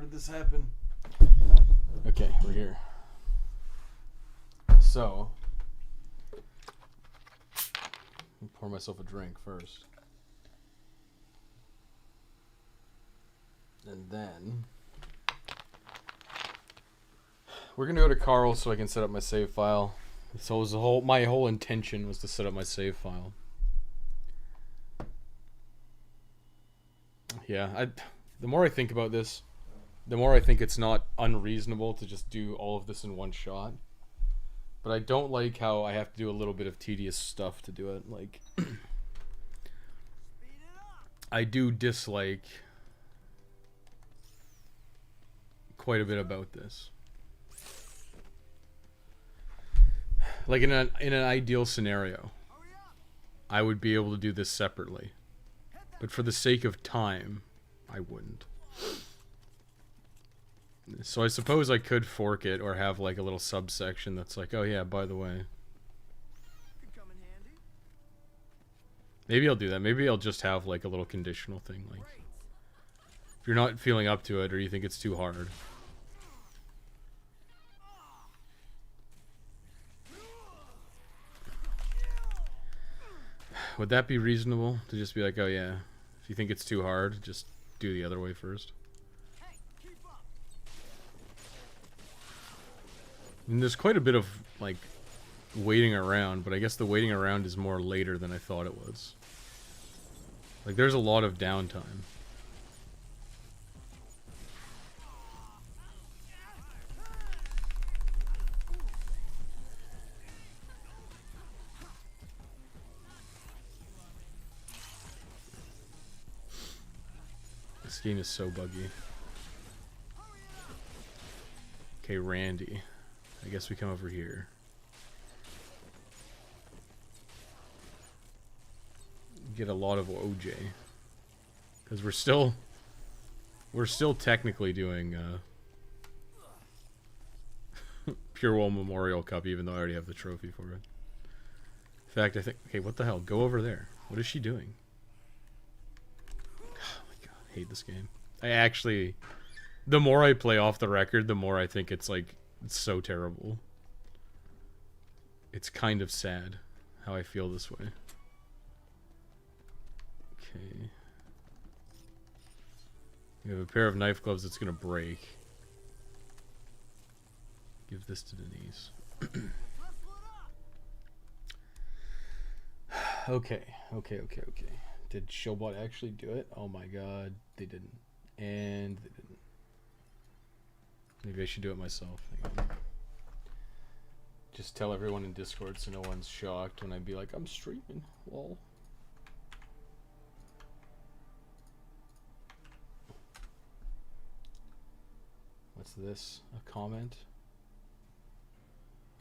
did this happen? Okay, we're here. So, I'll pour myself a drink first. And then we're gonna go to Carl so I can set up my save file. So it was my whole intention was to set up my save file. Yeah, the more I think about this, the more I think it's not unreasonable to just do all of this in one shot. But I don't like how I have to do a little bit of tedious stuff to do it. Like, I do dislike quite a bit about this. Like in an ideal scenario, I would be able to do this separately. But for the sake of time, I wouldn't. So I suppose I could fork it or have like a little subsection that's like, oh yeah, by the way. Maybe I'll do that. Maybe I'll just have like a little conditional thing. Like, if you're not feeling up to it or you think it's too hard. Would that be reasonable to just be like, oh yeah, if you think it's too hard, just do the other way first? And there's quite a bit of like waiting around, but I guess the waiting around is more later than I thought it was. Like, there's a lot of downtime. This game is so buggy. Okay, Randy. I guess we come over here. Get a lot of OJ. Because we're still technically doing Pure World Memorial Cup, even though I already have the trophy for it. In fact, I think, okay, what the hell? Go over there. What is she doing? Oh my god, I hate this game. I actually, the more I play off the record, the more I think it's like, it's so terrible. It's kind of sad how I feel this way. Okay. We have a pair of knife gloves that's gonna break. Give this to Denise. Okay. Did Showbot actually do it? Oh my god, they didn't. And they didn't. Maybe I should do it myself. Hang on. Just tell everyone in Discord so no one's shocked when I be like, I'm streaming. Lol. What's this? A comment?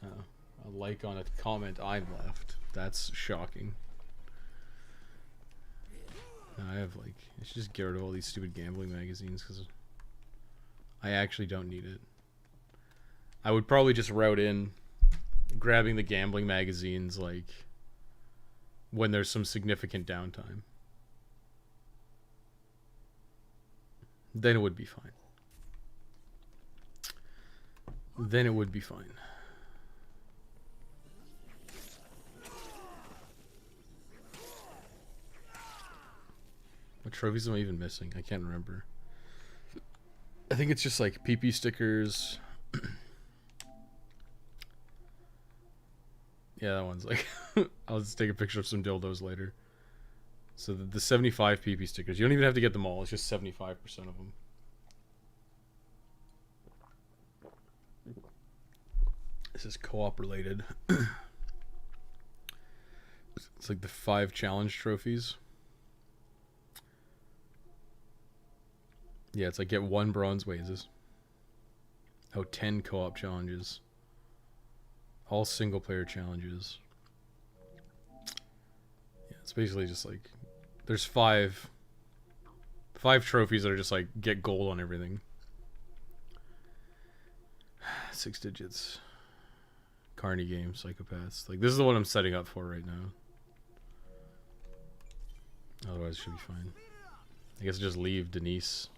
Oh, a like on a comment I left. That's shocking. I have like, I should just get rid of all these stupid gambling magazines because I actually don't need it. I would probably just route in grabbing the gambling magazines like when there's some significant downtime. Then it would be fine. Then it would be fine. What trophies am I even missing? I can't remember. I think it's just like PP stickers. Yeah, that one's like... I'll just take a picture of some dildos later. So the 75 PP stickers. You don't even have to get them all. It's just 75% of them. This is co-op related. It's like the 5 challenge trophies. Yeah, it's like get 1 bronze wazes. Oh, 10 co-op challenges. All single player challenges. Yeah, it's basically just like there's 5 trophies that are just like get gold on everything. 6 digits. Carney game, psychopaths. Like, this is the one I'm setting up for right now. Otherwise it should be fine. I guess just leave Denise.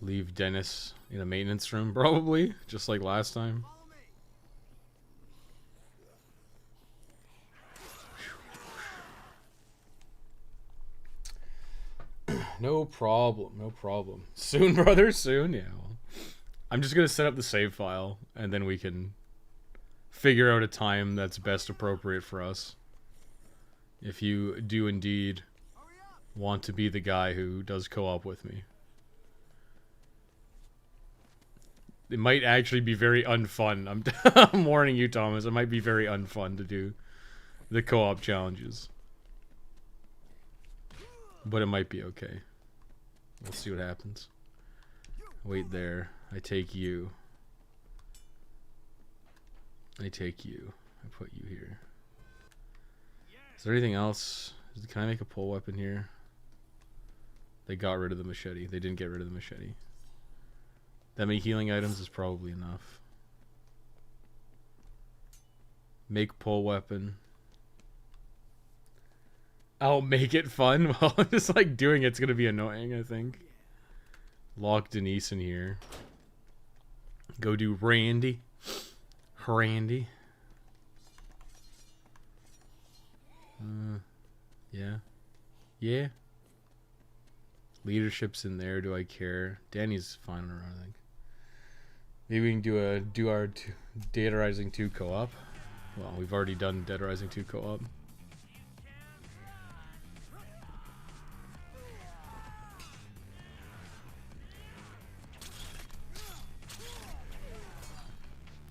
Leave Dennis in a maintenance room, probably, just like last time. No problem, no problem. Soon, brother, soon. Yeah. Well, I'm just gonna set up the save file, and then we can figure out a time that's best appropriate for us. If you do indeed want to be the guy who does co-op with me. It might actually be very unfun. I'm warning you, Thomas. It might be very unfun to do the co-op challenges. But it might be okay. We'll see what happens. Wait there. I take you. I take you. I put you here. Is there anything else? Can I make a pole weapon here? They got rid of the machete. They didn't get rid of the machete. That many healing items is probably enough. Make pole weapon. I'll make it fun. Well, just like doing it's gonna be annoying, I think. Lock Denise in here. Go do Randy. Randy. Yeah. Yeah. Leadership's in there. Do I care? Danny's fine on her own, I think. Maybe we can do our Dead Rising 2 co-op. Well, we've already done Dead Rising 2 co-op.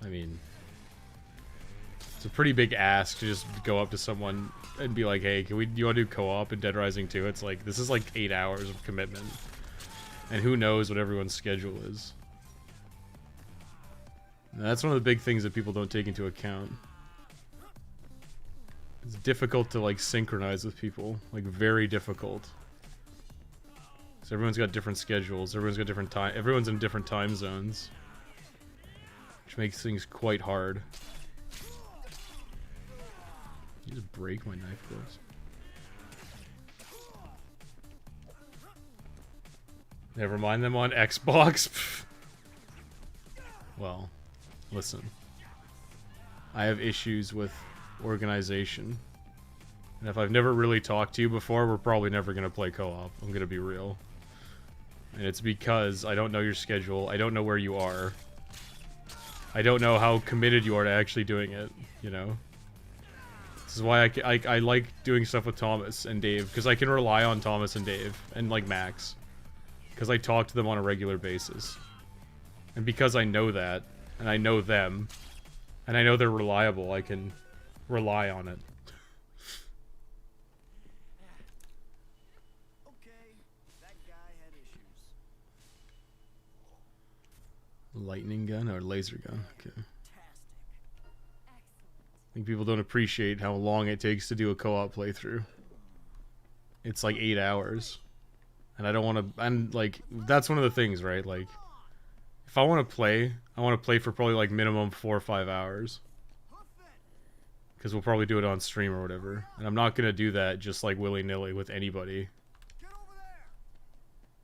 I mean, it's a pretty big ask to just go up to someone and be like, "Hey, do you want to do co-op in Dead Rising 2?" It's like, this is like 8 hours of commitment, and who knows what everyone's schedule is. And that's one of the big things that people don't take into account. It's difficult to like synchronize with people, like very difficult. So everyone's got different schedules. Everyone's got different time. Everyone's in different time zones, which makes things quite hard. You just break my knife gloves. Never mind them on Xbox. Well, listen. I have issues with organization. And if I've never really talked to you before, we're probably never going to play co-op. I'm going to be real. And it's because I don't know your schedule. I don't know where you are. I don't know how committed you are to actually doing it, you know? This is why I like doing stuff with Thomas and Dave, because I can rely on Thomas and Dave, and like Max. Because I talk to them on a regular basis. And because I know that, and I know them, and I know they're reliable, I can rely on it. Okay, that guy had issues. Lightning gun or laser gun? Okay. I think people don't appreciate how long it takes to do a co-op playthrough. It's like 8 hours. And I don't want to... And, like, that's one of the things, right? Like, if I want to play, I want to play for probably, like, minimum 4 or 5 hours. Because we'll probably do it on stream or whatever. And I'm not going to do that just, like, willy-nilly with anybody.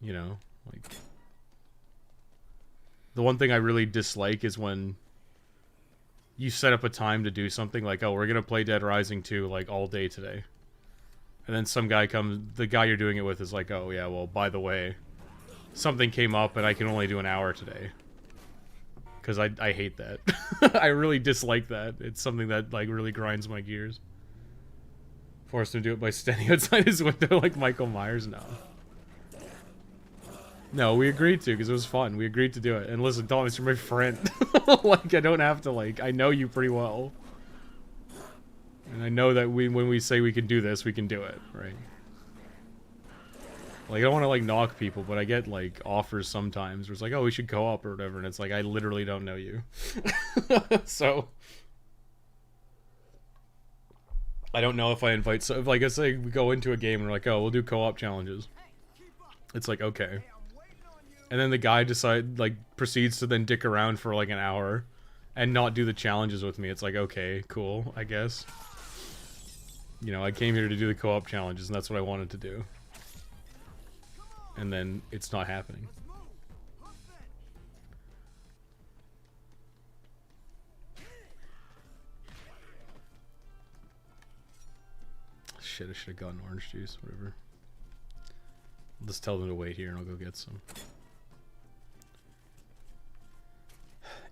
You know? Like... The one thing I really dislike is when you set up a time to do something like, oh, we're going to play Dead Rising 2, like, all day today. And then some guy comes, the guy you're doing it with is like, oh, yeah, well, by the way, something came up and I can only do an hour today. Because I hate that. I really dislike that. It's something that, like, really grinds my gears. Forced him to do it by standing outside his window like Michael Myers? No. No, we agreed to, because it was fun. We agreed to do it. And listen, Thomas, you're my friend. Like, I don't have to, like, I know you pretty well. And I know that when we say we can do this, we can do it, right? Like, I don't want to, like, knock people, but I get, like, offers sometimes where it's like, oh, we should co-op or whatever, and it's like, I literally don't know you. So... I don't know if I invite... So, if, like, let's say we go into a game and we're like, oh, we'll do co-op challenges. It's like, okay. And then the guy proceeds to then dick around for, like, an hour and not do the challenges with me. It's like, okay, cool, I guess. You know, I came here to do the co-op challenges, and that's what I wanted to do. And then it's not happening. shit, I should have gotten orange juice, whatever. I'll just tell them to wait here and I'll go get some.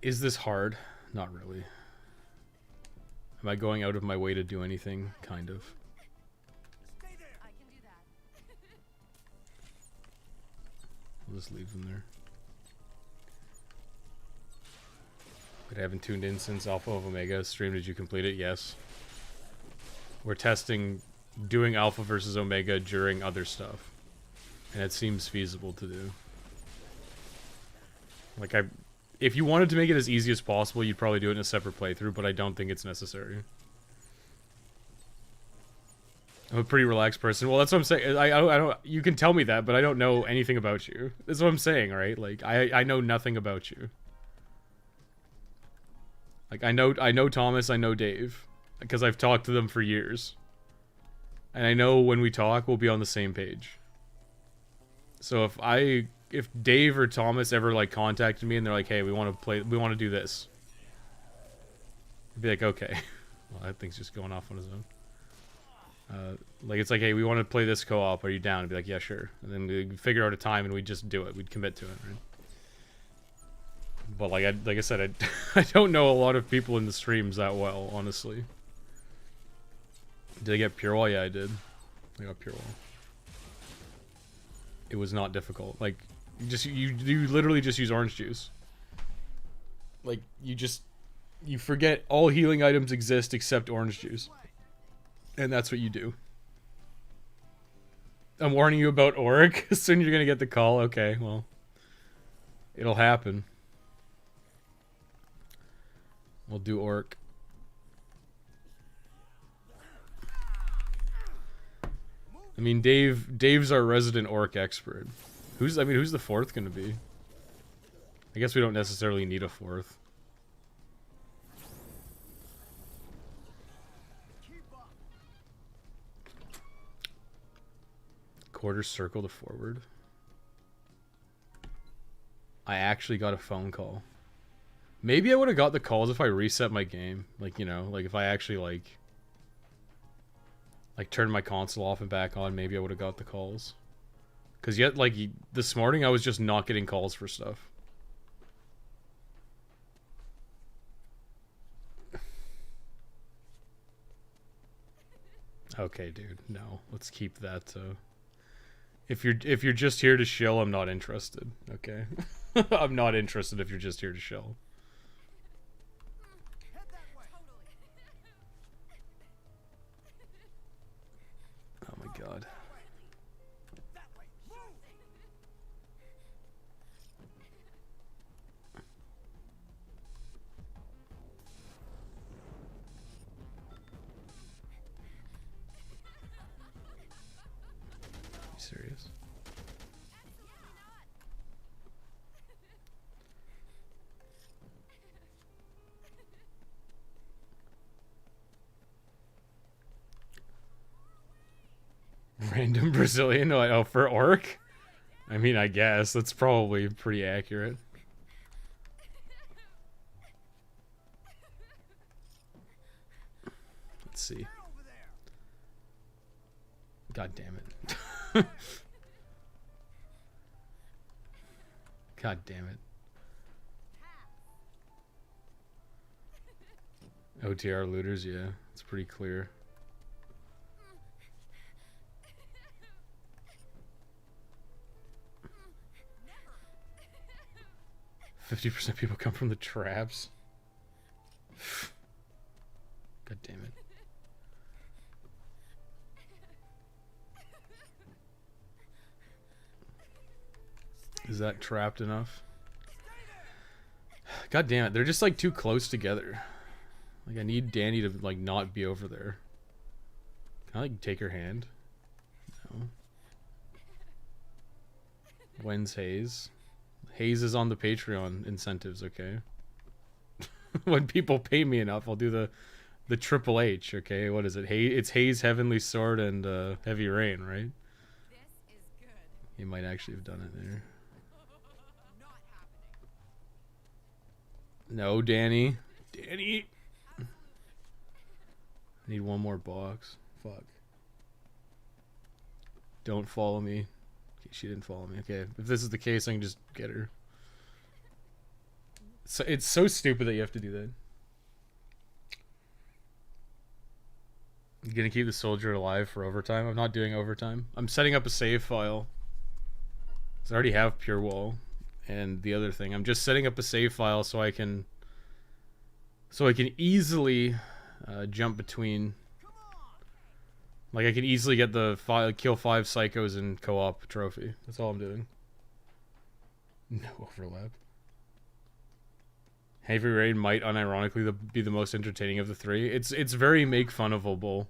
Is this hard? Not really. Am I going out of my way to do anything? Kind of. Stay there. I can do that. I'll just leave them there. But I haven't tuned in since Alpha of Omega stream. Did you complete it? Yes. We're testing doing Alpha versus Omega during other stuff. And it seems feasible to do. Like, if you wanted to make it as easy as possible, you'd probably do it in a separate playthrough, but I don't think it's necessary. I'm a pretty relaxed person. Well, that's what I'm saying. I don't. You can tell me that, but I don't know anything about you. That's what I'm saying, right? Like, I know nothing about you. Like, I know Thomas, I know Dave, because I've talked to them for years. And I know when we talk, we'll be on the same page. So if Dave or Thomas ever like contacted me and they're like, "Hey, we want to do this," I'd be like, "Okay." Well, that thing's just going off on his own. Like, it's like, "Hey, we want to play this co-op. Are you down?" I'd be like, "Yeah, sure." And then we'd figure out a time and we'd just do it. We'd commit to it, right? But like I said, I don't know a lot of people in the streams that well, honestly. Did I get Pure Wall? Yeah, I did. I got Pure Wall. It was not difficult. Like, you literally just use orange juice. Like, you forget all healing items exist except orange juice. And that's what you do. I'm warning you about Auric. Soon you're gonna get the call. Okay, well. It'll happen. We'll do Auric. I mean, Dave's our resident Auric expert. Who's the fourth gonna be? I guess we don't necessarily need a fourth. Quarter circle to forward. I actually got a phone call. Maybe I would have got the calls if I reset my game. Like, you know, like if I actually like turned my console off and back on, maybe I would have got the calls. Cause yet, like, this morning I was just not getting calls for stuff. Okay, dude. No, let's keep that. If you're just here to shill, I'm not interested. Okay, I'm not interested if you're just here to shill. Head that way. Oh my god. That way. Move. You serious? 'Random Brazilian? Oh, for Orc? I mean, I guess. That's probably pretty accurate. Let's see. Over there. God damn it. God damn it. OTR looters, yeah. It's pretty clear. 50% people come from the traps. God damn it. Is that trapped enough? God damn it, they're just like too close together. Like, I need Danny to like not be over there. Can I like take her hand? No. When's Hayes? Hayes is on the Patreon incentives, okay? When people pay me enough, I'll do the Triple H, okay? What is it? It's Hayes, Heavenly Sword, and Heavy Rain, right? This is good. He might actually have done it there. Not happening. No, Danny. Danny! I need one more box. Fuck. Don't follow me. Okay, she didn't follow me. Okay, if this is the case, I can just get her. So it's so stupid that you have to do that. You gonna keep the soldier alive for overtime? I'm not doing overtime. I'm setting up a save file. I already have pure wall, and the other thing, I'm just setting up a save file so I can easily jump between. Like I can easily get the kill 5 psychos in co-op trophy. That's all I'm doing. No overlap. Heavy Rain might unironically be the most entertaining of the 3. It's very make funable.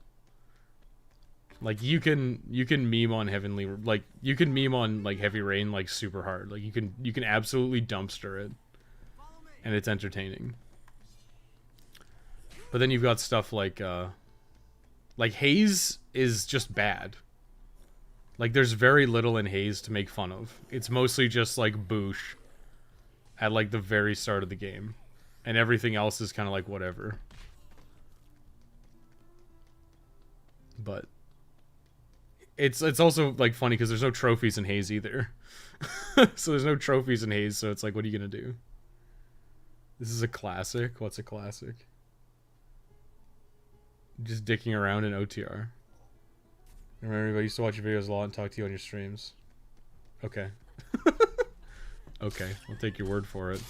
Like you can meme on Heavenly, like you can meme on like Heavy Rain like super hard. Like you can absolutely dumpster it, and it's entertaining. But then you've got stuff like Haze is just bad. Like there's very little in Haze to make fun of. It's mostly just like boosh at like the very start of the game, and everything else is kind of like whatever. But it's also like funny because there's no trophies in Haze either. So there's no trophies in Haze, so it's like, what are you gonna do? This is a classic. What's a classic? Just dicking around in OTR. Remember, I used to watch your videos a lot and talk to you on your streams. Okay. Okay, I'll take your word for it.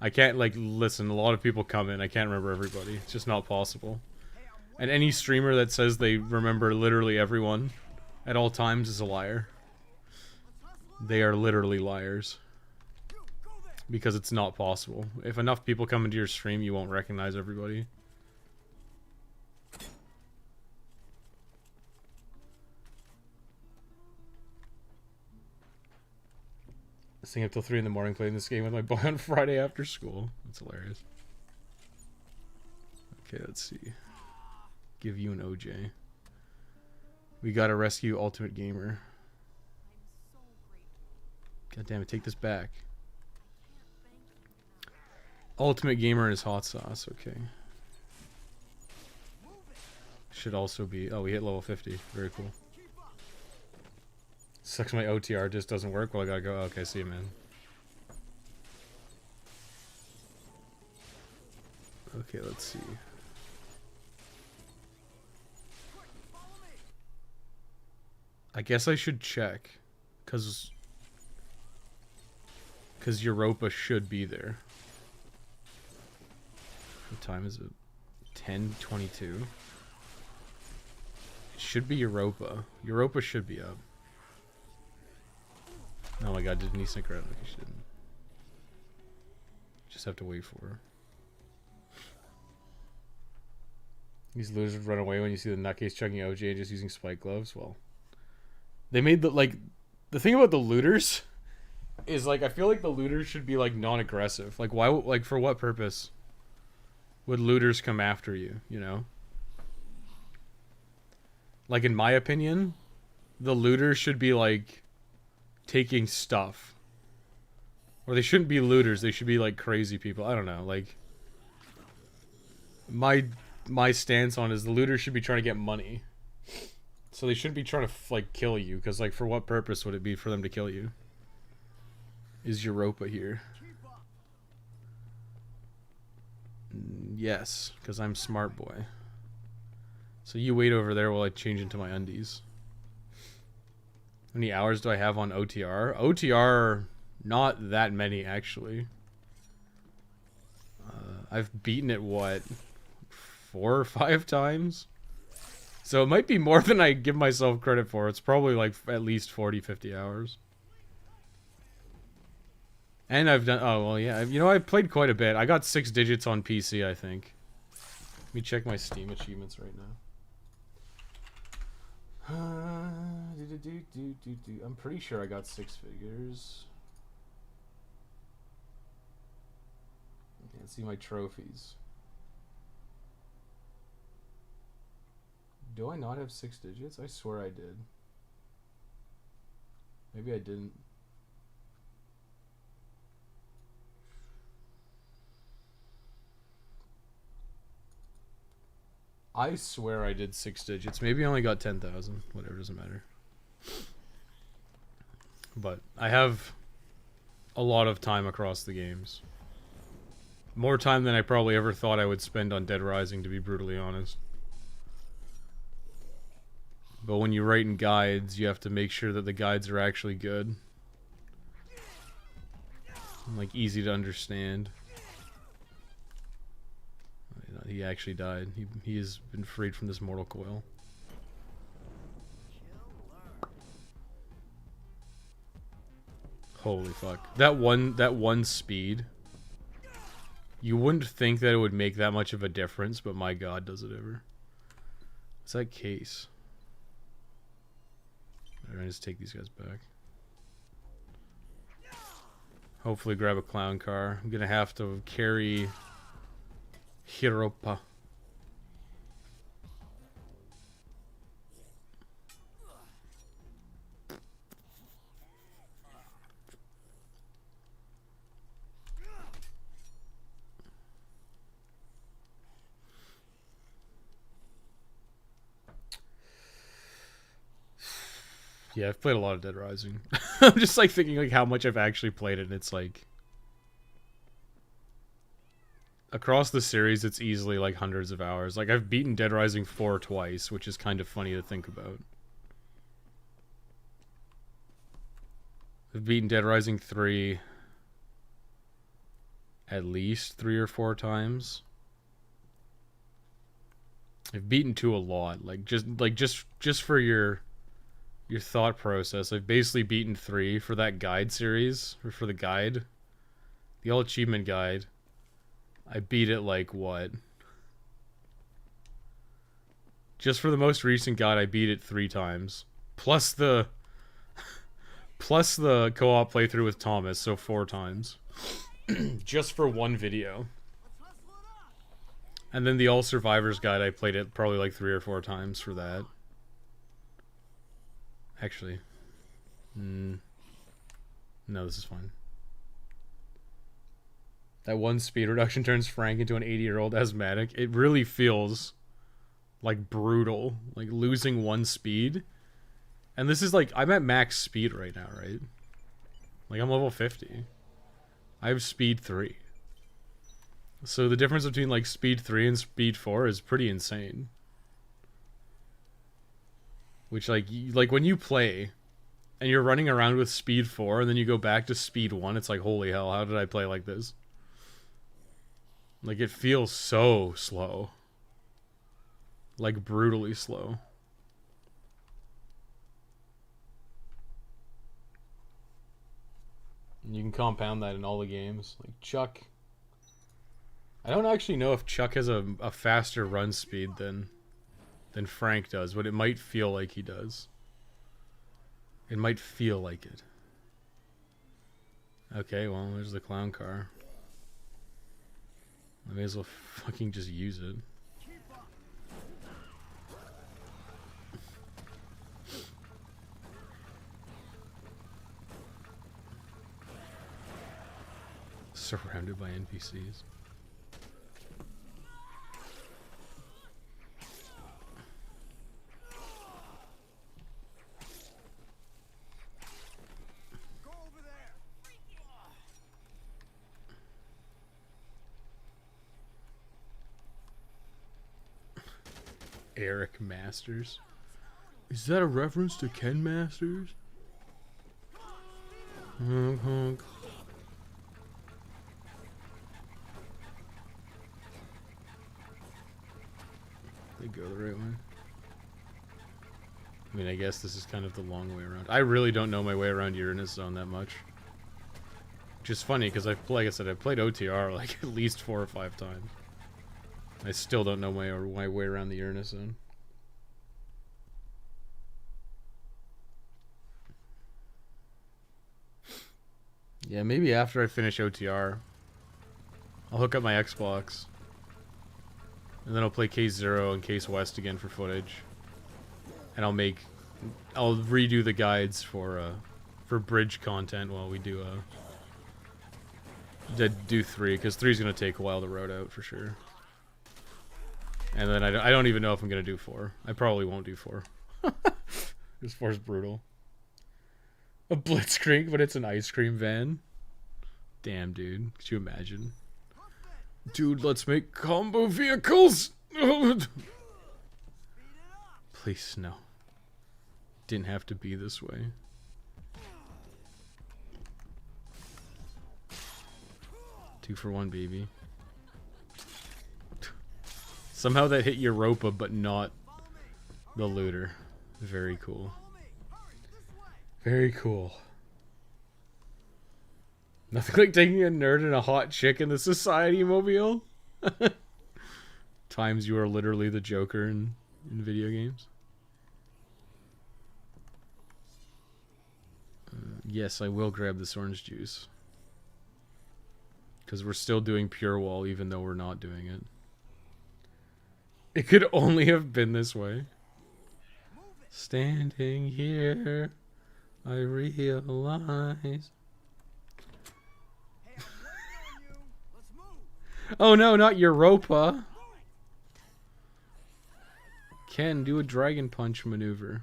I can't, like, listen, a lot of people come in. I can't remember everybody. It's just not possible. And any streamer that says they remember literally everyone at all times is a liar. They are literally liars. Because it's not possible. If enough people come into your stream, you won't recognize everybody. Staying up till 3 in the morning playing this game with my boy on Friday after school. That's hilarious. Okay, let's see. Give you an OJ. We gotta rescue Ultimate Gamer. God damn it, take this back. Ultimate Gamer and his hot sauce, okay. Should also be... Oh, we hit level 50. Very cool. Sucks my OTR just doesn't work. Well, I gotta go. Okay, see you, man. Okay, let's see. I guess I should check. Because Europa should be there. What time is it? 10:22. It should be Europa. Europa should be up. Oh my god, didn't he sync around? Okay, she didn't. Just have to wait for her. These losers run away when you see the nutcase chugging OJ and just using spike gloves. Well, they made the, like, the thing about the looters is, like, I feel like the looters should be, like, non-aggressive. Like, why, like, for what purpose would looters come after you, you know? Like, in my opinion, the looters should be, like, taking stuff. Or they shouldn't be looters, they should be like crazy people. I don't know, like my stance on is the looters should be trying to get money. So they shouldn't be trying to like kill you, because like for what purpose would it be for them to kill you? Is Europa here? Yes, because I'm smart boy. So you wait over there while I change into my undies. How many hours do I have on OTR? OTR, not that many, actually. I've beaten it, what, 4 or 5 times? So it might be more than I give myself credit for. It's probably like at least 40, 50 hours. And I've done, oh, well, yeah. You know, I've played quite a bit. I got 6 digits on PC, I think. Let me check my Steam achievements right now. I'm pretty sure I got 6 figures. Let's see my trophies. Do I not have 6 digits? I swear I did. Maybe I didn't. I swear I did 6 digits. Maybe I only got 10,000. Whatever, doesn't matter. But I have a lot of time across the games. More time than I probably ever thought I would spend on Dead Rising, to be brutally honest. But when you write in guides, you have to make sure that the guides are actually good. And, like, easy to understand. He actually died. He has been freed from this mortal coil. Holy fuck. That one speed. You wouldn't think that it would make that much of a difference, but my god, does it ever. What's that case? Alright, just take these guys back. Hopefully grab a clown car. I'm gonna have to carry Hiropa. Yeah, I've played a lot of Dead Rising. I'm just like thinking like how much I've actually played it, and it's like across the series it's easily like hundreds of hours. Like I've beaten Dead Rising 4 twice, which is kind of funny to think about. I've beaten Dead Rising 3 at least 3 or 4 times. I've beaten 2 a lot. Just for your thought process, I've basically beaten 3 for that guide series, or for the guide. The all achievement guide. I beat it like what? Just for the most recent guide, I beat it 3 times. Plus the co-op playthrough with Thomas, so 4 times. Just for one video. And then the All Survivors guide, I played it probably like 3 or 4 times for that. Actually. No, this is fine. That one speed reduction turns Frank into an 80-year-old asthmatic. It really feels like brutal. Like losing 1 speed. And this is like, I'm at max speed right now, right? Like I'm level 50. I have speed 3. So the difference between like speed 3 and speed 4 is pretty insane. Which like when you play and you're running around with speed 4 and then you go back to speed 1, it's like, holy hell, how did I play like this? Like it feels so slow. Like brutally slow. And you can compound that in all the games. Like Chuck. I don't actually know if Chuck has a faster run speed than Frank does, but it might feel like he does. It might feel like it. Okay, well, there's the clown car. I may as well fucking just use it. Surrounded by NPCs. Go over there. Eric Masters. Is that a reference to Ken Masters? Honk honk. They go the right way. I mean, I guess this is kind of the long way around. I really don't know my way around Uranus Zone that much. Which is funny, because like I said, I've played OTR like at least 4 or 5 times. I still don't know my way around the Uranus Zone. Yeah, maybe after I finish OTR, I'll hook up my Xbox. And then I'll play Case Zero and Case West again for footage. And I'll redo the guides for bridge content while we do 3, because 3's gonna take a while to road out for sure. And then I don't even know if I'm gonna do 4. I probably won't do 4. This 4 is brutal. A blitzkrieg, but it's an ice cream van. Damn, dude. Could you imagine? Dude, let's make combo vehicles! Please, no. Didn't have to be this way. Two for one, baby. Somehow that hit Europa, but not the looter. Very cool. Very cool. Nothing like taking a nerd and a hot chick in the society mobile. Times you are literally the Joker in video games. Yes, I will grab this orange juice. Because we're still doing pure wall even though we're not doing it. It could only have been this way. Standing here, I realize. Oh no, not Europa. Ken, do a dragon punch maneuver.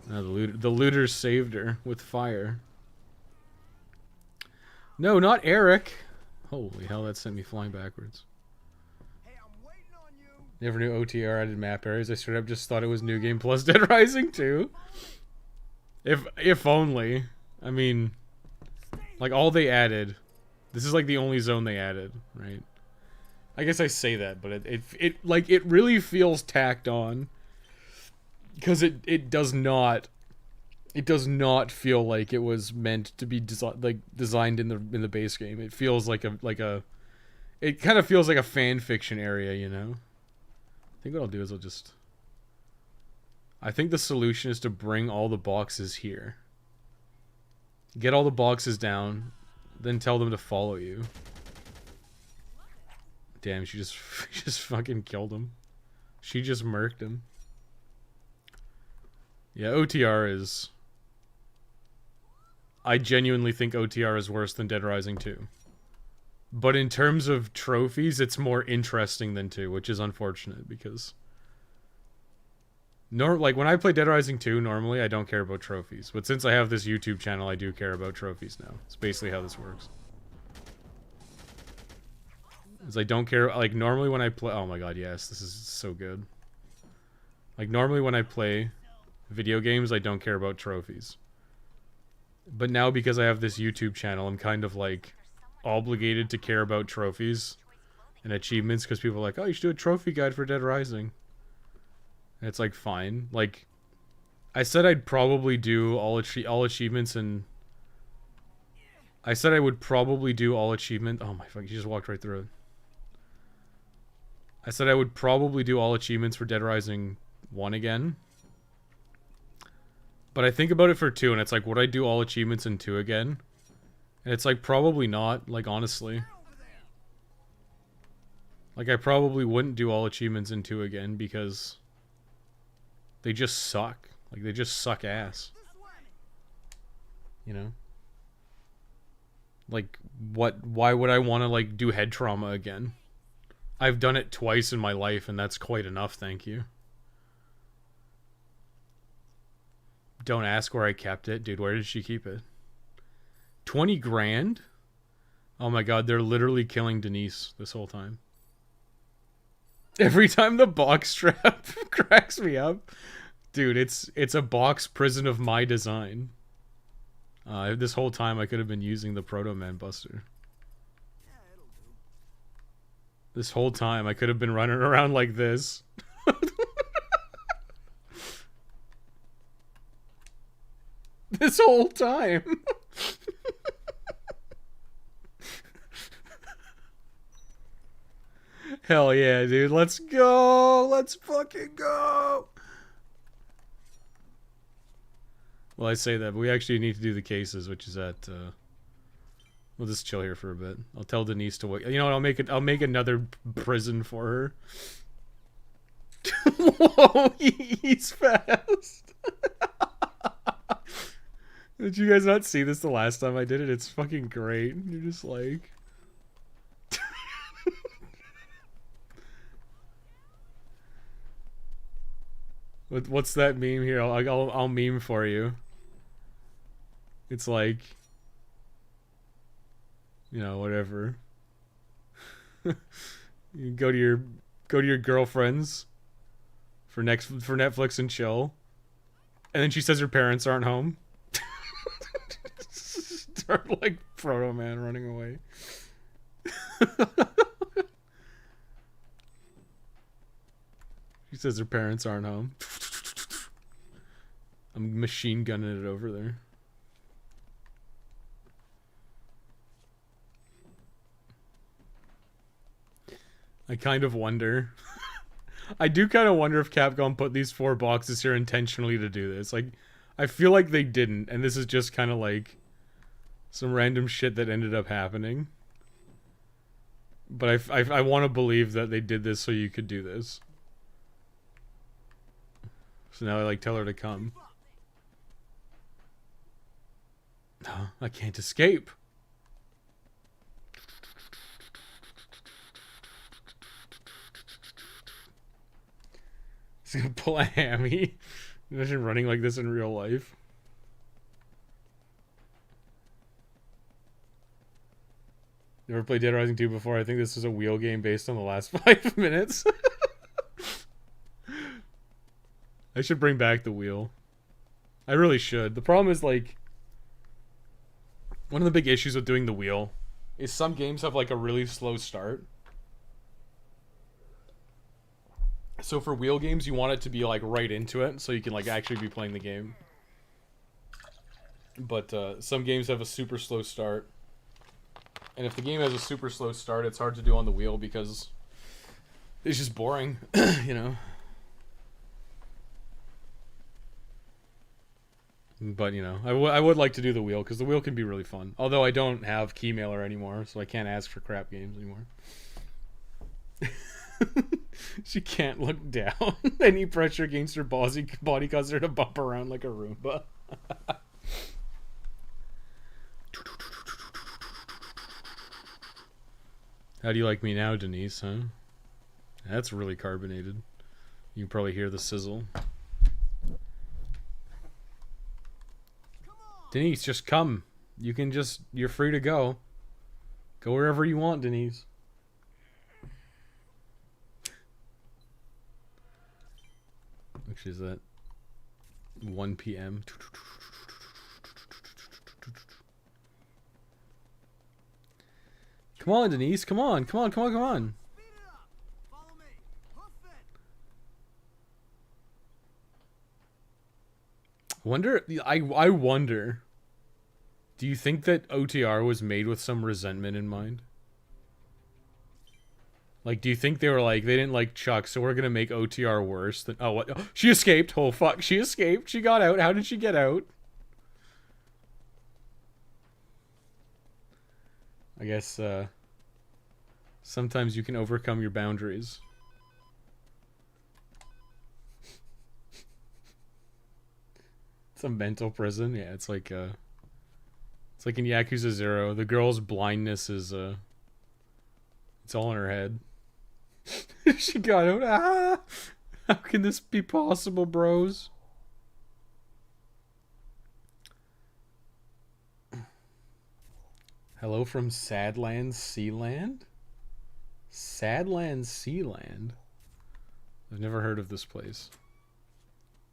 No, the looter saved her with fire. No, not Eric. Holy hell, that sent me flying backwards. Never knew OTR added map areas. I straight up just thought it was New Game plus Dead Rising 2. If only. I mean, like all they added. This is like the only zone they added, right? I guess I say that, but it really feels tacked on. Because it does not feel like it was meant to be designed in the base game. It feels like it kind of feels like a fan fiction area, you know. I think what I'll do is I think the solution is to bring all the boxes here. Get all the boxes down, then tell them to follow you. Damn, she just fucking killed him. She just murked him. Yeah, OTR is... I genuinely think OTR is worse than Dead Rising 2. But in terms of trophies, it's more interesting than 2, which is unfortunate because... like, when I play Dead Rising 2, normally I don't care about trophies. But since I have this YouTube channel, I do care about trophies now. It's basically how this works. Because I don't care... Like, normally when I play... Oh my god, yes, this is so good. Like, normally when I play video games, I don't care about trophies. But now, because I have this YouTube channel, I'm kind of, like... obligated to care about trophies and achievements because people are like, oh, you should do a trophy guide for Dead Rising. And it's like, fine. Like, I said I'd probably do all achievements and I said I would probably do all achievement. Oh my fuck, you just walked right through it. I said I would probably do all achievements for Dead Rising 1 again. But I think about it for 2 and it's like, would I do all achievements in 2 again? And it's like, probably not, like, honestly. Like, I probably wouldn't do all achievements in 2 again, because they just suck. Like, they just suck ass. You know? Like, why would I want to, like, do head trauma again? I've done it twice in my life, and that's quite enough, thank you. Don't ask where I kept it. Dude, where did she keep it? 20 grand? Oh my god, they're literally killing Denise this whole time. Every time the box strap cracks me up. Dude, it's a box prison of my design. This whole time I could have been using the Proto Man Buster. This whole time I could have been running around like this. This whole time. Hell yeah, dude. Let's go. Let's fucking go. Well, I say that, but we actually need to do the cases, which is at, we'll just chill here for a bit. I'll tell Denise to wait. You know what? I'll make another prison for her. Whoa, he's fast. Did you guys not see this the last time I did it? It's fucking great. You're just like... What's that meme here? I'll meme for you. It's like, you know, whatever. You go to your girlfriend's for Netflix and chill, and then she says her parents aren't home. Start like Proto Man running away. She says her parents aren't home. I'm machine gunning it over there. I kind of wonder. I do kind of wonder if Capcom put these 4 boxes here intentionally to do this. Like, I feel like they didn't, and this is just kind of like some random shit that ended up happening. But I want to believe that they did this so you could do this. So now I like tell her to come. No, I can't escape. He's gonna pull a hammy. Imagine running like this in real life. Never played Dead Rising 2 before. I think this is a wheel game based on the last 5 minutes. I should bring back the wheel. I really should. The problem is, like, one of the big issues with doing the wheel is some games have, like, a really slow start. So for wheel games, you want it to be, like, right into it, so you can, like, actually be playing the game. But some games have a super slow start. And if the game has a super slow start, it's hard to do on the wheel because it's just boring, you know? But, you know, I would like to do the wheel, because the wheel can be really fun. Although I don't have Keymailer anymore, so I can't ask for crap games anymore. She can't look down. Any pressure against her body causes her to bump around like a Roomba. How do you like me now, Denise, huh? That's really carbonated. You can probably hear the sizzle. Denise, just come. You're free to go. Go wherever you want, Denise. Which is at 1 p.m. Come on, Denise. Come on. Come on, come on, come on. Speed it up. Follow me. Hoof it. Wonder, I wonder, do you think that OTR was made with some resentment in mind? Like, do you think they were like, they didn't like Chuck, so we're gonna make OTR worse than, oh, what? She escaped. Oh, fuck. She escaped. She got out. How did she get out? I guess, sometimes you can overcome your boundaries. It's a mental prison. Yeah, it's like in Yakuza 0. The girl's blindness is, it's all in her head. She got out. Ah! How can this be possible, bros? Hello from Sadlands Sealand? Sadlands Sealand? I've never heard of this place.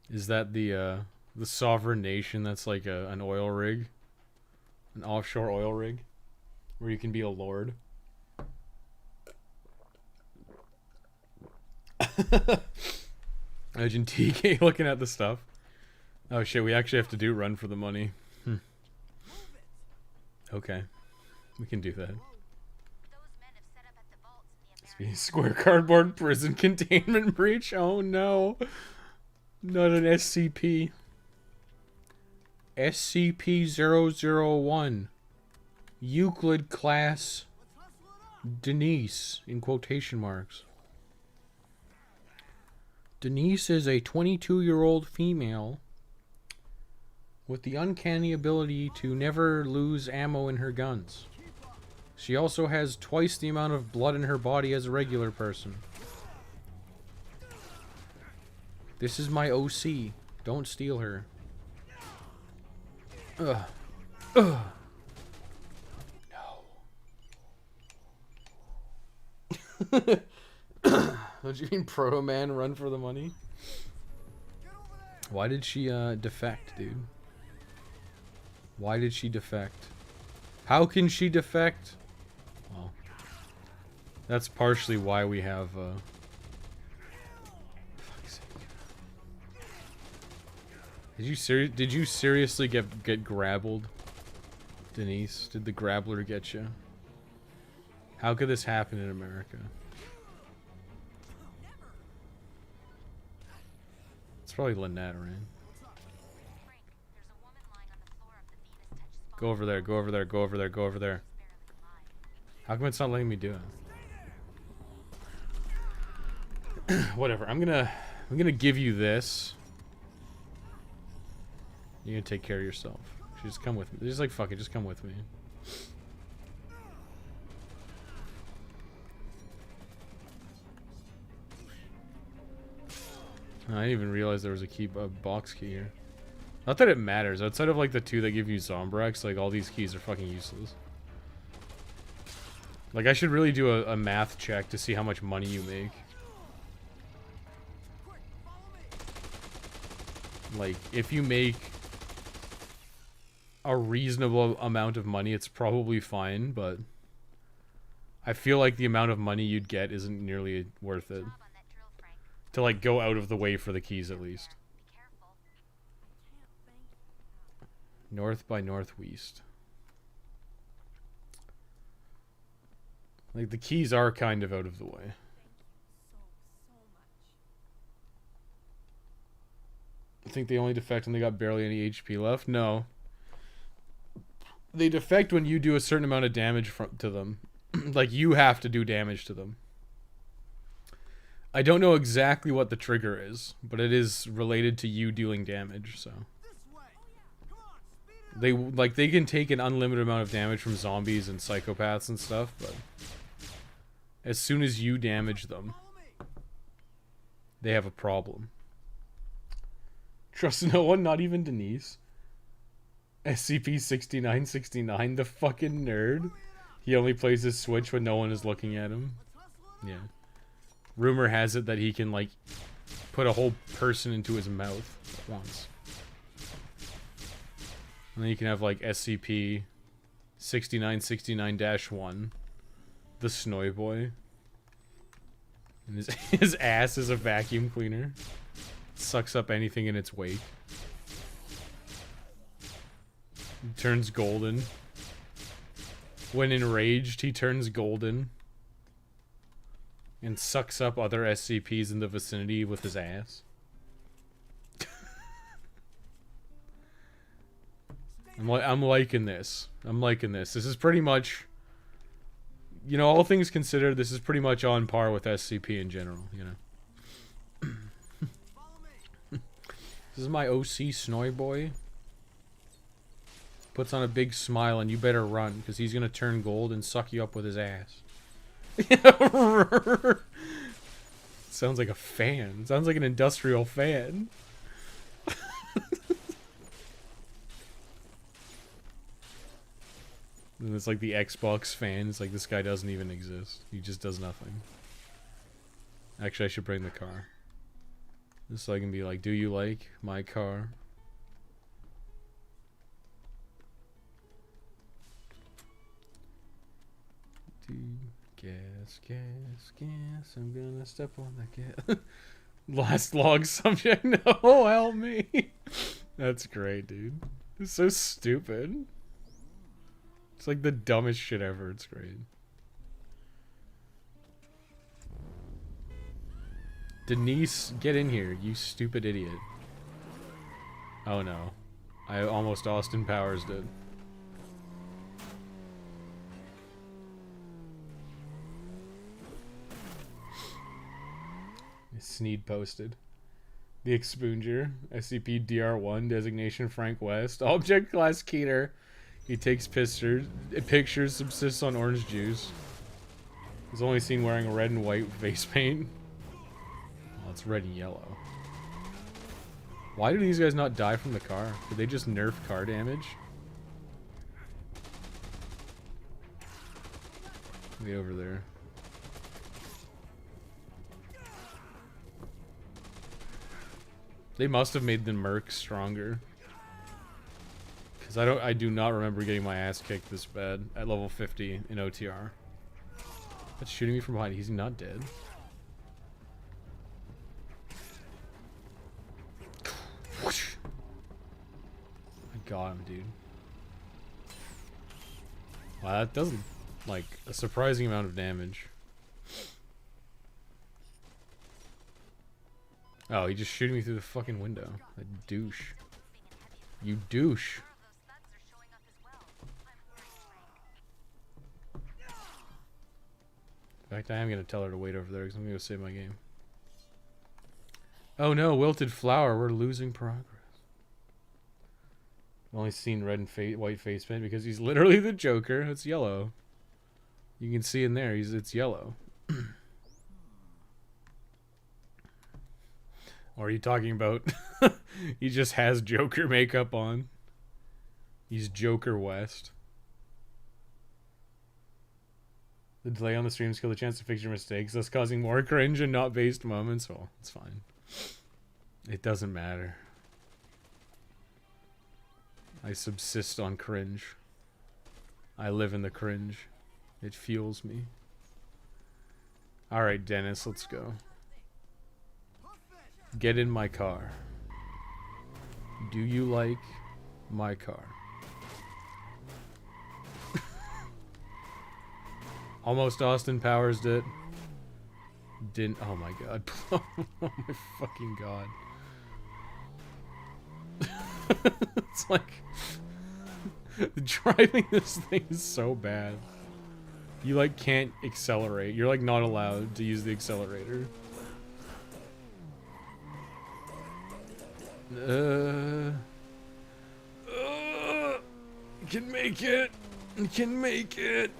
Is that the sovereign nation that's like an oil rig? An offshore oil rig? Where you can be a lord? Imagine TK looking at the stuff. Oh shit, we actually have to do run for the money. Okay. We can do that. Square cardboard prison containment breach. Oh no. Not an SCP. SCP-001. Euclid class Denise in quotation marks. Denise is a 22-year-old female with the uncanny ability to never lose ammo in her guns. She also has twice the amount of blood in her body as a regular person. This is my OC. Don't steal her. Ugh. Ugh. No. Don't you mean Proto Man run for the money? Why did she defect, dude? Why did she defect? How can she defect? Well, that's partially why we have fuck's sake. Did you seriously get grabbled? Denise, did the grabbler get you? How could this happen in America? It's probably Lynette, right? Go over there, go over there, go over there, go over there. How come it's not letting me do it? Whatever, I'm gonna give you this. You're gonna take care of yourself. Just come with me. Just like fuck it, just come with me. I didn't even realize there was a box key here. Not that it matters. Outside of like the two that give you Zombrex, like all these keys are fucking useless. Like I should really do a math check to see how much money you make. Like if you make a reasonable amount of money, it's probably fine, but I feel like the amount of money you'd get isn't nearly worth it. To like go out of the way for the keys at least. North by northwest. Like the keys are kind of out of the way. I think they only defect when they got barely any HP left. No. They defect when you do a certain amount of damage to them. Like you have to do damage to them. I don't know exactly what the trigger is, but it is related to you dealing damage, so. They can take an unlimited amount of damage from zombies and psychopaths and stuff, but as soon as you damage them, they have a problem. Trust no one, not even Denise. SCP-6969, the fucking nerd. He only plays his Switch when no one is looking at him. Yeah. Rumor has it that he can, like, put a whole person into his mouth at once. And then you can have, like, SCP-6969-1. The Snoy Boy. And his ass is a vacuum cleaner. Sucks up anything in its wake. He turns golden. When enraged, he turns golden. And sucks up other SCPs in the vicinity with his ass. I'm liking this. I'm liking this. This is pretty much... You know, all things considered, this is pretty much on par with SCP in general, you know. This is my OC Snoy Boy. Puts on a big smile and you better run, because he's going to turn gold and suck you up with his ass. Sounds like a fan. Sounds like an industrial fan. And it's like the Xbox fan. It's like this guy doesn't even exist. He just does nothing. Actually, I should bring the car. Just so I can be like, do you like my car? Gas, gas, gas. I'm gonna step on that gas. Last log subject. No, help me. That's great, dude. It's so stupid. It's like the dumbest shit ever. It's great. Denise, get in here, you stupid idiot. Oh no. I almost Austin Powers did. Sneed posted. The Expunger, SCP-DR1, designation Frank West, object class Keter. He takes pictures, subsists on orange juice. He's only seen wearing red and white face paint. Oh, it's red and yellow. Why do these guys not die from the car? Did they just nerf car damage? Get over there. They must have made the Merc stronger. Cause I do not remember getting my ass kicked this bad at level 50 in OTR. That's shooting me from behind. He's not dead. I got him, dude. Wow, that does like a surprising amount of damage. Oh, he just shooting me through the fucking window. A douche. You douche. In fact, I am gonna tell her to wait over there because I'm gonna go save my game. Oh no, wilted flower. We're losing progress. I've only seen red and white face paint because he's literally the Joker. It's yellow. You can see in there, it's yellow. Or are you talking about he just has Joker makeup on? He's Joker West. The delay on the streams kill the chance to fix your mistakes, thus causing more cringe and not based moments. Well, it's fine. It doesn't matter. I subsist on cringe. I live in the cringe. It fuels me. Alright, Dennis, let's go. Get in my car. Do you like my car? Almost Austin Powers did. Didn't. Oh my god. Oh my fucking god. It's like driving this thing is so bad. You like can't accelerate. You're like not allowed to use the accelerator. Can make it. Can make it.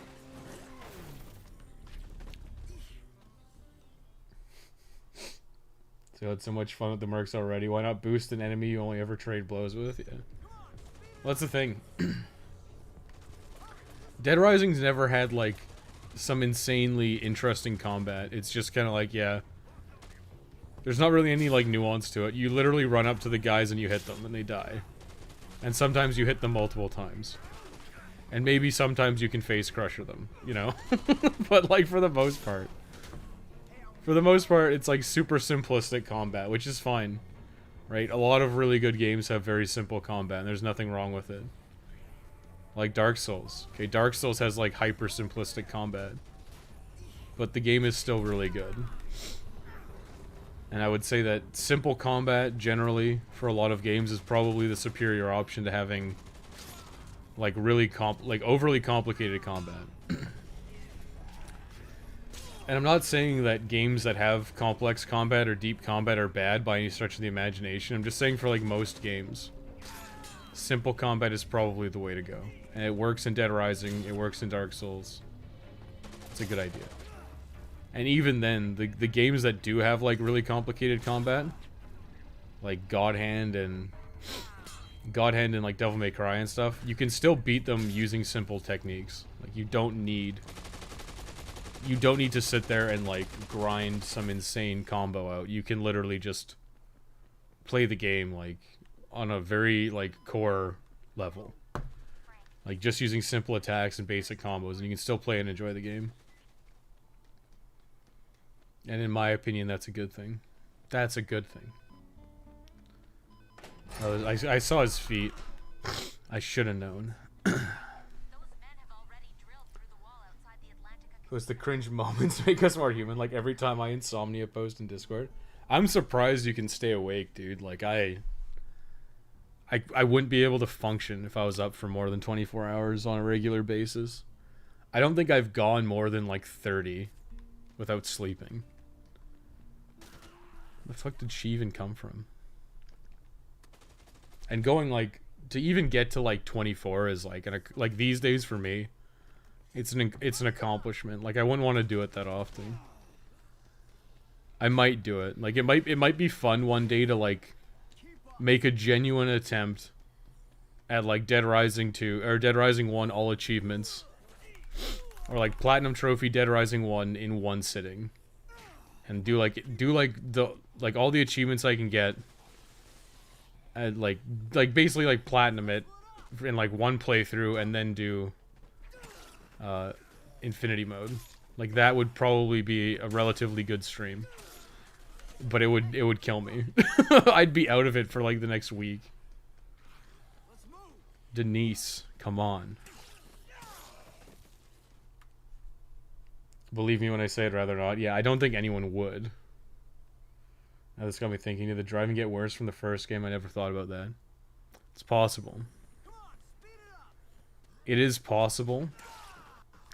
So I had so much fun with the mercs already. Why not boost an enemy you only ever trade blows with? Yeah. Well, that's the thing. Dead Rising's never had like some insanely interesting combat. It's just kind of like, yeah. There's not really any like nuance to it. You literally run up to the guys and you hit them and they die. And sometimes you hit them multiple times. And maybe sometimes you can face crusher them, you know? But like for the most part. For the most part, it's like super simplistic combat, which is fine. Right? A lot of really good games have very simple combat and there's nothing wrong with it. Like Dark Souls. Okay, Dark Souls has like hyper simplistic combat. But the game is still really good. And I would say that simple combat, generally, for a lot of games, is probably the superior option to having, like, really overly complicated combat. And I'm not saying that games that have complex combat or deep combat are bad by any stretch of the imagination. I'm just saying for, like, most games, simple combat is probably the way to go. And it works in Dead Rising, it works in Dark Souls. It's a good idea. And even then, the games that do have, like, really complicated combat, like God Hand and like Devil May Cry and stuff, you can still beat them using simple techniques. Like, you don't need to sit there and, like, grind some insane combo out. You can literally just play the game, like, on a very, like, core level. Like, just using simple attacks and basic combos, and you can still play and enjoy the game. And in my opinion, that's a good thing. That's a good thing. Oh, I saw his feet. I should have known. It was the cringe moments make us more human. Like every time I insomnia post in Discord. I'm surprised you can stay awake, dude. Like I wouldn't be able to function if I was up for more than 24 hours on a regular basis. I don't think I've gone more than like 30 without sleeping. Where the fuck did she even come from? And going like to even get to like 24 is like like these days for me, it's an accomplishment. Like I wouldn't want to do it that often. I might do it. Like it might be fun one day to like make a genuine attempt at like Dead Rising 2 or Dead Rising 1 all achievements, or like Platinum Trophy Dead Rising 1 in one sitting, and do all the achievements I can get, and like basically like platinum it in like one playthrough, and then do infinity mode. Like that would probably be a relatively good stream, but it would kill me. I'd be out of it for like the next week. Denise, come on. Believe me when I say I'd rather not. Yeah, I don't think anyone would. Now this got me thinking, did the driving get worse from the first game? I never thought about that. It's possible. It is possible.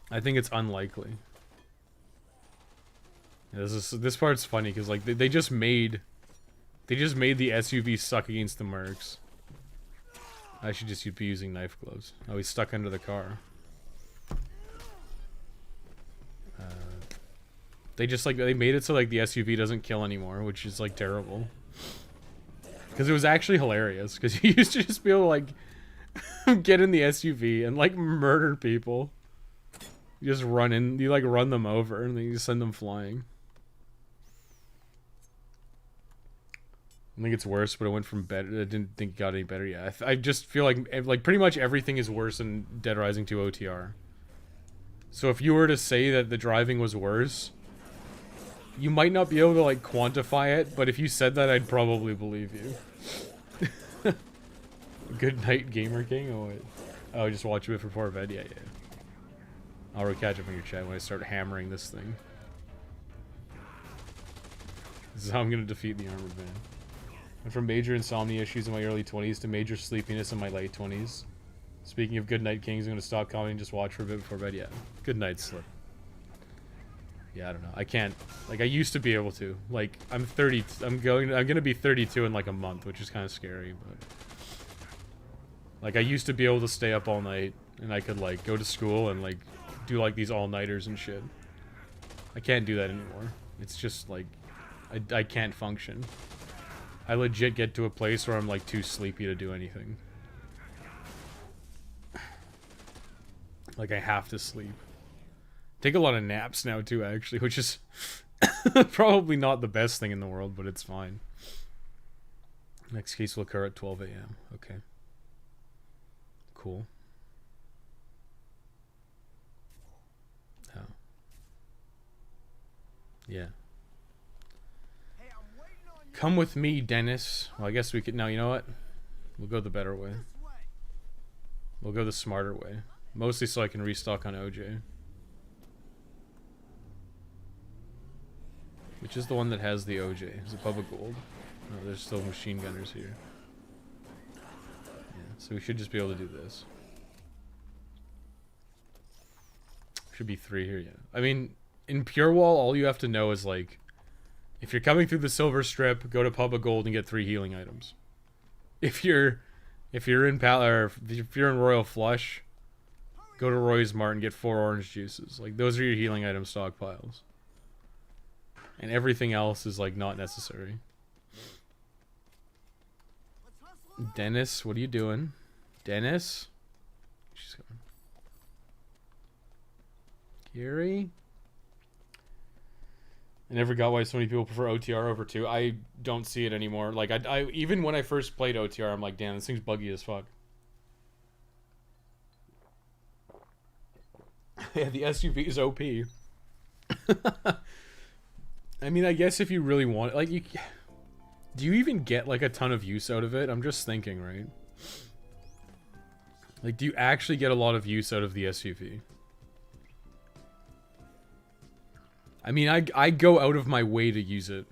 I think it's unlikely. Yeah, this part's funny because like they just made the SUV suck against the Mercs. I should just be using knife gloves. Oh, he's stuck under the car. They made it so like the SUV doesn't kill anymore, which is like terrible. Because it was actually hilarious. Because you used to just be able to like get in the SUV and like murder people. You just run in, you like run them over, and then you send them flying. I think it's worse, but it went from better. I didn't think it got any better. Yeah, I just feel like pretty much everything is worse in Dead Rising 2 OTR. So if you were to say that the driving was worse, you might not be able to like quantify it, but if you said that, I'd probably believe you. Good night, Gamer King. Oh wait. Oh, just watch a bit before bed. Yeah. I'll catch up on your chat when I start hammering this thing. This is how I'm gonna defeat the armored man. Went from major insomnia issues in my early 20s to major sleepiness in my late 20s. Speaking of Good Night Kings, I'm gonna stop commenting and just watch for a bit before bed. Yeah, good night, Slip. Yeah, I don't know. I can't. Like, I used to be able to. Like, I'm 30. I'm gonna be 32 in like a month, which is kind of scary. But like, I used to be able to stay up all night, and I could like go to school and like do like these all-nighters and shit. I can't do that anymore. It's just like I can't function. I legit get to a place where I'm like too sleepy to do anything. Like I have to sleep. Take a lot of naps now too, actually, which is probably not the best thing in the world, but it's fine. Next case will occur at 12 a.m. Okay. Cool. Oh. Yeah. Come with me, Dennis. Well, I guess we could... Now, you know what? We'll go the better way. We'll go the smarter way. Mostly so I can restock on OJ. Which is the one that has the OJ? Is it Bubba Gold? Oh, there's still machine gunners here. Yeah, so we should just be able to do this. Should be 3 here, yeah. I mean, in Pure Wall, all you have to know is, like... If you're coming through the Silver Strip, go to Pub of Gold and get 3 healing items. If you're in Royal Flush, go to Roy's Mart and get 4 orange juices. Like, those are your healing item stockpiles. And everything else is like not necessary. Dennis, what are you doing? Dennis? She's going. Gary? I never got why so many people prefer OTR over 2. I don't see it anymore. Like, I even when I first played OTR, I'm like, damn, this thing's buggy as fuck. Yeah, the SUV is OP. I mean, I guess if you really want... Like, do you even get, like, a ton of use out of it? I'm just thinking, right? Like, do you actually get a lot of use out of the SUV? I mean, I go out of my way to use it.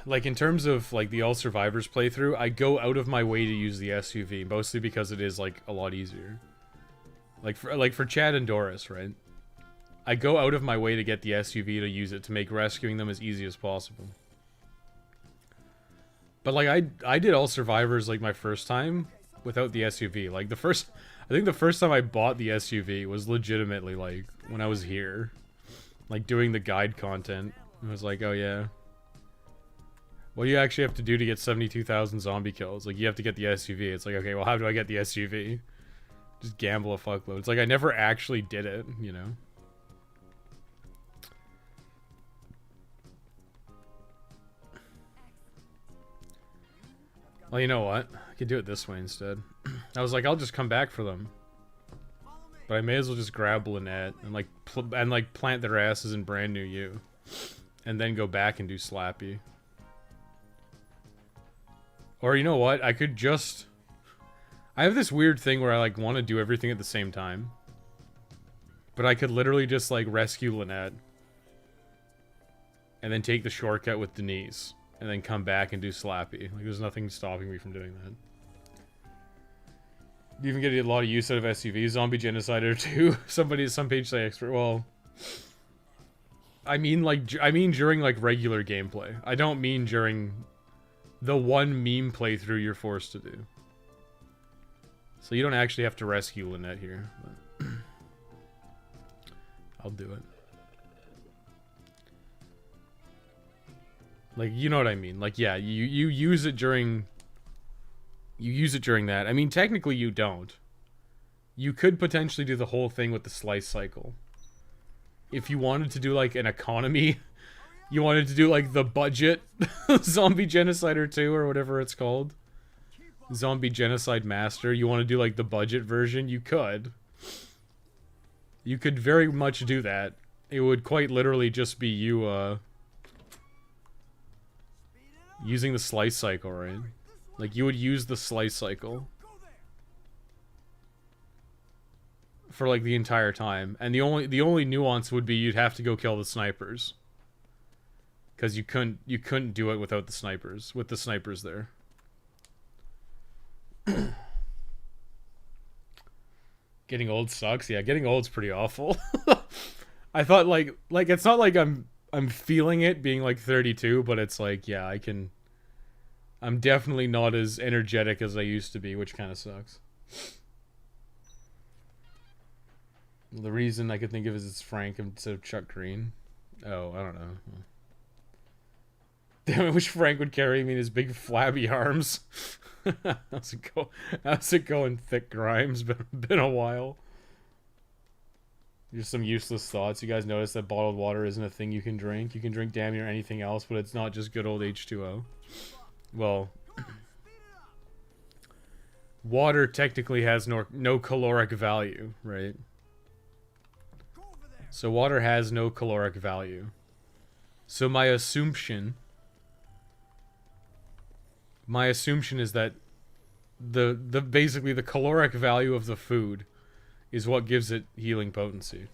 Like, in terms of, like, the All Survivors playthrough, I go out of my way to use the SUV, mostly because it is, like, a lot easier. Like, for Chad and Doris, right? I go out of my way to get the SUV to use it to make rescuing them as easy as possible. But, like, I did All Survivors, like, my first time without the SUV. Like, I think the first time I bought the SUV was legitimately, like, when I was here. Like, doing the guide content. I was like, oh, yeah. What do you actually have to do to get 72,000 zombie kills? Like, you have to get the SUV. It's like, okay, well, how do I get the SUV? Just gamble a fuckload. It's like, I never actually did it, you know? Well, you know what? I could do it this way instead. I was like, I'll just come back for them. But I may as well just grab Lynette and like plant their asses in brand new you. And then go back and do Slappy. Or you know what? I could just... I have this weird thing where I like want to do everything at the same time. But I could literally just like rescue Lynette. And then take the shortcut with Denise. And then come back and do Slappy. Like, there's nothing stopping me from doing that. You even get a lot of use out of SUVs. Zombie Genocider too. Some page say expert. Well, I mean during like regular gameplay. I don't mean during the one meme playthrough you're forced to do. So you don't actually have to rescue Lynette here. But I'll do it. Like, you know what I mean? Like, yeah, you use it during... You use it during that. I mean, technically you don't. You could potentially do the whole thing with the slice cycle. If you wanted to do, like, an economy... You wanted to do, like, the budget Zombie Genocider 2 or whatever it's called. Zombie Genocide Master. You want to do, like, the budget version? You could. You could very much do that. It would quite literally just be you, using the slice cycle, right? Like, you would use the slice cycle for, like, the entire time. And the only nuance would be you'd have to go kill the snipers. Because you couldn't do it without the snipers. With the snipers there. Getting old sucks. Yeah, getting old's pretty awful. I thought, like, it's not like I'm feeling it being, like, 32, but it's like, yeah, I'm definitely not as energetic as I used to be, which kind of sucks. The reason I could think of is it's Frank instead of Chuck Green. Oh, I don't know. Damn, I wish Frank would carry me in his big flabby arms. How's it going, Thick Grimes? Been a while. Just some useless thoughts. You guys notice that bottled water isn't a thing you can drink. You can drink damn near anything else, but it's not just good old H2O. Well, water technically has no caloric value, right? So water has no caloric value. So my assumption is that basically the caloric value of the food is what gives it healing potency.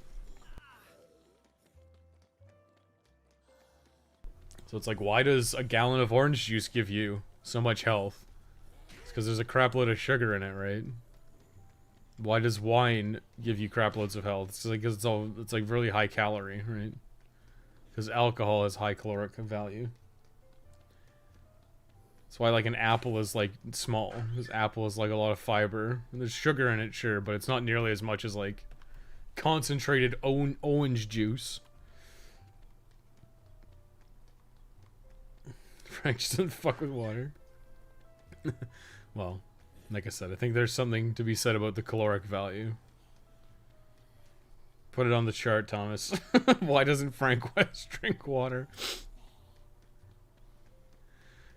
So it's like, why does a gallon of orange juice give you so much health? It's because there's a crap load of sugar in it, right? Why does wine give you crap loads of health? It's like, because it's like really high calorie, right? Because alcohol has high caloric value. That's why, like, an apple is, like, small. Because apple is, like, a lot of fiber. And there's sugar in it, sure, but it's not nearly as much as, like, concentrated orange juice. Frank just doesn't fuck with water. Well, like I said, I think there's something to be said about the caloric value. Put it on the chart, Thomas. Why doesn't Frank West drink water?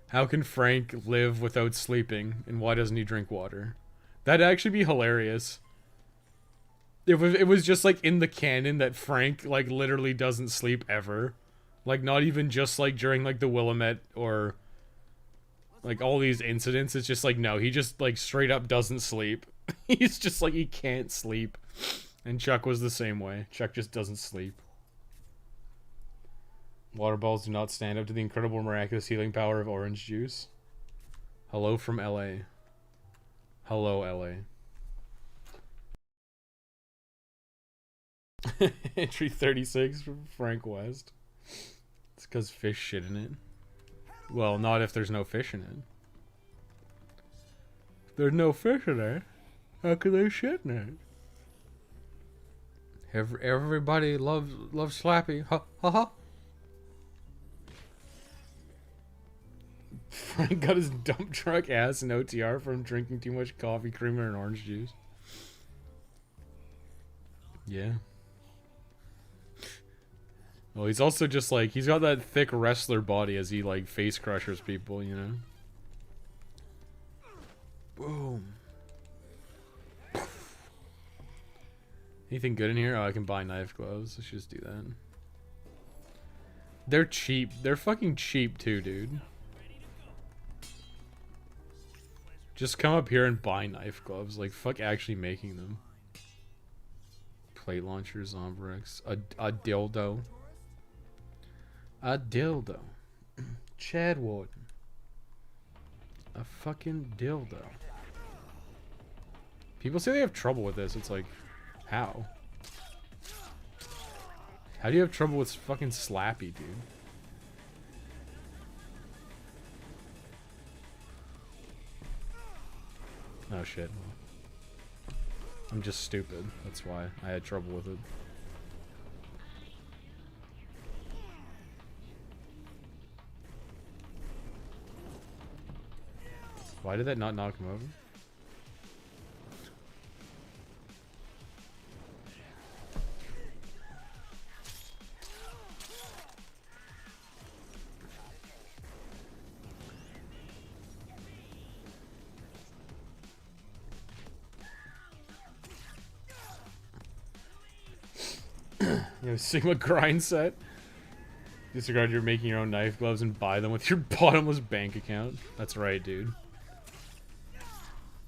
How can Frank live without sleeping, and why doesn't he drink water? That'd actually be hilarious. It was just, like, in the canon that Frank, like, literally doesn't sleep ever. Like, not even just, like, during, like, the Willamette or, like, all these incidents. It's just, like, no, he just, like, straight up doesn't sleep. He's just, like, he can't sleep. And Chuck was the same way. Chuck just doesn't sleep. Water balls do not stand up to the incredible miraculous healing power of orange juice. Hello from LA. Hello, LA. Entry 36 from Frank West. It's because fish shit in it. Well, not if there's no fish in it. If there's no fish in it, how could they shit in it? Everybody loves Slappy. Ha ha ha. Frank got his dump truck ass in OTR from drinking too much coffee, creamer, and orange juice. Yeah. Well, he's also just like, he's got that thick wrestler body as he like face crushes people, you know? Boom. Anything good in here? Oh, I can buy knife gloves. Let's just do that. They're cheap. They're fucking cheap too, dude. Just come up here and buy knife gloves. Like, fuck actually making them. Plate launcher, Zombrex. A dildo. A dildo. Chad Warden. A fucking dildo. People say they have trouble with this. It's like, how? How do you have trouble with fucking Slappy, dude? Oh shit. I'm just stupid. That's why I had trouble with it. Why did that not knock him over? You know, Sigma grind set. Disregard you're making your own knife gloves and buy them with your bottomless bank account. That's right, dude.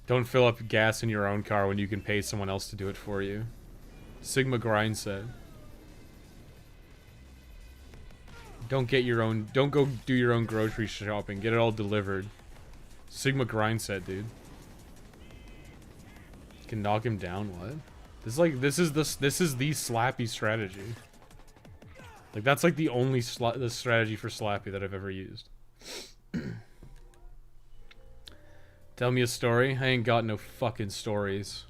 Don't fill up gas in your own car when you can pay someone else to do it for you. Sigma grind set. Don't get your own. Don't go do your own grocery shopping. Get it all delivered. Sigma grind set, dude. Can knock him down. What? This is like this is the Slappy strategy. Like that's like the only the strategy for Slappy that I've ever used. Tell me a story. I ain't got no fucking stories.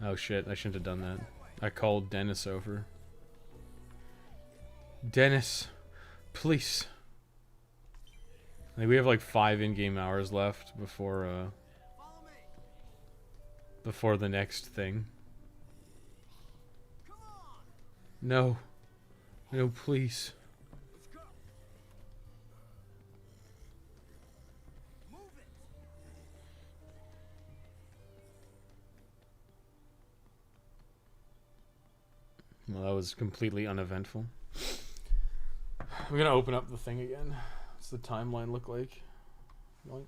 Oh shit! I shouldn't have done that. I called Dennis over. Dennis, please. I think we have like 5 in-game hours left before before the next thing. No. No, please. Well, that was completely uneventful. We're gonna open up the thing again. What's the timeline look like? Yoink.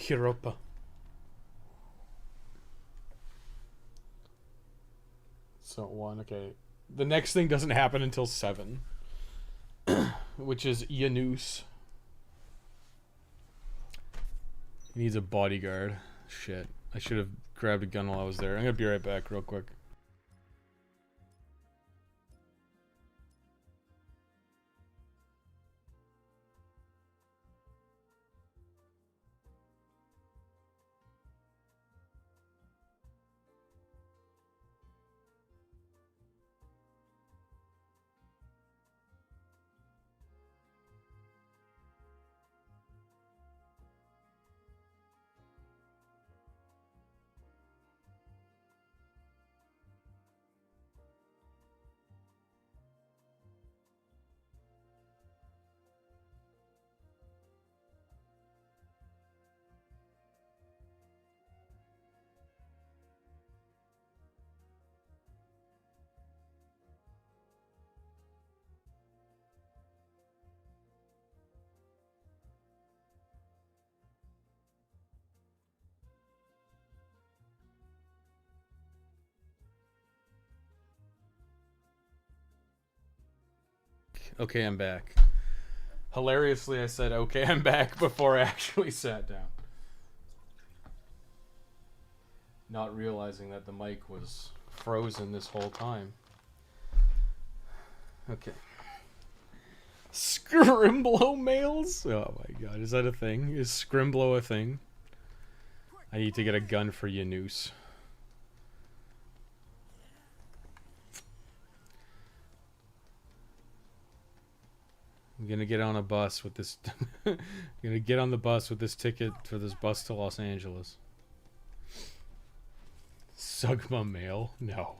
Europa. So 1, okay. The next thing doesn't happen until 7. Which is Yanus. He needs a bodyguard. Shit. I should have grabbed a gun while I was there. I'm gonna be right back real quick. Okay, I'm back. Hilariously, I said, okay, I'm back before I actually sat down. Not realizing that the mic was frozen this whole time. Okay. Scrimblow mails? Oh my god, is that a thing? Is Scrimblow a thing? I need to get a gun for Yanus. I'm gonna get on a bus with this. I'm gonna get on the bus with this ticket for this bus to Los Angeles. Sugma mail? No.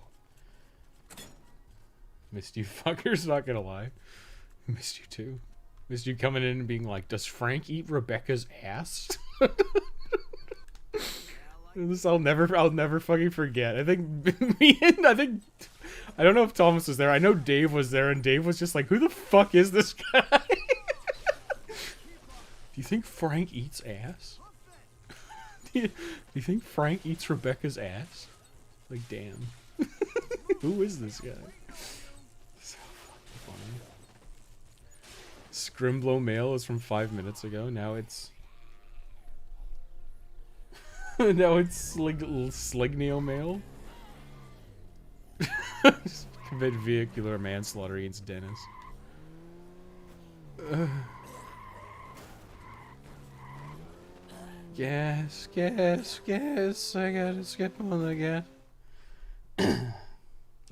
Missed you fuckers, not gonna lie. Missed you too. Missed you coming in and being like, does Frank eat Rebecca's ass? This I'll never fucking forget. I think I don't know if Thomas was there. I know Dave was there, and Dave was just like, who the fuck is this guy? Do you think Frank eats ass? Do you think Frank eats Rebecca's ass? Like, damn. Who is this guy? So fucking funny. Scrimblow mail is from 5 minutes ago. Now it's... now it's Slignio mail. Commit vehicular manslaughter against Dennis. Gas. I gotta skip on the gas.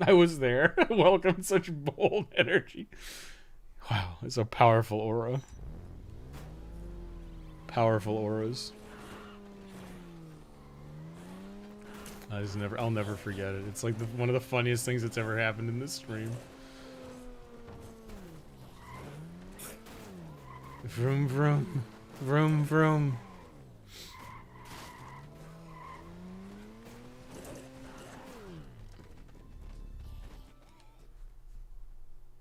I was there. Welcome such bold energy. Wow, it's a powerful aura. Powerful auras. I'll never forget it. It's like one of the funniest things that's ever happened in this stream. Vroom vroom. Vroom vroom.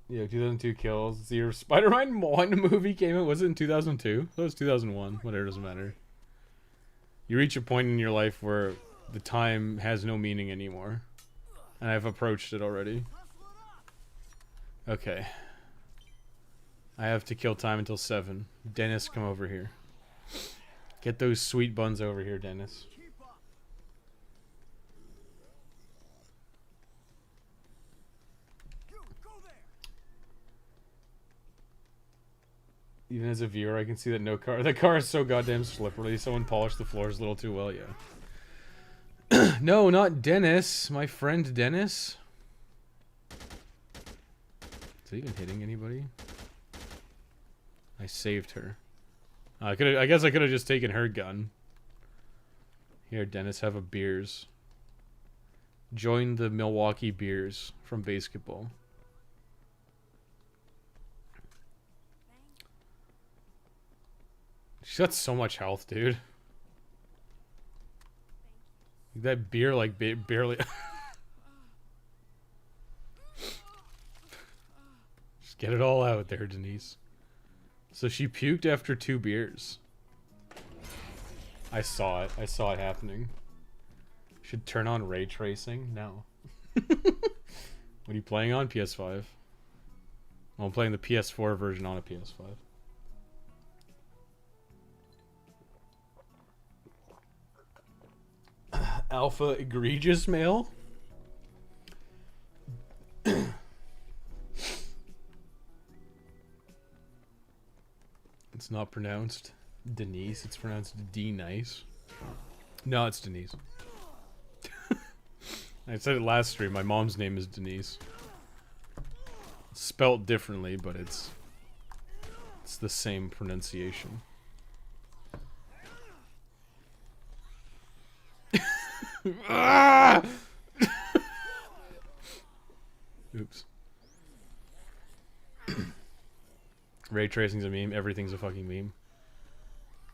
Yeah, 2002 kills. The year Spider-Man 1 movie came out. Was it in 2002? That was 2001. Whatever, doesn't matter. You reach a point in your life where the time has no meaning anymore. And I've approached it already. Okay. I have to kill time until 7. Dennis, come over here. Get those sweet buns over here, Dennis. Even as a viewer, I can see that the car is so goddamn slippery. Someone polished the floors a little too well, yeah. No, not Dennis. My friend Dennis. Is it even hitting anybody? I saved her. I guess I could have just taken her gun. Here, Dennis, have a beers. Join the Milwaukee Beers from basketball. She's got so much health, dude. That beer, like, barely... Just get it all out there, Denise. So she puked after 2 beers. I saw it. I saw it happening. Should turn on ray tracing? No. What are you playing on? PS5. Well, I'm playing the PS4 version on a PS5. Alpha egregious male? It's not pronounced Denise, it's pronounced D-nice. No, it's Denise. I said it last stream, my mom's name is Denise. It's spelt differently, but it's the same pronunciation. Ah! Oops. Ray tracing's a meme. Everything's a fucking meme.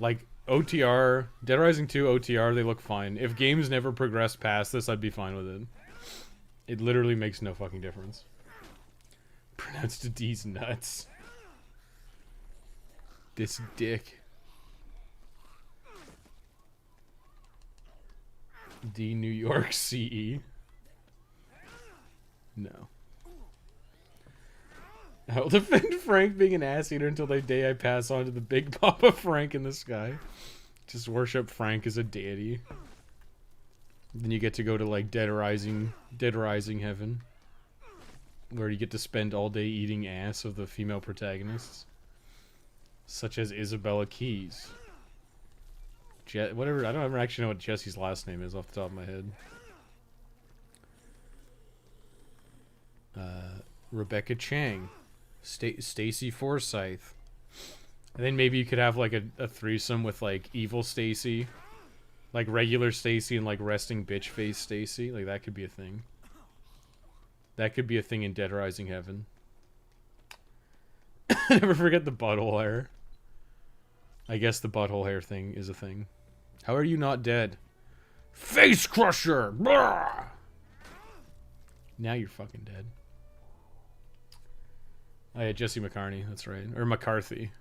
Like, OTR, Dead Rising 2 OTR, they look fine. If games never progress past this, I'd be fine with it. It literally makes no fucking difference. Pronounced D's nuts. This dick. D New York CE. No. I'll defend Frank being an ass eater until the day I pass on to the Big Papa Frank in the sky. Just worship Frank as a deity. Then you get to go to like Dead Rising heaven, where you get to spend all day eating ass of the female protagonists, such as Isabella Keys. Whatever, I don't ever actually know what Jesse's last name is off the top of my head. Rebecca Chang. Stacy Forsyth. And then maybe you could have like a threesome with like evil Stacy, like regular Stacy and like resting bitch face Stacy. Like that could be a thing. That could be a thing in Dead Rising Heaven. Never forget the butthole hair. I guess the butthole hair thing is a thing. How are you not dead? Face crusher! Blah! Now you're fucking dead. Oh yeah, Jesse McCartney, that's right. Or McCarthy.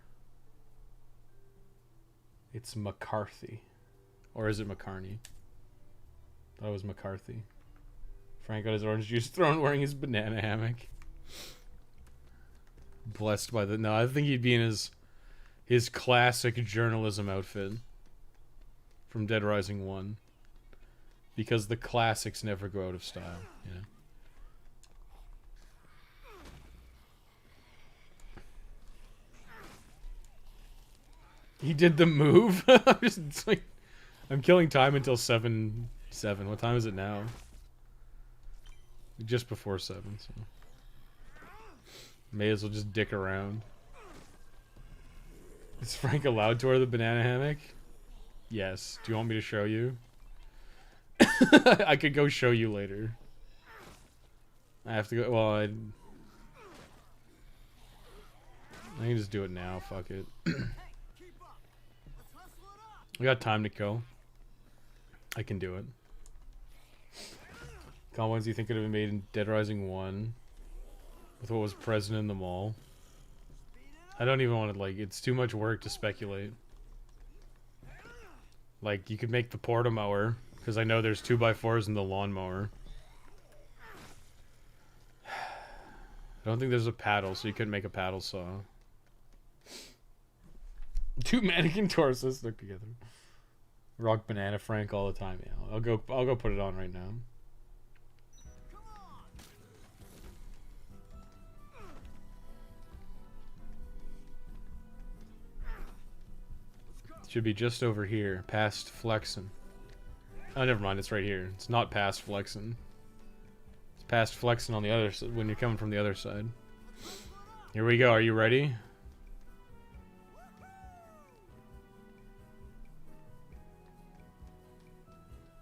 It's McCarthy. Or is it McCartney? That was McCarthy. Frank got his orange juice thrown wearing his banana hammock. Blessed by the... No, I think he'd be in his classic journalism outfit from Dead Rising 1. Because the classics never go out of style, you know? He did the move. I'm killing time until 7. What time is it now? Just before 7. So may as well just dick around. Is Frank allowed to wear the banana hammock? Yes. Do you want me to show you? I could go show you later. I have to go. Well, I can just do it now. Fuck it. We got time to kill. I can do it. Comments do you think could have been made in Dead Rising 1 with what was present in the mall? I don't even want to, like, it's too much work to speculate. Like, you could make the porta-mower, because I know there's 2x4s in the lawnmower. I don't think there's a paddle, so you couldn't make a paddle saw. 2 mannequin torsos stuck together. Rock banana Frank all the time. Yeah, I'll go put it on right now. Should be just over here, past flexin'. Oh, never mind. It's right here. It's not past flexin'. It's past flexin' on the other side when you're coming from the other side. Here we go. Are you ready?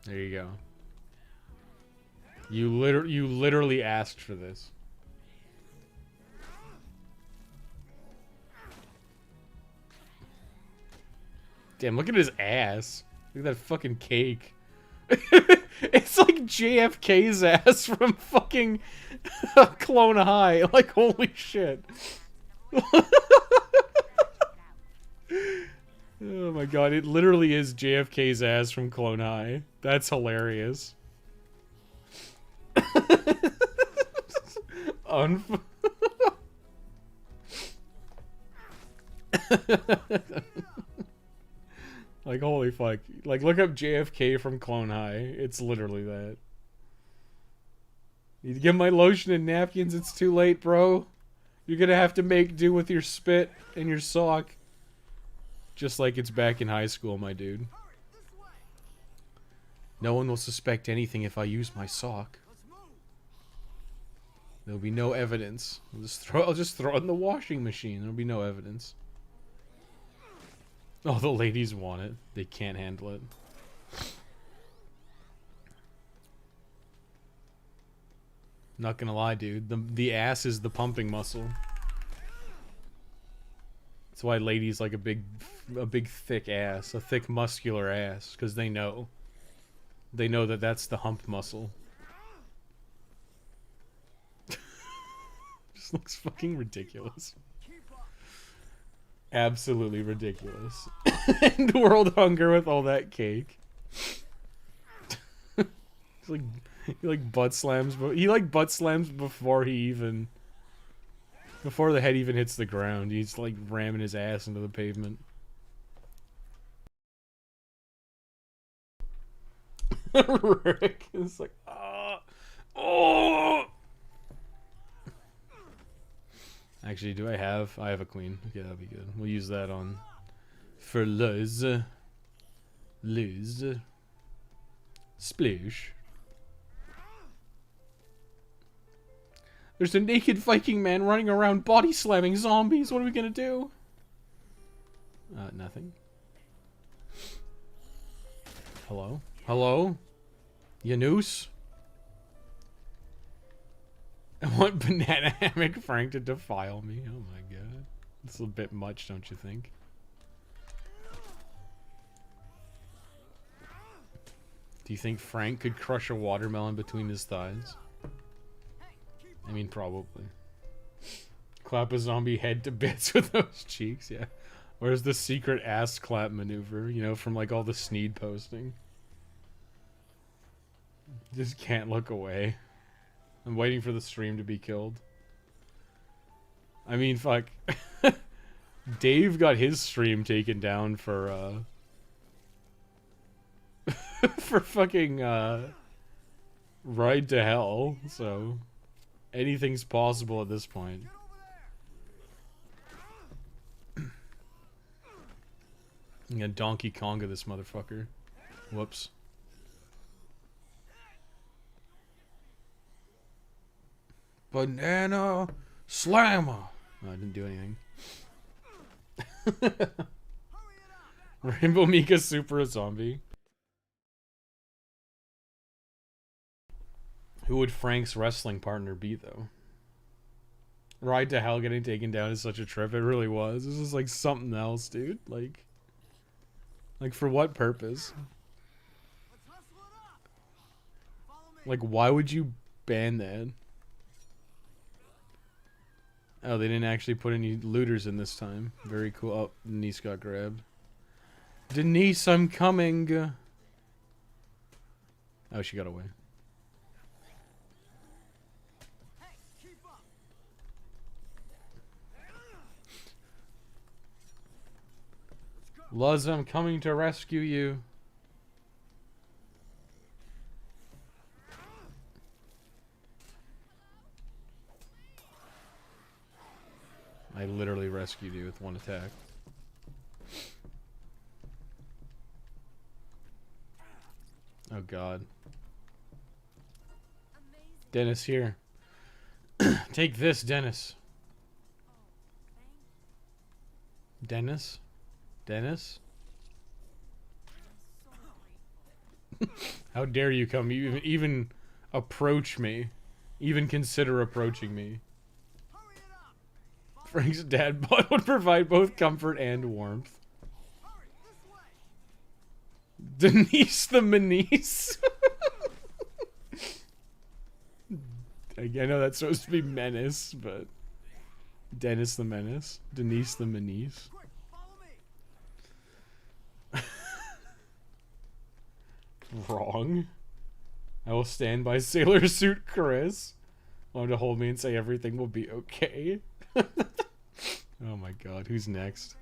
There you go. You literally asked for this. Damn, look at his ass. Look at that fucking cake. It's like JFK's ass from fucking Clone High. Like, holy shit. Oh my god, it literally is JFK's ass from Clone High. That's hilarious. Like, holy fuck. Like, look up JFK from Clone High. It's literally that. Need to get my lotion and napkins. It's too late, bro. You're gonna have to make do with your spit and your sock. Just like it's back in high school, my dude. No one will suspect anything if I use my sock. There'll be no evidence. I'll just throw it in the washing machine. There'll be no evidence. Oh, the ladies want it. They can't handle it. Not gonna lie, dude. The ass is the pumping muscle. That's why ladies like a big thick ass, a thick muscular ass, because they know that that's the hump muscle. Just looks fucking ridiculous. Absolutely ridiculous. And world hunger with all that cake. He like butt slams, but he like butt slams before the head even hits the ground. He's like ramming his ass into the pavement. Rick is like, oh. Actually, I have a queen. Okay, that'll be good. We'll use that on for Liz. Sploosh. There's a naked Viking man running around body slamming zombies. What are we gonna do? Nothing. Hello? Hello? Yanus? I want banana hammock Frank to defile me. Oh my god. It's a bit much, don't you think? Do you think Frank could crush a watermelon between his thighs? I mean, probably. Clap a zombie head to bits with those cheeks, yeah. Where's the secret ass clap maneuver, you know, from like all the Sneed posting? Just can't look away. I'm waiting for the stream to be killed. I mean, fuck. Dave got his stream taken down for, for fucking, Ride to Hell, so anything's possible at this point. I'm gonna Donkey Konga this motherfucker. Whoops. Banana slammer. No, I didn't do anything. Rainbow Mika Super Zombie. Who would Frank's wrestling partner be, though? Ride to Hell getting taken down is such a trip. It really was. This is like something else, dude. Like for what purpose? Like, why would you ban that? Oh, they didn't actually put any looters in this time. Very cool. Oh, Denise got grabbed. Denise, I'm coming. Oh, she got away. Luz, I'm coming to rescue you. I literally rescued you with one attack. Oh god. Amazing. Dennis, here. Take this, Dennis. Dennis? Dennis? How dare you come even approach me. Even consider approaching me. Frank's dad bod would provide both comfort and warmth. Denise the Menace. I know that's supposed to be menace, but Dennis the Menace. Denise the Menace. Wrong. I will stand by Sailor Suit Chris. Want him to hold me and say everything will be okay. Oh my god, who's next?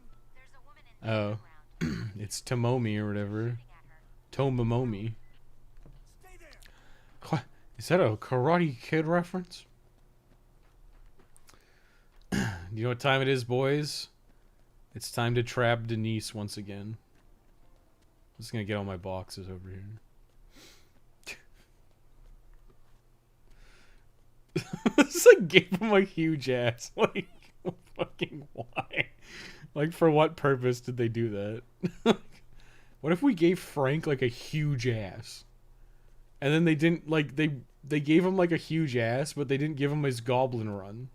Oh, it's Tomomi or whatever. Tomomomi. What? Is that a Karate Kid reference? You know what time it is, boys? It's time to trap Denise once again. I'm just gonna get all my boxes over here. This like gave him a huge ass. Like, fucking why? Like, for what purpose did they do that? What if we gave Frank like a huge ass, and then they didn't like they gave him like a huge ass, but they didn't give him his goblin run.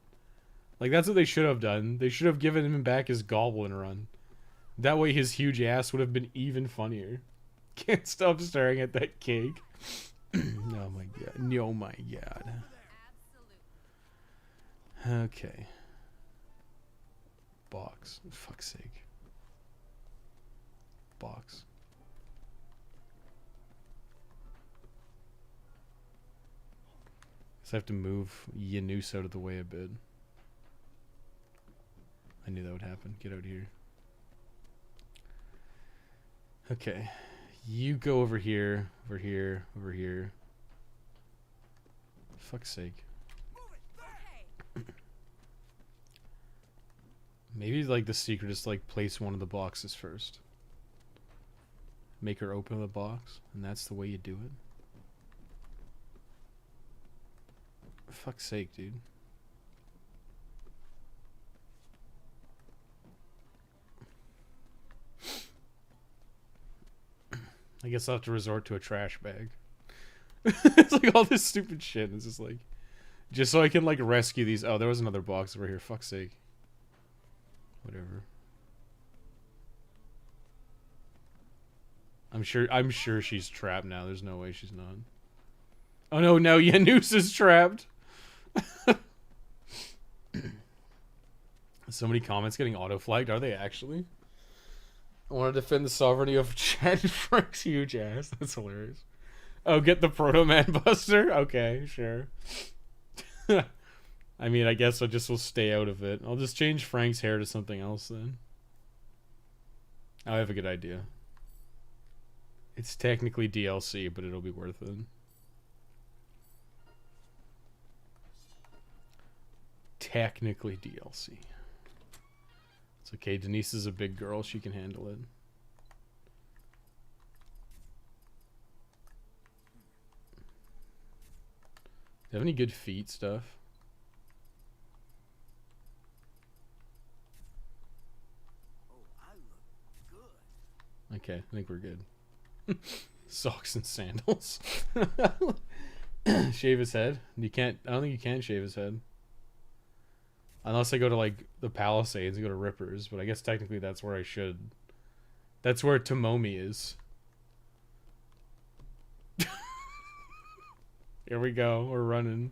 Like, that's what they should have done. They should have given him back his goblin run. That way his huge ass would have been even funnier. Can't stop staring at that cake. Oh my god. Oh my god. Okay. Box. For fuck's sake. Box. So I have to move Yanus out of the way a bit. I knew that would happen. Get out here. Okay. You go over here, over here, over here. For fuck's sake. Maybe like the secret is to like place one of the boxes first. Make her open the box, and that's the way you do it. For fuck's sake, dude. I guess I'll have to resort to a trash bag. It's like all this stupid shit. It's just like, just so I can like rescue these. Oh, there was another box over here. Fuck's sake. Whatever. I'm sure she's trapped now. There's no way she's not. Oh no, no, Yanus is trapped. So many comments getting auto-flagged. Are they actually? I want to defend the sovereignty of Chad Frank's huge ass. That's hilarious. Oh, get the Proto Man Buster? Okay, sure. I mean, I guess I just will stay out of it. I'll just change Frank's hair to something else then. I have a good idea. It's technically DLC, but it'll be worth it. Technically DLC. It's okay, Denise is a big girl, she can handle it. Do you have any good feet stuff? Oh, I look good. Okay, I think we're good. Socks and sandals. Shave his head? You can't, I don't think you can shave his head. Unless I go to like the Palisades and go to Rippers, but I guess technically that's where I should. That's where Tomomi is. Here we go, we're running.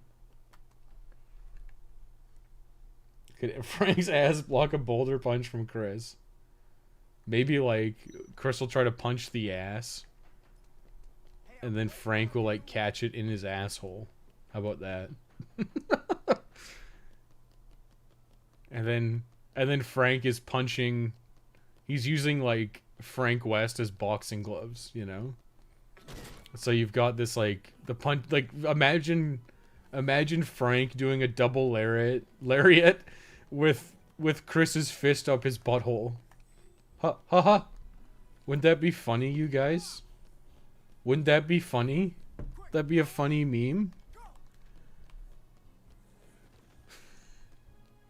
Could Frank's ass block a boulder punch from Chris? Maybe like Chris will try to punch the ass, and then Frank will like catch it in his asshole. How about that? And then Frank is punching. He's using like Frank West as boxing gloves, you know. So you've got this like the punch. Like imagine Frank doing a double lariat with Chris's fist up his butthole. Ha ha ha! Wouldn't that be funny, you guys? Wouldn't that be funny? That'd be a funny meme.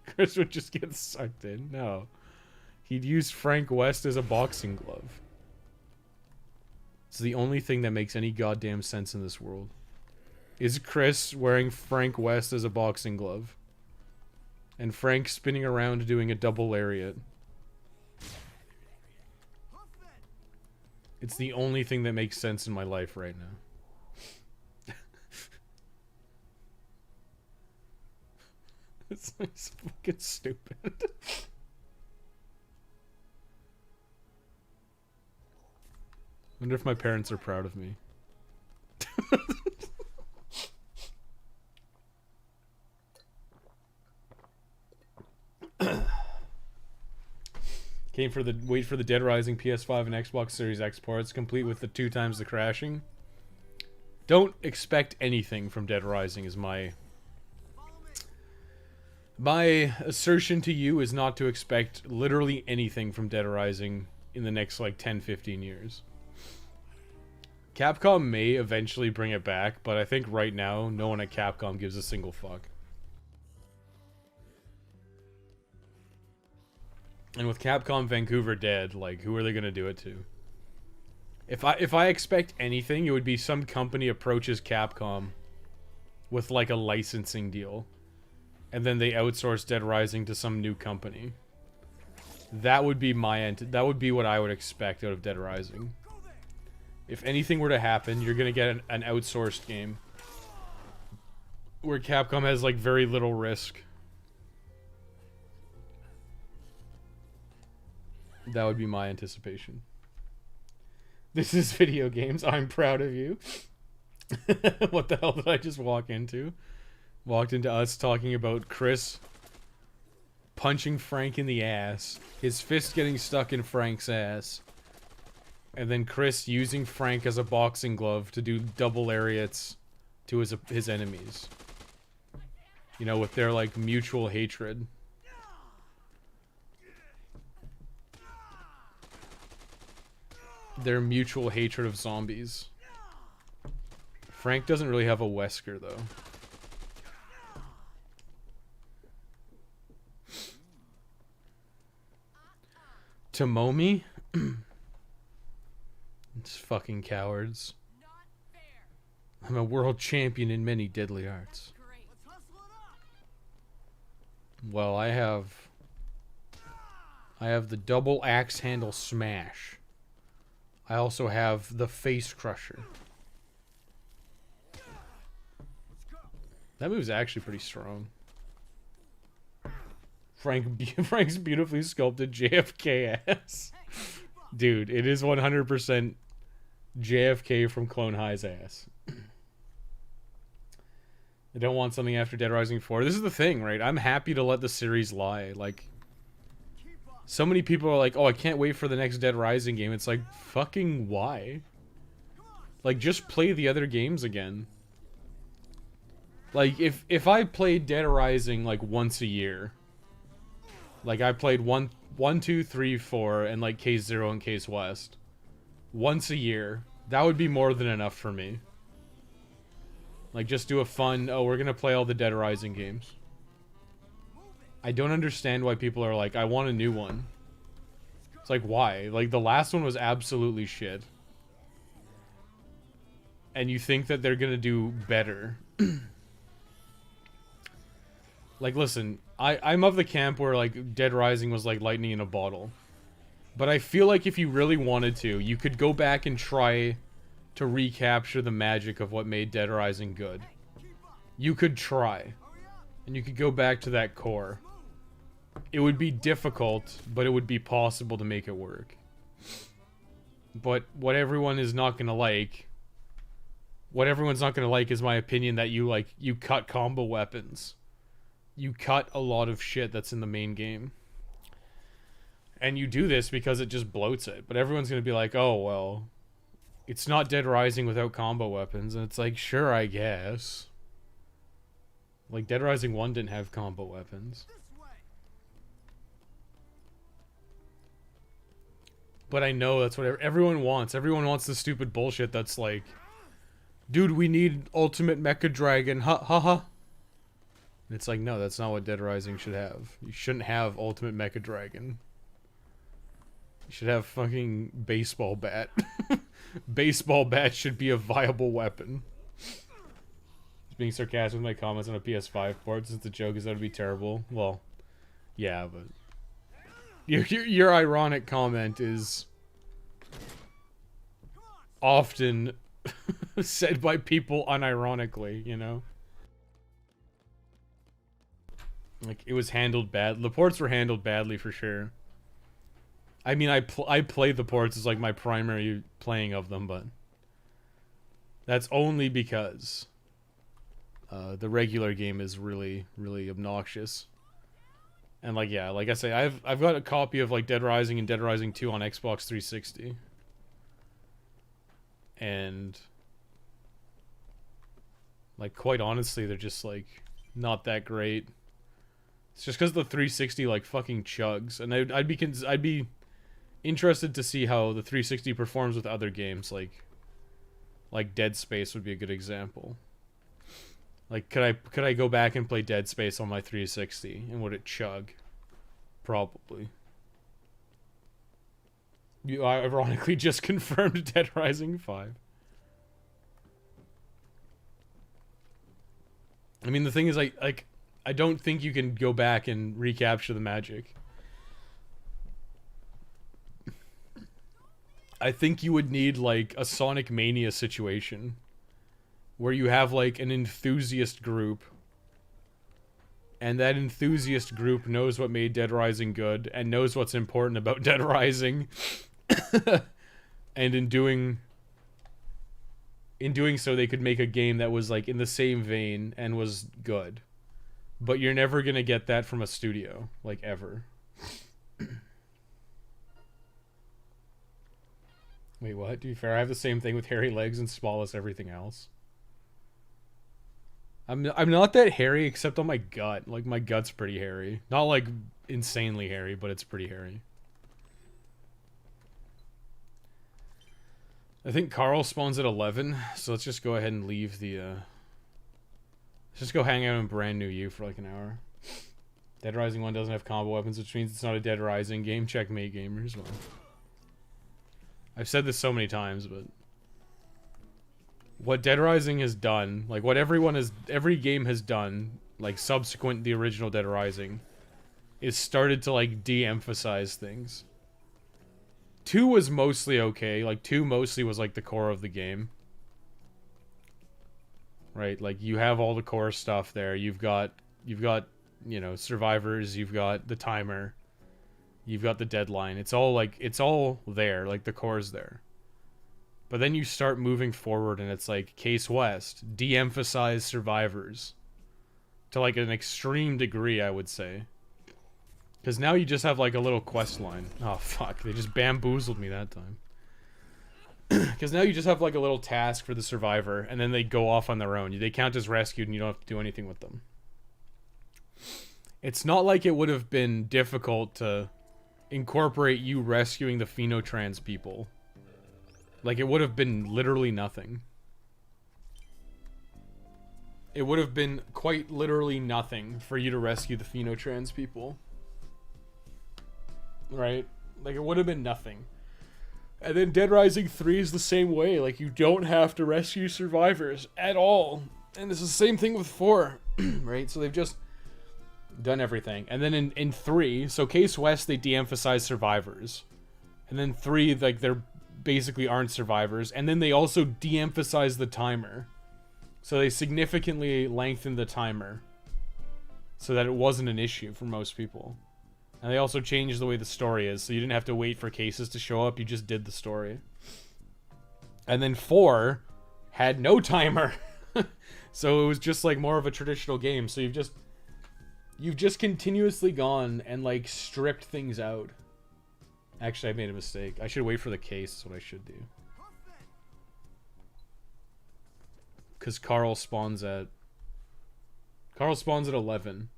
Chris would just get sucked in. No. He'd use Frank West as a boxing glove. It's the only thing that makes any goddamn sense in this world. Is Chris wearing Frank West as a boxing glove. And Frank spinning around doing a double lariat. It's the only thing that makes sense in my life right now. It's like so fucking stupid. Wonder if my parents are proud of me. Wait for the Dead Rising PS5 and Xbox Series X ports, complete with the 2 times the crashing. Don't expect anything from Dead Rising is my assertion to you is not to expect literally anything from Dead Rising in the next like 10-15 years. Capcom may eventually bring it back, but I think right now no one at Capcom gives a single fuck. And with Capcom Vancouver dead, like who are they gonna do it to? If I expect anything, it would be some company approaches Capcom with like a licensing deal. And then they outsource Dead Rising to some new company. That would be that would be what I would expect out of Dead Rising. If anything were to happen, you're gonna get an outsourced game. Where Capcom has like very little risk. That would be my anticipation. This is video games. I'm proud of you. What the hell did I just walk into? Walked into us talking about Chris punching Frank in the ass, his fist getting stuck in Frank's ass, and then Chris using Frank as a boxing glove to do double lariats to his enemies. You know, with their like mutual hatred. Their mutual hatred of zombies. Frank doesn't really have a Wesker though. Tomomi? It's fucking cowards. Not fair. I'm a world champion in many deadly arts. Great. Let's hustle it up. Well, I have the double axe handle smash. I also have the face crusher. That move's actually pretty strong. Frank's beautifully sculpted JFK ass. Dude, it is 100% JFK from Clone High's ass. I don't want something after Dead Rising 4. This is the thing, right? I'm happy to let the series lie. Like, so many people are like, oh, I can't wait for the next Dead Rising game. It's like, fucking why? Like, just play the other games again. Like, if I played Dead Rising, like, once a year, like, I played 1, 2, 3, 4, and, like, Case 0 and Case West, once a year, that would be more than enough for me. Like, just do a fun, oh, we're gonna play all the Dead Rising games. I don't understand why people are like, I want a new one. It's like, why? Like, the last one was absolutely shit. And you think that they're gonna do better. Like, listen, I'm of the camp where, like, Dead Rising was like lightning in a bottle. But I feel like if you really wanted to, you could go back and try to recapture the magic of what made Dead Rising good. You could try. And you could go back to that core. It would be difficult, but it would be possible to make it work. But what everyone is not gonna like... What everyone's not gonna like is my opinion that you cut combo weapons. You cut a lot of shit that's in the main game. And you do this because it just bloats it. But everyone's gonna be like, oh, well... It's not Dead Rising without combo weapons. And it's like, sure, I guess. Like, Dead Rising 1 didn't have combo weapons. But I know that's what everyone wants. Everyone wants the stupid bullshit that's like, dude, we need Ultimate Mecha Dragon, ha ha ha. And it's like, no, that's not what Dead Rising should have. You shouldn't have Ultimate Mecha Dragon. You should have fucking baseball bat. Baseball bat should be a viable weapon. Just being sarcastic with my comments on a PS5 port, since the joke is that would be terrible. Well, yeah, but your ironic comment is often said by people unironically, you know? Like, it was handled bad. The ports were handled badly for sure. I mean, I play the ports as like my primary playing of them, but that's only because the regular game is really, really obnoxious. And like, yeah, like I say, I've got a copy of like Dead Rising and Dead Rising 2 on Xbox 360, and like, quite honestly, they're just like not that great. It's just because the 360 like fucking chugs, and I'd be interested to see how the 360 performs with other games, like Dead Space would be a good example. Like, could I go back and play Dead Space on my 360, and would it chug? Probably. You ironically just confirmed Dead Rising 5. I mean, the thing is, I don't think you can go back and recapture the magic. I think you would need, like, a Sonic Mania situation where you have, like, an enthusiast group, and that enthusiast group knows what made Dead Rising good and knows what's important about Dead Rising. And in doing so, they could make a game that was, like, in the same vein and was good. But you're never gonna get that from a studio, like, ever. Wait, what? To be fair, I have the same thing with hairy legs and small as everything else. I'm not that hairy except on my gut. Like, my gut's pretty hairy. Not, like, insanely hairy, but it's pretty hairy. I think Carl spawns at 11, so let's just go ahead and leave the, let's just go hang out in Brand New You for, like, an hour. Dead Rising 1 doesn't have combo weapons, which means it's not a Dead Rising game. Checkmate, gamers. Well, I've said this so many times, but what Dead Rising has done, like what every game has done, like subsequent to the original Dead Rising, is started to like de-emphasize things. 2 was mostly okay. Like 2 mostly was like the core of the game. Right? Like you have all the core stuff there. You've got, you know, survivors, you've got the timer, you've got the deadline. It's all there, like the core's there. But then you start moving forward and it's like Case West, de-emphasize survivors. To like an extreme degree, I would say. Because now you just have like a little quest line. Oh fuck, they just bamboozled me that time. Because now you just have like a little task for the survivor, and then they go off on their own. They count as rescued and you don't have to do anything with them. It's not like it would have been difficult to incorporate you rescuing the Phenotrans people. Like, it would have been literally nothing. It would have been quite literally nothing for you to rescue the Phenotrans people. Right? Like, it would have been nothing. And then Dead Rising 3 is the same way. Like, you don't have to rescue survivors at all. And it's the same thing with 4. Right? So they've just done everything. And then in 3, so Case West, they de-emphasize survivors. And then 3, like, they're basically aren't survivors. And then they also de-emphasize the timer. So they significantly lengthened the timer. So that it wasn't an issue for most people. And they also changed the way the story is. So you didn't have to wait for cases to show up. You just did the story. And then 4 had no timer. So it was just like more of a traditional game. So you've just continuously gone and like stripped things out. Actually, I made a mistake. I should wait for the case. That's what I should do. Because Carl spawns at 11.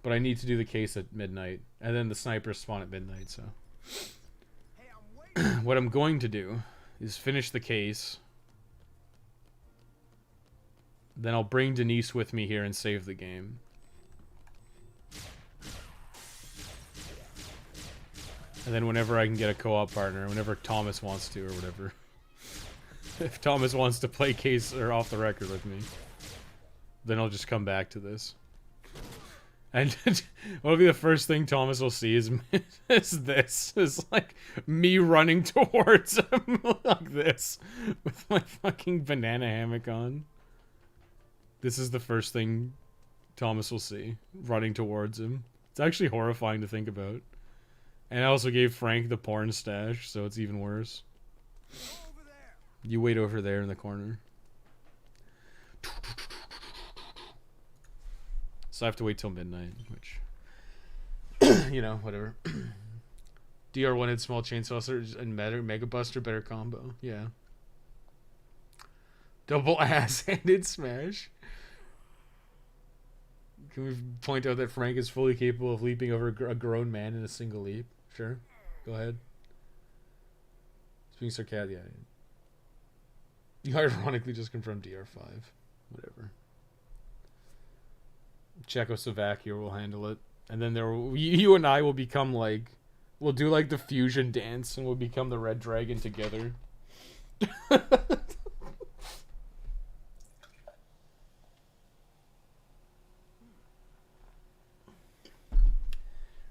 But I need to do the case at midnight. And then the snipers spawn at midnight, so. What I'm going to do is finish the case. Then I'll bring Denise with me here and save the game. And then whenever I can get a co-op partner, whenever Thomas wants to or whatever. If Thomas wants to play case or off the record with me, then I'll just come back to this. And what'll be the first thing Thomas will see is this. Is like me running towards him like this. With my fucking banana hammock on. This is the first thing Thomas will see. Running towards him. It's actually horrifying to think about. And I also gave Frank the porn stash, so it's even worse. You wait over there in the corner. So I have to wait till midnight, which, you know, whatever. DR wanted small chainsaw and Mega Buster, better combo. Yeah. Double ass-handed smash. Can we point out that Frank is fully capable of leaping over a grown man in a single leap? Sure. Go ahead. Being sarcastic. Yeah. You ironically just confirmed DR5. Whatever. Czechoslovakia will handle it. And then you and I will become like... We'll do like the fusion dance and we'll become the Red Dragon together.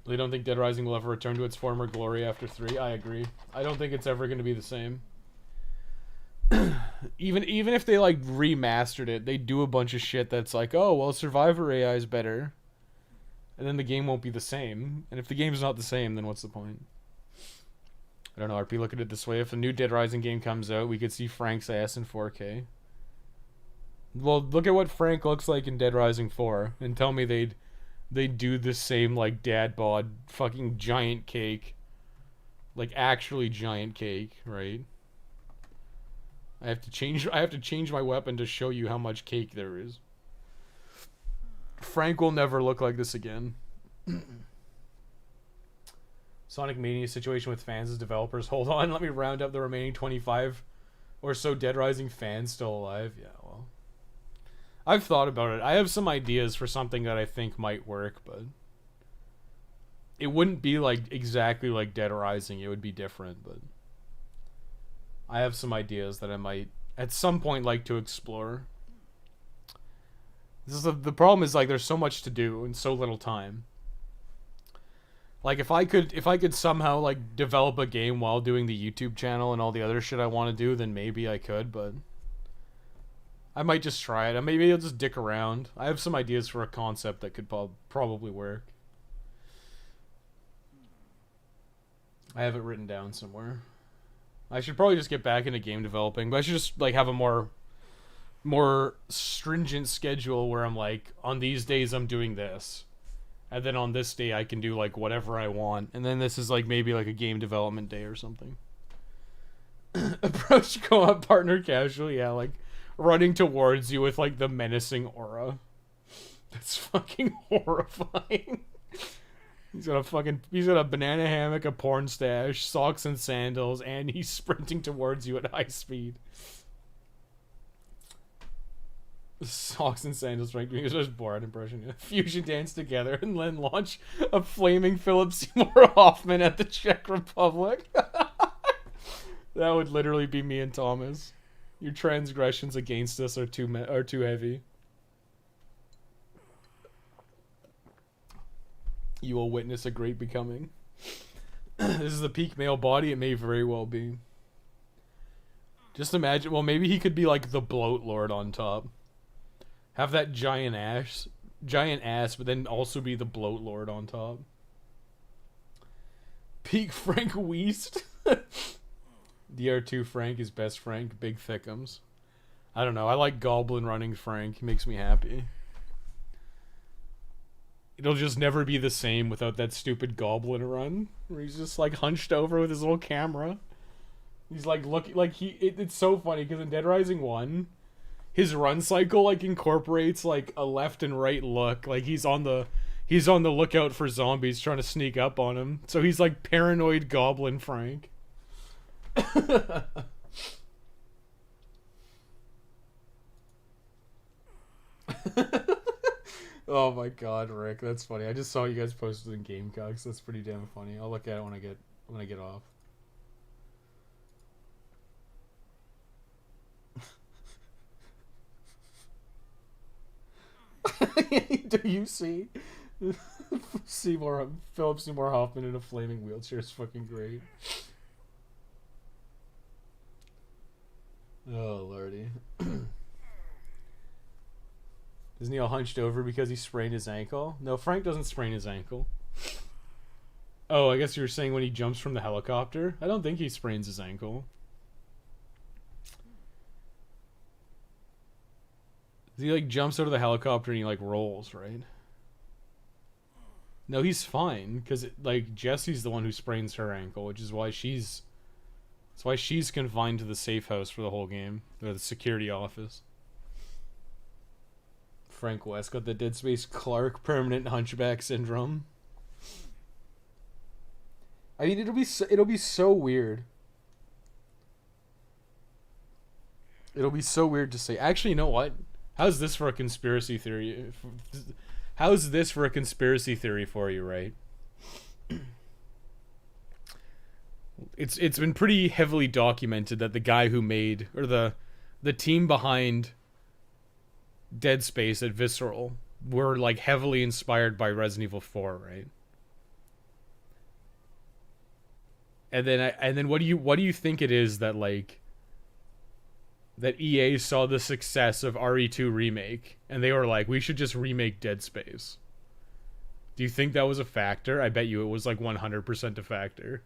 Really don't think Dead Rising will ever return to its former glory after 3. I agree. I don't think it's ever going to be the same. even if they like remastered it, they do a bunch of shit that's like, oh well, Survivor AI is better, and then the game won't be the same. And if the game's not the same, then what's the point? I don't know. RP, look at it this way: if a new Dead Rising game comes out, we could see Frank's ass in 4K. Well, look at what Frank looks like in Dead Rising 4, and tell me they'd do the same like dad bod fucking giant cake, like actually giant cake, right? I have to change my weapon to show you how much cake there is. Frank will never look like this again. Sonic Mania situation with fans as developers. Hold on, let me round up the remaining 25 or so Dead Rising fans still alive. Yeah, well, I've thought about it. I have some ideas for something that I think might work, but it wouldn't be like exactly like Dead Rising. It would be different, but I have some ideas that I might at some point like to explore. This is the problem is like there's so much to do and so little time. Like if I could somehow like develop a game while doing the YouTube channel and all the other shit I want to do, then maybe I could, but I might just try it. Maybe I'll just dick around. I have some ideas for a concept that could probably work. I have it written down somewhere. I should probably just get back into game developing, but I should just like have a more stringent schedule where I'm like, on these days I'm doing this, and then on this day I can do like whatever I want, and then this is like maybe like a game development day or something. Approach co-op partner casually, yeah, like running towards you with like the menacing aura. That's fucking horrifying. He's got a banana hammock, a porn stash, socks and sandals, and he's sprinting towards you at high speed. Socks and sandals, right? Doing his Borat impression. Yeah. Fusion dance together and then launch a flaming Philip Seymour Hoffman at the Czech Republic. That would literally be me and Thomas. Your transgressions against us are too heavy. You will witness a great becoming. This is the peak male body. It may very well be. Just imagine. Well, maybe he could be like the bloat lord on top. Have that giant ass, but then also be the bloat lord on top. Peak Frank Weast. DR2 Frank is best Frank. Big thickums. I don't know. I like Goblin running Frank. He makes me happy. It'll just never be the same without that stupid goblin run where he's just like hunched over with his little camera. He's like looking like it's so funny because in Dead Rising 1, his run cycle like incorporates like a left and right look. Like he's on the lookout for zombies trying to sneak up on him. So he's like paranoid goblin Frank. Oh my god, Rick, that's funny. I just saw you guys posted in Gamecocks. That's pretty damn funny. I'll look at it when I get off. Do you see Philip Seymour Hoffman in a flaming wheelchair is fucking great. Oh lordy. Isn't he all hunched over because he sprained his ankle? No, Frank doesn't sprain his ankle. Oh, I guess you were saying when he jumps from the helicopter? I don't think he sprains his ankle. He like jumps out of the helicopter and he like rolls, right? No, he's fine because like Jessie's the one who sprains her ankle, which is why she's confined to the safe house for the whole game, or the security office. Frank West got the Dead Space Clark permanent hunchback syndrome. I mean, it'll be so weird. It'll be so weird to say. Actually, you know what? How's this for a conspiracy theory? How's this for a conspiracy theory for you, right? It's been pretty heavily documented that the guy who made, or the team behind Dead Space at Visceral were like heavily inspired by Resident Evil 4, right? And then what do you think it is that like that EA saw the success of RE2 remake and they were like, we should just remake Dead Space? Do you think that was a factor? I bet you it was like 100% a factor.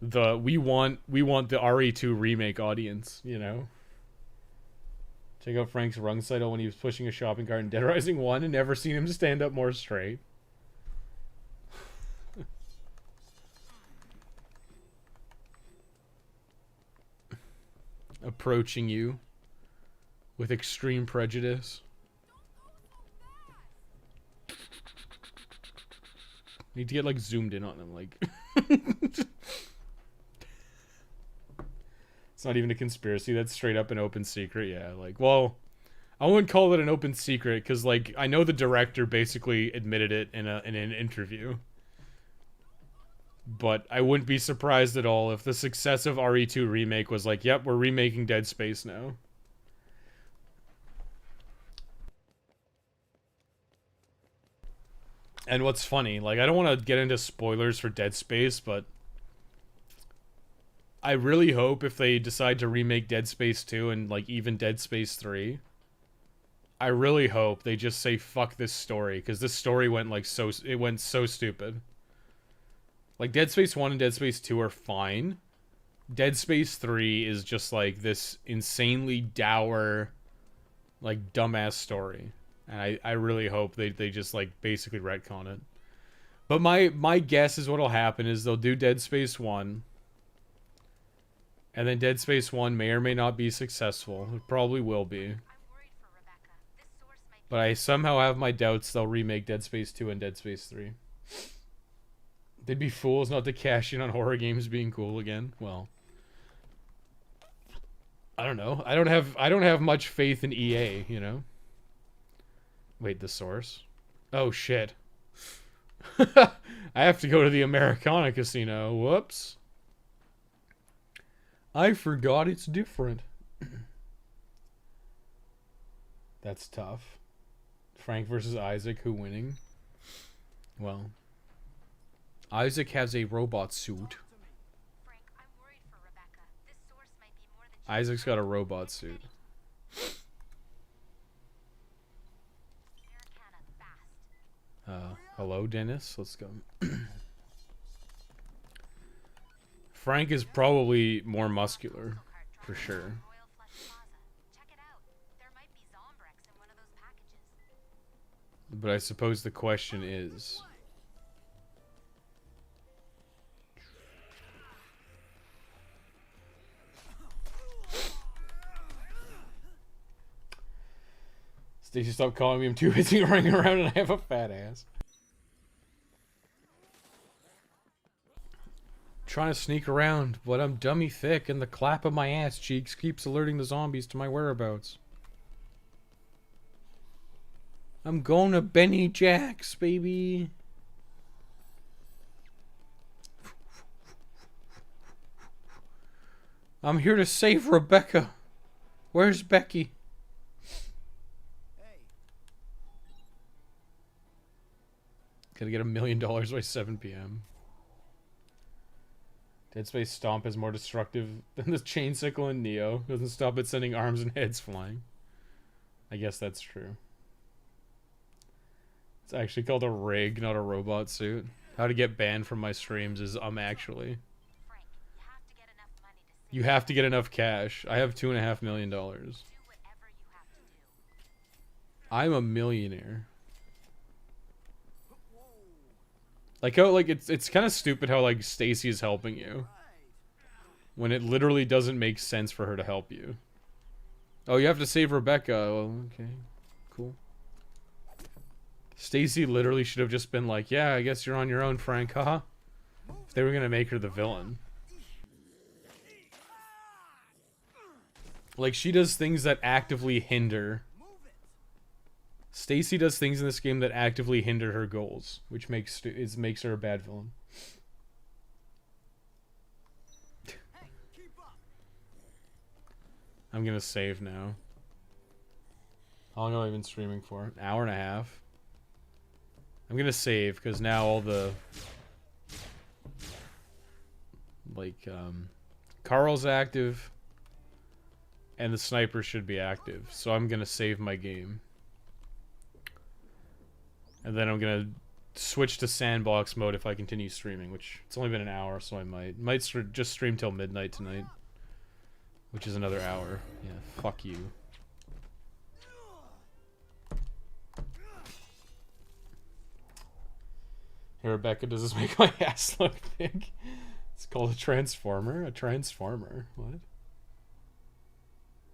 We want the RE2 remake audience, you know? Check out Frank's rung cycle when he was pushing a shopping cart in Dead Rising 1 and never seen him stand up more straight. Approaching you with extreme prejudice. Need to get like zoomed in on him, like. It's not even a conspiracy. That's straight up an open secret. Yeah, like, well, I wouldn't call it an open secret because, like, I know the director basically admitted it in an interview. But I wouldn't be surprised at all if the success of RE2 Remake was like, yep, we're remaking Dead Space now. And what's funny, like, I don't want to get into spoilers for Dead Space, but I really hope if they decide to remake Dead Space 2 and, like, even Dead Space 3, I really hope they just say, fuck this story, because this story went, like, it went so stupid. Like, Dead Space 1 and Dead Space 2 are fine. Dead Space 3 is just, like, this insanely dour, like, dumbass story. And I really hope they just, like, basically retcon it. But my guess is what'll happen is they'll do Dead Space 1. And then Dead Space 1 may or may not be successful. It probably will be. But I somehow have my doubts they'll remake Dead Space 2 and Dead Space 3. They'd be fools not to cash in on horror games being cool again. Well, I don't know. I don't have much faith in EA, you know? Wait, the source? Oh shit. I have to go to the Americana casino. Whoops. I forgot it's different. That's tough. Frank versus Isaac, who winning? Well, Isaac has a robot suit. Isaac's got a robot suit. Hello, Dennis. Let's go. Frank is probably more muscular, for sure. But I suppose the question is... Stacey, stop calling me. I'm too busy running around and I have a fat ass. Trying to sneak around, but I'm dummy thick and the clap of my ass cheeks keeps alerting the zombies to my whereabouts. I'm going to Benny Jack's, baby. I'm here to save Rebecca. Where's Becky? Gotta get $1 million by 7 p.m. Dead Space Stomp is more destructive than the chain sickle in Neo. Doesn't stop it sending arms and heads flying. I guess that's true. It's actually called a rig, not a robot suit. How to get banned from my streams is actually. You have to get enough cash. I have $2.5 million. I'm a millionaire. Like how it's kind of stupid how like Stacy is helping you when it literally doesn't make sense for her to help you. Oh, you have to save Rebecca. Well, okay, cool. Stacy literally should have just been like, "Yeah, I guess you're on your own, Frank." Haha. If they were gonna make her the villain, like she does things that actively hinder. Stacy does things in this game that actively hinder her goals, which makes her a bad villain. I'm gonna save now. How long have I been streaming for? An hour and a half. I'm gonna save because now all the Carl's active and the sniper should be active, so I'm gonna save my game. And then I'm gonna switch to sandbox mode if I continue streaming, which it's only been an hour, so I might just stream till midnight tonight, which is another hour. Yeah, fuck you. Hey Rebecca, does this make my ass look big? It's called a transformer. A transformer. What?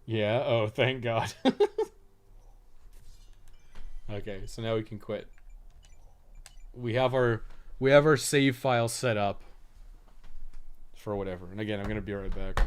Yeah. Oh, thank God. Okay, so now we can quit. We have our save file set up for whatever. And again, I'm gonna be right back.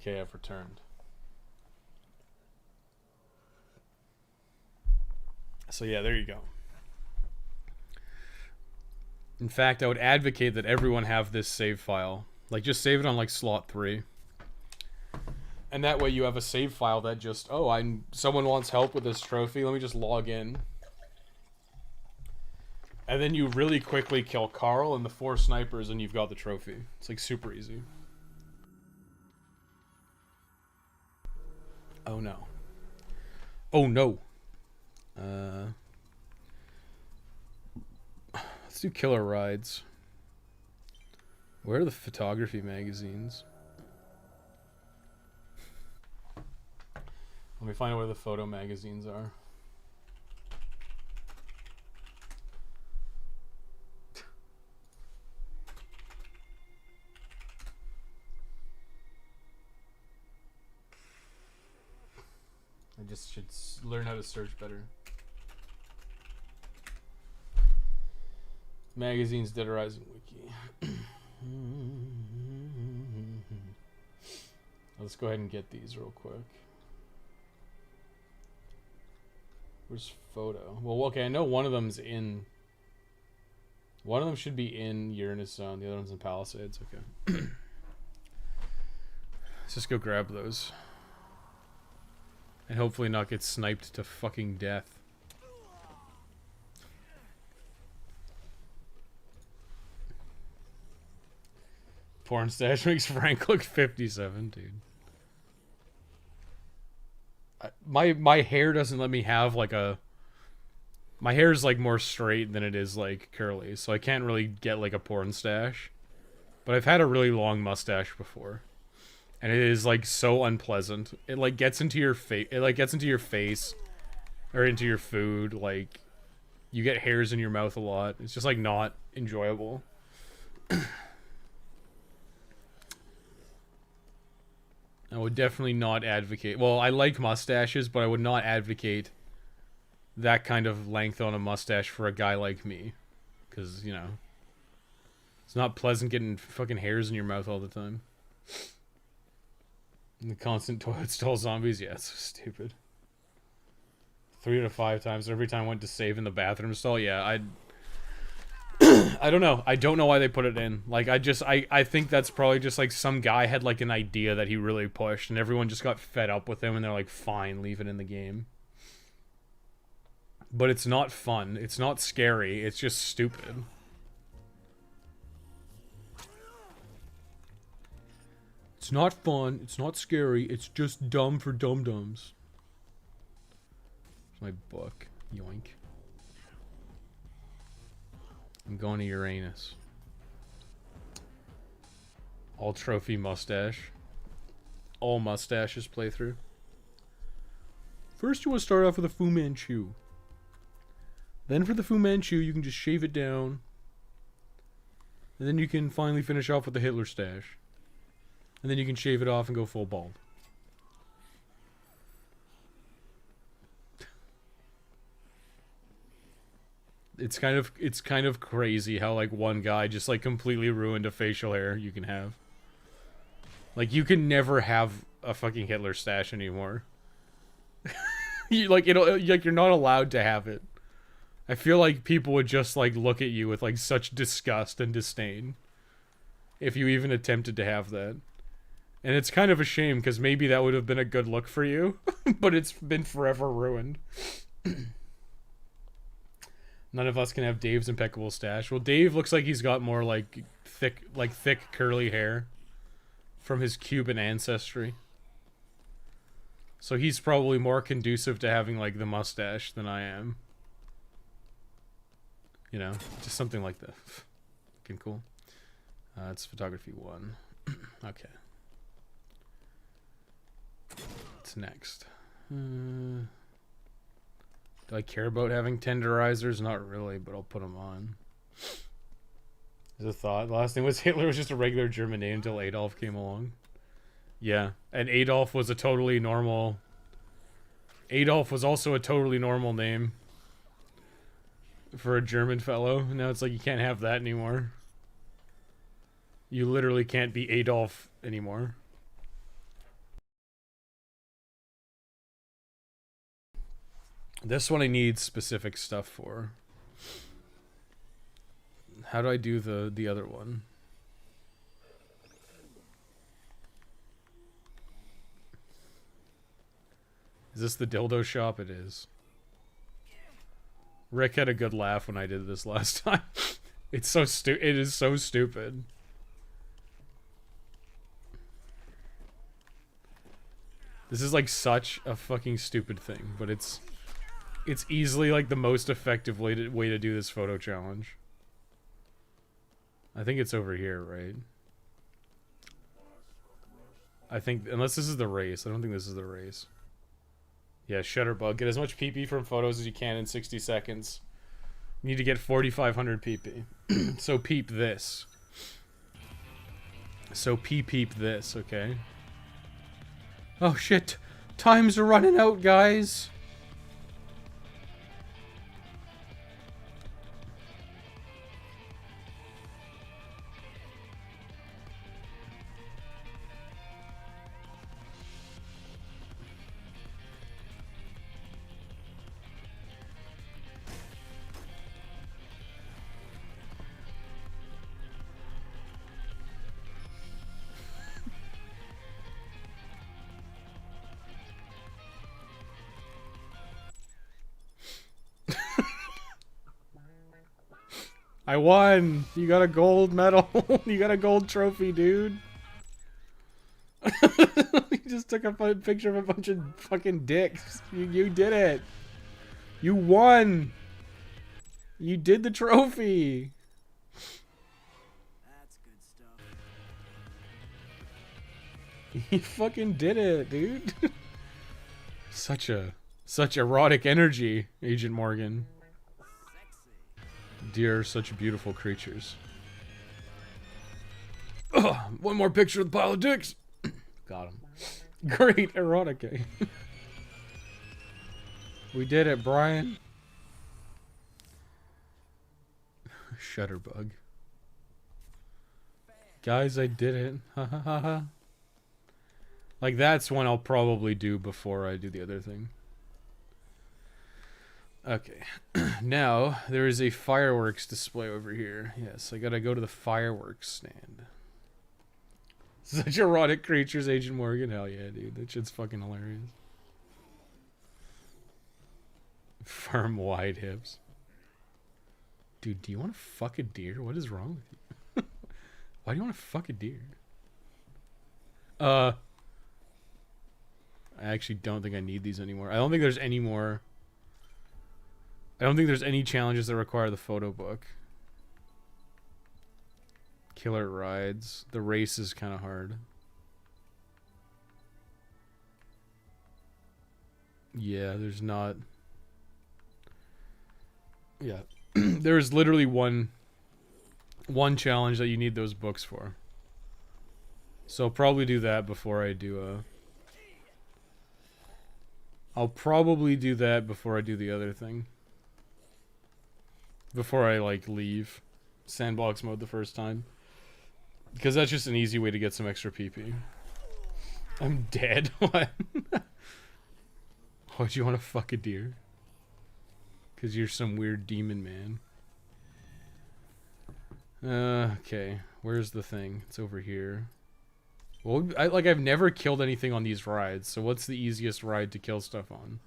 Okay, I've returned. So yeah, there you go. In fact, I would advocate that everyone have this save file. Like, just save it on, like, slot 3. And that way you have a save file that just, oh, someone wants help with this trophy, let me just log in. And then you really quickly kill Carl and the 4 snipers and you've got the trophy. It's, like, super easy. Oh, no. Oh, no. Let's do killer rides. Where are the photography magazines? Let me find out where the photo magazines are. I just should learn how to search better. Magazines Dead Rising Wiki. Let's go ahead and get these real quick. Where's photo? Well, okay, I know one of them's in... One of them should be in Uranus Zone. The other one's in Palisades. Okay. Let's just go grab those. And hopefully not get sniped to fucking death. Porn stash makes Frank look 57, dude. My hair doesn't let me have like a... My hair is like more straight than it is like curly, so I can't really get like a porn stash. But I've had a really long mustache before. And it is like so unpleasant. It like gets into your face. It like gets into your face or into your food. Like you get hairs in your mouth a lot. It's just like not enjoyable. I would definitely not advocate. Well, I like mustaches, but I would not advocate that kind of length on a mustache for a guy like me. Because, you know, it's not pleasant getting fucking hairs in your mouth all the time. And the constant toilet stall zombies, yeah, it's so stupid. 3 to 5 times every time I went to save in the bathroom stall, yeah, I don't know. I don't know why they put it in. Like, I think that's probably just, like, some guy had, like, an idea that he really pushed, and everyone just got fed up with him, and they're like, fine, leave it in the game. But it's not fun. It's not scary. It's just stupid. It's not fun. It's not scary. It's just dumb for dum-dums. It's my book. Yoink. I'm going to Uranus. All trophy mustache. All mustaches playthrough. First you want to start off with a Fu Manchu. Then for the Fu Manchu you can just shave it down. And then you can finally finish off with the Hitler stash. And then you can shave it off and go full bald. It's kind of crazy how like one guy just like completely ruined a facial hair you can have. Like you can never have a fucking Hitler stash anymore. You're not allowed to have it. I feel like people would just like look at you with like such disgust and disdain if you even attempted to have that. And it's kind of a shame because maybe that would have been a good look for you, but it's been forever ruined. None of us can have Dave's impeccable stash. Well, Dave looks like he's got more like thick curly hair from his Cuban ancestry. So he's probably more conducive to having like the mustache than I am. You know, just something like that. Fucking cool. It's photography 1. Okay. What's next? Do I care about having tenderizers? Not really, but I'll put them on. As a thought, the last thing was Hitler was just a regular German name until Adolf came along. Yeah, and Adolf was a totally normal... Adolf was also a totally normal name for a German fellow. Now it's like you can't have that anymore. You literally can't be Adolf anymore. This one I need specific stuff for. How do I do the other one? Is this the dildo shop? It is. Rick had a good laugh when I did this last time. It's so it is so stupid. This is like such a fucking stupid thing, but it's easily like the most effective way to do this photo challenge. I think it's over here, right? I think, unless this is the race. I don't think this is the race. Yeah, Shutterbug. Get as much PP from photos as you can in 60 seconds. You need to get 4,500 PP. So peep this. So peep this, okay? Oh shit! Times are running out, guys! I won! You got a gold medal. You got a gold trophy, dude. You just took a picture of a bunch of fucking dicks. You did it. You won. You did the trophy. That's good stuff. You fucking did it, dude. Such erotic energy, Agent Morgan. Dear, such beautiful creatures. Ugh, one more picture of the pile of dicks. Got him. Great erotica. We did it, Brian. Shutterbug. Guys, I did it. Ha ha ha ha. Like, that's one I'll probably do before I do the other thing. Okay. Now, there is a fireworks display over here. Yes, I gotta go to the fireworks stand. Such erotic creatures, Agent Morgan. Hell yeah, dude. That shit's fucking hilarious. Firm wide hips. Dude, do you want to fuck a deer? What is wrong with you? Why do you want to fuck a deer? I actually don't think I need these anymore. I don't think there's any more. I don't think there's any challenges that require the photo book. Killer rides. The race is kind of hard. Yeah, there's not. Yeah. There's literally one challenge that you need those books for. So I'll probably do that before I do I'll probably do that before I do the other thing. Before I, like, leave sandbox mode the first time. Because that's just an easy way to get some extra PP. I'm dead? What? Why'd you want to fuck a deer? Because you're some weird demon man. Okay. Where's the thing? It's over here. Well, I've never killed anything on these rides, so what's the easiest ride to kill stuff on?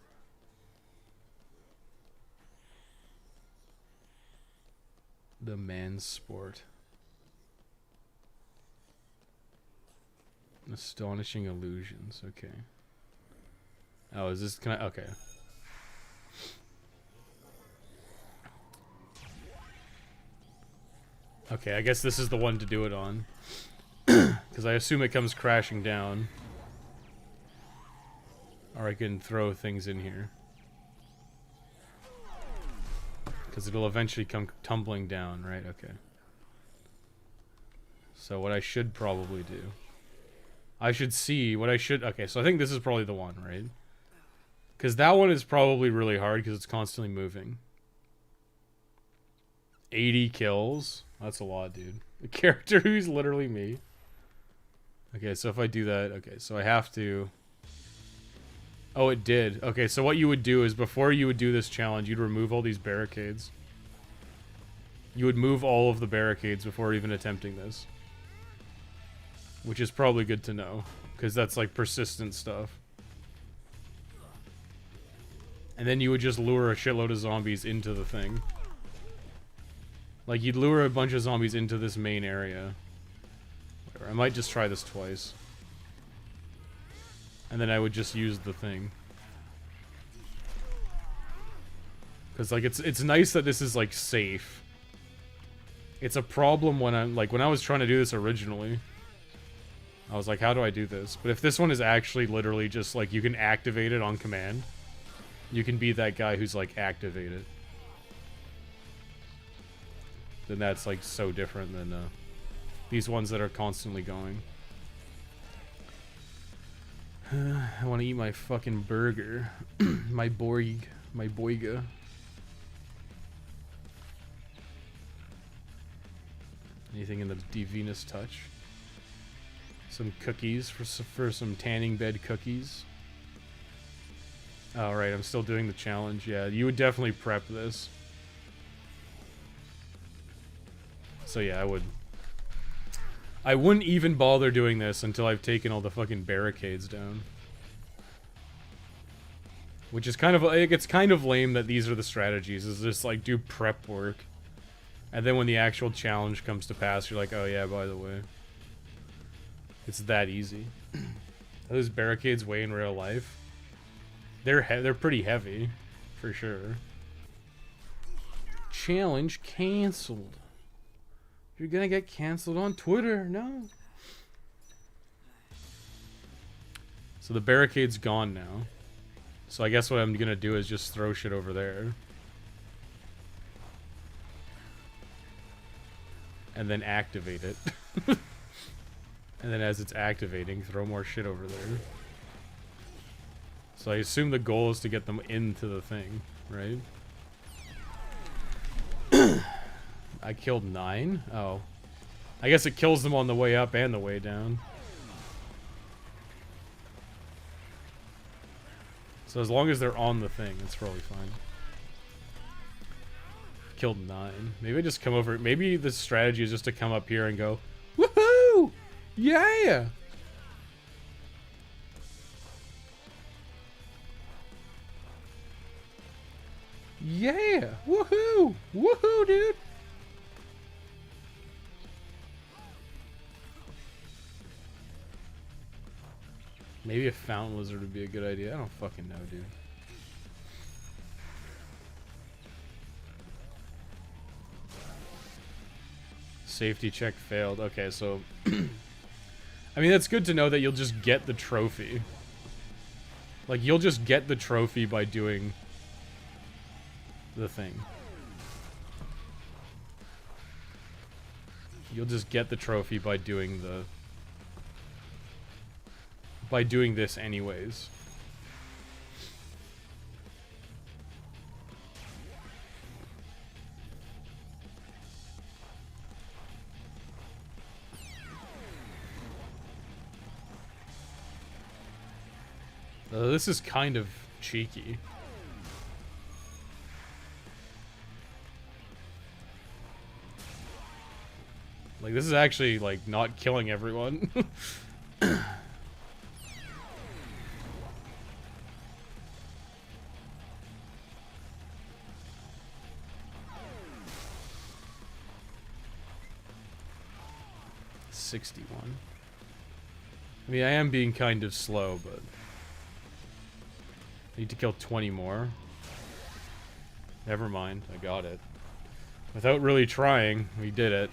The man's sport. Astonishing illusions. Okay. Oh, is this... Can I... Okay. Okay, I guess this is the one to do it on. Because I assume it comes crashing down. Or I can throw things in here. Because it'll eventually come tumbling down, right? Okay. So what I should probably do... I should see what I should... Okay, so I think this is probably the one, right? Because that one is probably really hard because it's constantly moving. 80 kills? That's a lot, dude. A character who's literally me. Okay, so if I do that... Okay, so I have to... Oh, it did. Okay, so what you would do is before you would do this challenge, you'd remove all these barricades. You would move all of the barricades before even attempting this. Which is probably good to know, because that's like persistent stuff. And then you would just lure a shitload of zombies into the thing. Like, you'd lure a bunch of zombies into this main area. Whatever. I might just try this twice. And then I would just use the thing. Because, like, it's nice that this is, like, safe. It's a problem when I'm, like, when I was trying to do this originally. I was like, how do I do this? But if this one is actually literally just, like, you can activate it on command. You can be that guy who's, like, activate it. Then that's, like, so different than, these ones that are constantly going. I want to eat my fucking burger. My Borg. My Boiga. Anything in the Divinus touch? Some cookies for some tanning bed cookies. Oh, right, I'm still doing the challenge. Yeah, you would definitely prep this. So yeah, I wouldn't even bother doing this until I've taken all the fucking barricades down. Which is kind of, like, it's kind of lame that these are the strategies, is just, like, do prep work. And then when the actual challenge comes to pass, you're like, oh yeah, by the way. It's that easy. Those barricades weigh in real life. They're pretty heavy, for sure. Challenge canceled. You're gonna get canceled on Twitter. No. So the barricade's gone now. So I guess what I'm gonna do is just throw shit over there. And then activate it. And then as it's activating, throw more shit over there. So I assume the goal is to get them into the thing, right? I killed 9? Oh. I guess it kills them on the way up and the way down. So as long as they're on the thing, it's probably fine. Killed 9. Maybe I just come over. Maybe the strategy is just to come up here and go, woohoo! Yeah! Yeah! Woohoo! Woohoo, dude! Maybe a fountain lizard would be a good idea. I don't fucking know, dude. Safety check failed. Okay, so... I mean, that's good to know that you'll just get the trophy. Like, you'll just get the trophy by doing the thing. You'll just get the trophy by doing the... by doing this anyways. This is kind of cheeky. Like, this is actually, like, not killing everyone. $61. I mean, I am being kind of slow, but... I need to kill 20 more. Never mind, I got it. Without really trying, we did it.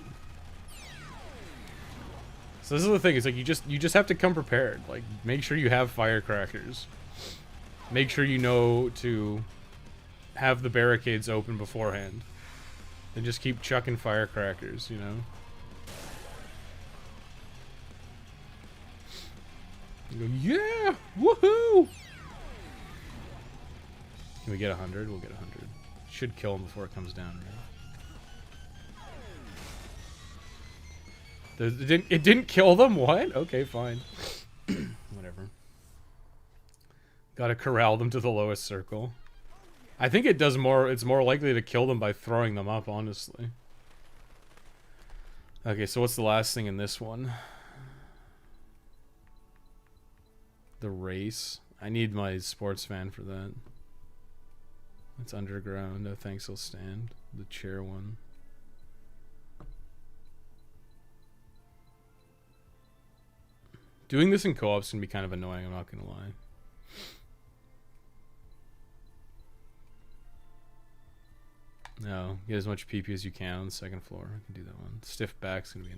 So this is the thing, it's like you just have to come prepared. Like, make sure you have firecrackers. Make sure you know to have the barricades open beforehand. And just keep chucking firecrackers, you know? You go, yeah! Woohoo! Can we get 100? We'll get 100. Should kill him before it comes down, right? It didn't kill them? What? Okay, fine. Whatever. Gotta corral them to the lowest circle. I think it does more, it's more likely to kill them by throwing them up, honestly. Okay, so what's the last thing in this one? The race. I need my sports fan for that. It's underground. No thanks, I'll stand. The chair one. Doing this in co-ops can be kind of annoying, I'm not gonna lie. No, get as much PP as you can on the second floor. I can do that one. Stiff back's gonna be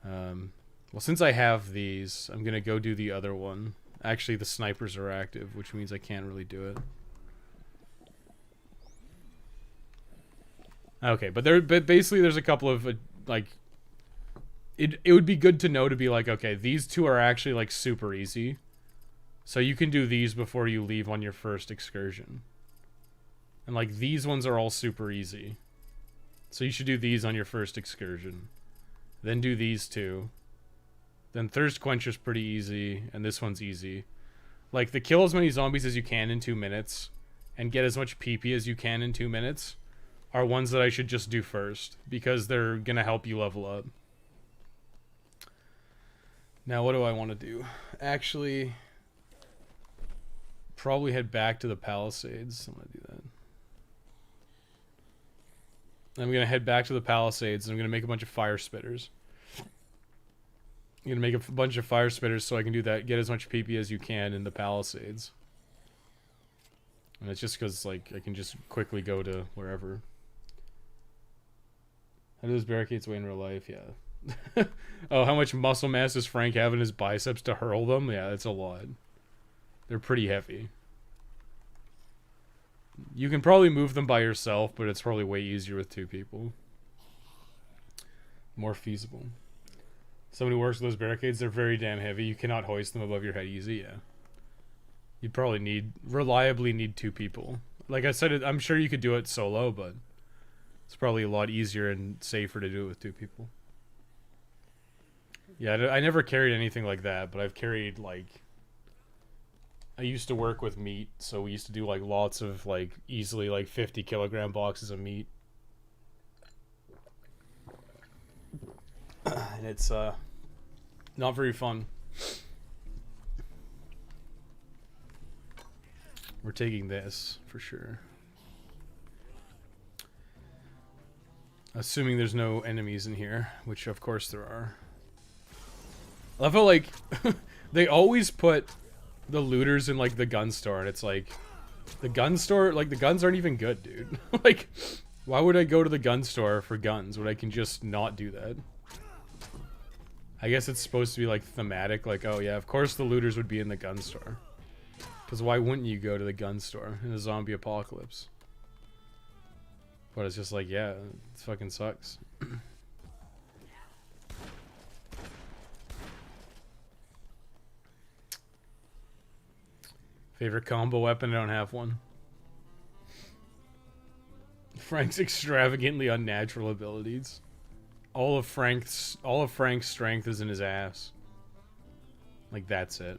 annoying. Well, since I have these, I'm gonna go do the other one. Actually, the snipers are active, which means I can't really do it. Okay, but basically there's a couple of like it would be good to know to be like, okay, these two are actually like super easy. So you can do these before you leave on your first excursion. And like these ones are all super easy. So you should do these on your first excursion. Then do these two. Then Thirst Quencher's pretty easy, and this one's easy. Like the kill as many zombies as you can in 2 minutes and get as much PP as you can in 2 minutes are ones that I should just do first, because they're gonna help you level up. Now what do I want to do? Actually, probably head back to the Palisades. I'm gonna do that. I'm gonna head back to the Palisades and I'm gonna make a bunch of fire spitters. I'm gonna make a bunch of fire spitters so I can do that. Get as much PP as you can in the Palisades. And it's just because like I can just quickly go to wherever. How do those barricades weigh in real life? Yeah. Oh, how much muscle mass does Frank have in his biceps to hurl them? Yeah, that's a lot. They're pretty heavy. You can probably move them by yourself, but it's probably way easier with 2 people. More feasible. Somebody who works with those barricades, they're very damn heavy. You cannot hoist them above your head easy, yeah. You'd probably reliably need 2 people. Like I said, I'm sure you could do it solo, but it's probably a lot easier and safer to do it with 2 people. Yeah, I never carried anything like that, but I've carried, like... I used to work with meat, so we used to do, like, lots of, like, easily, like, 50 kilogram boxes of meat. And it's, not very fun. We're taking this, for sure. Assuming there's no enemies in here, which of course there are. I love how, like, they always put the looters in, like, the gun store, and it's like, the gun store, like, the guns aren't even good, dude. Like, why would I go to the gun store for guns when I can just not do that? I guess it's supposed to be, like, thematic, like, oh yeah, of course the looters would be in the gun store. Because why wouldn't you go to the gun store in a zombie apocalypse? But it's just like, yeah, it fucking sucks. Favorite combo weapon? I don't have one. Frank's extravagantly unnatural abilities. All of Frank's strength is in his ass. Like, that's it.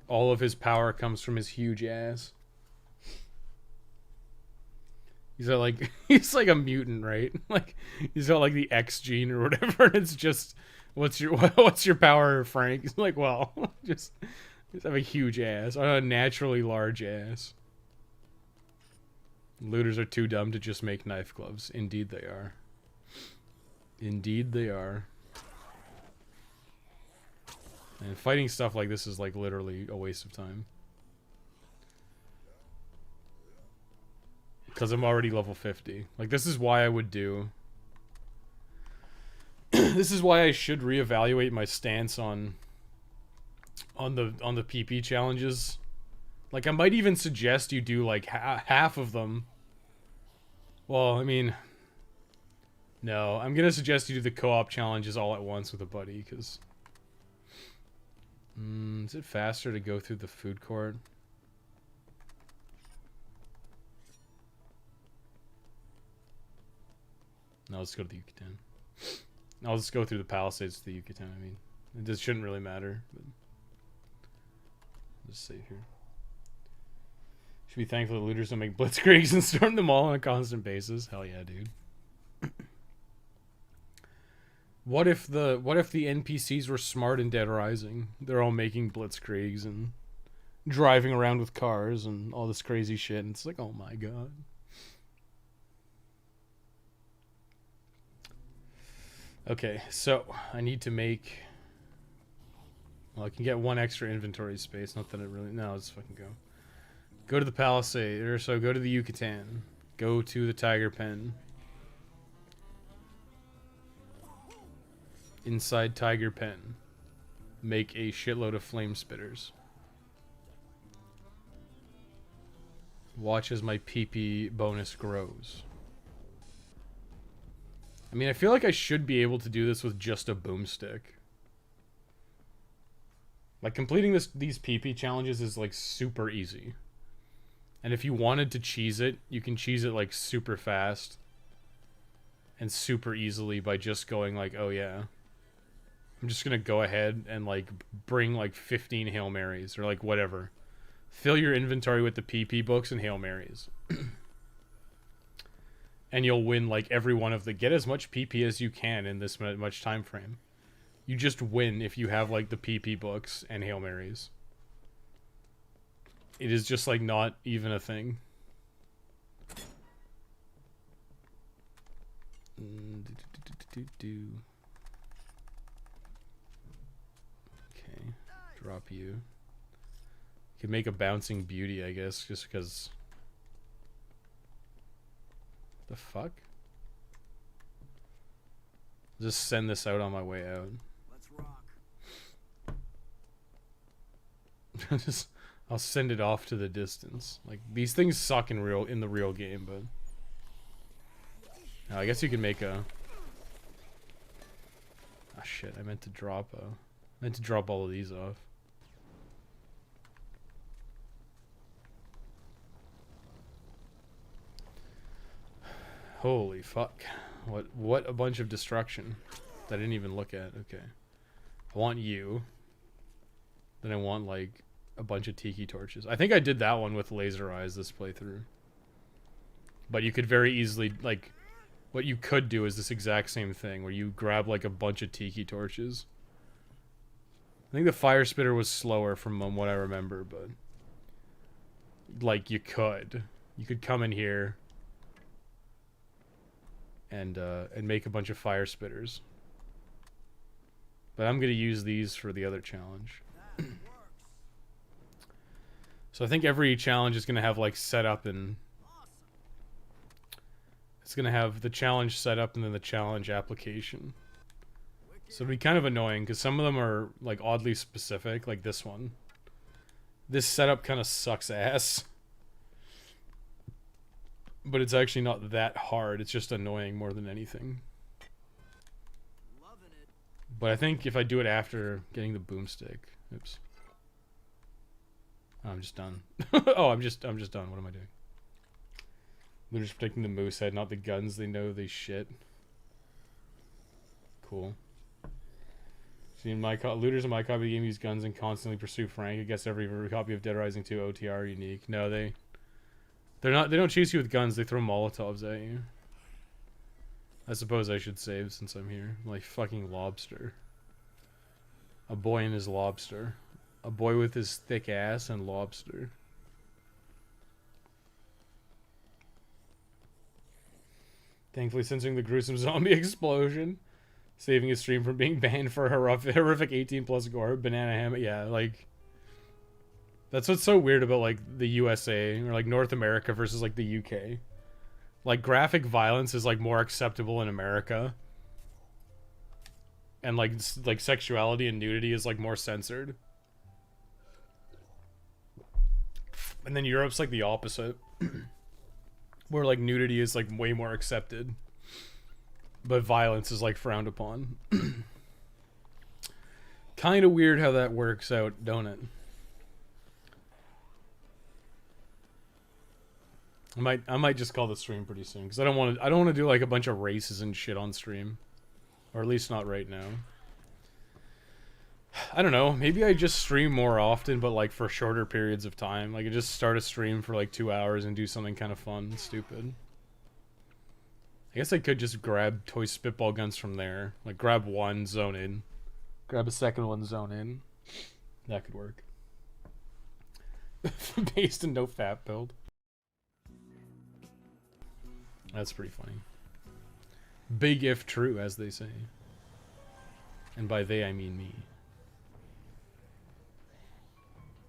All of his power comes from his huge ass. He's like he's like a mutant, right? Like he's got like the X gene or whatever. And it's just what's your power, Frank? He's like, well, just have a huge ass, a naturally large ass. Looters are too dumb to just make knife gloves. Indeed they are. Indeed they are. And fighting stuff like this is like literally a waste of time. Because I'm already level 50. Like, this is why I would do... This is why I should reevaluate my stance on the PP challenges. Like, I might even suggest you do, like, half of them. Well, I mean... No, I'm gonna suggest you do the co-op challenges all at once with a buddy, because... is it faster to go through the food court? No, let's go to the Yucatan. I'll just go through the Palisades to the Yucatan, I mean. It just shouldn't really matter. But... Just save here. Should be thankful the looters don't make blitzkriegs and storm them all on a constant basis. Hell yeah, dude. What if the NPCs were smart in Dead Rising? They're all making blitzkriegs and driving around with cars and all this crazy shit, and it's like, oh my god. Okay, so I need to make... Well, I can get 1 extra inventory space. Not that it really... No, let's fucking go. Go to the Palisade, or so go to the Yucatan. Go to the Tiger Pen. Inside Tiger Pen, make a shitload of flame spitters. Watch as my PP bonus grows. I mean, I feel like I should be able to do this with just a boomstick. Like, completing these PP challenges is, like, super easy. And if you wanted to cheese it, you can cheese it, like, super fast. And super easily by just going, like, oh yeah. I'm just gonna go ahead and, like, bring, like, 15 Hail Marys, or, like, whatever. Fill your inventory with the PP books and Hail Marys. And you'll win, like, every one of the... Get as much PP as you can in this much time frame. You just win if you have, like, the PP books and Hail Marys. It is just, like, not even a thing. Okay, drop you. You could make a bouncing beauty, I guess, just because... The fuck? Just send this out on my way out. Let's rock. I'll send it off to the distance. Like, these things suck in the real game, but... I guess you can make a... Ah, shit, I meant to drop all of these off. Holy fuck. What a bunch of destruction that I didn't even look at. Okay. I want you. Then I want, like, a bunch of tiki torches. I think I did that one with laser eyes this playthrough. But you could very easily, like... What you could do is this exact same thing, where you grab, like, a bunch of tiki torches. I think the fire spitter was slower from what I remember, but... Like, you could. You could come in here... And make a bunch of fire spitters. But I'm going to use these for the other challenge. So I think every challenge is going to have, like, setup and... It's going to have the challenge setup and then the challenge application. So it'll be kind of annoying, because some of them are, like, oddly specific, like this one. This setup kind of sucks ass. But it's actually not that hard. It's just annoying more than anything. Loving it. But I think if I do it after getting the boomstick... Oops. Oh, I'm just done. Oh, I'm just done. What am I doing? They're just protecting the moose head, not the guns. They know they shit. Cool. See, in my looters in my copy of the game use guns and constantly pursue Frank. I guess every copy of Dead Rising 2 OTR are unique. No, they don't chase you with guns. They throw Molotovs at you. I suppose I should save since I'm here. Like fucking lobster. A boy and his lobster. A boy with his thick ass and lobster. Thankfully censoring the gruesome zombie explosion. Saving his stream from being banned for horrific 18+ gore. Banana ham. Yeah, like... That's what's so weird about, like, the USA, or, like, North America versus, like, the UK. Like, graphic violence is, like, more acceptable in America. And, like sexuality and nudity is, like, more censored. And then Europe's, like, the opposite. Where, like, nudity is, like, way more accepted. But violence is, like, frowned upon. Kind of weird how that works out, don't it? I might just call the stream pretty soon, because I don't want to do like a bunch of races and shit on stream, or at least not right now. I don't know. Maybe I just stream more often, but like for shorter periods of time. Like I just start a stream for like 2 hours and do something kind of fun and stupid. I guess I could just grab toy spitball guns from there. Like grab one, zone in. Grab a second one, zone in. That could work. Based in no fat build. That's pretty funny. Big if true, as they say. And by they, I mean me.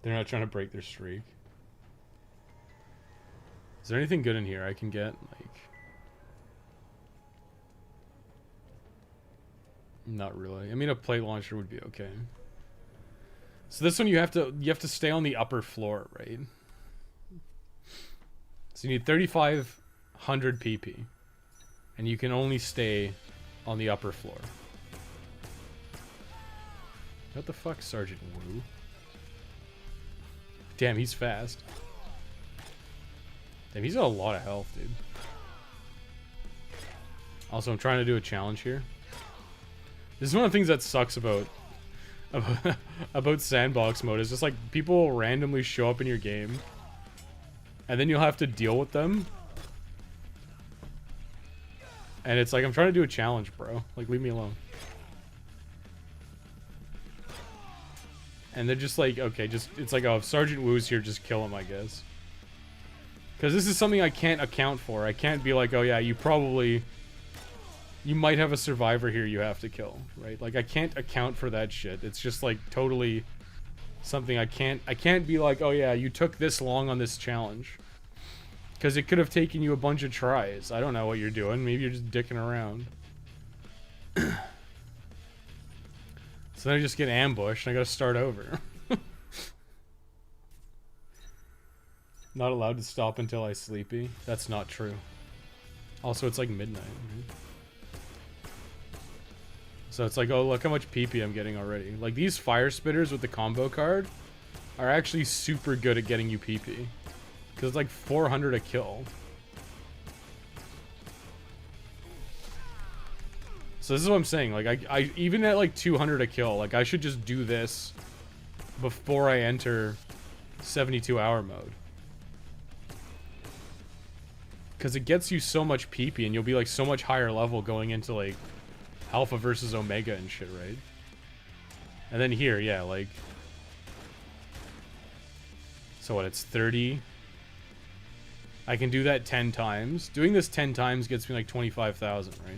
They're not trying to break their streak. Is there anything good in here I can get? Like... Not really. I mean, a plate launcher would be okay. So this one you have to stay on the upper floor, right? So you need 3,500 PP. And you can only stay on the upper floor. What the fuck, Sergeant Wu? Damn, he's fast. Damn, he's got a lot of health, dude. Also, I'm trying to do a challenge here. This is one of the things that sucks about sandbox mode. Is just like people will randomly show up in your game, and then you'll have to deal with them. And it's like, I'm trying to do a challenge, bro. Like, leave me alone. And they're just like, okay, just, it's like, oh, if Sergeant Wu's here, just kill him, I guess. Because this is something I can't account for. I can't be like, oh yeah, you might have a survivor here you have to kill, right? Like, I can't account for that shit. It's just like totally something I can't be like, oh yeah, you took this long on this challenge. Because it could have taken you a bunch of tries. I don't know what you're doing. Maybe you're just dicking around. So then I just get ambushed and I gotta start over. Not allowed to stop until I sleepy. That's not true. Also, it's like midnight. Right? So it's like, oh, look how much PP I'm getting already. Like, these fire spitters with the combo card are actually super good at getting you PP. Because it's like 400 a kill. So this is what I'm saying. Like, I even at like 200 a kill, like, I should just do this before I enter 72-hour mode. Because it gets you so much PP and you'll be like so much higher level going into like Alpha versus Omega and shit, right? And then here, yeah, like... So what, it's 30... I can do that 10 times. Doing this 10 times gets me like 25,000, right?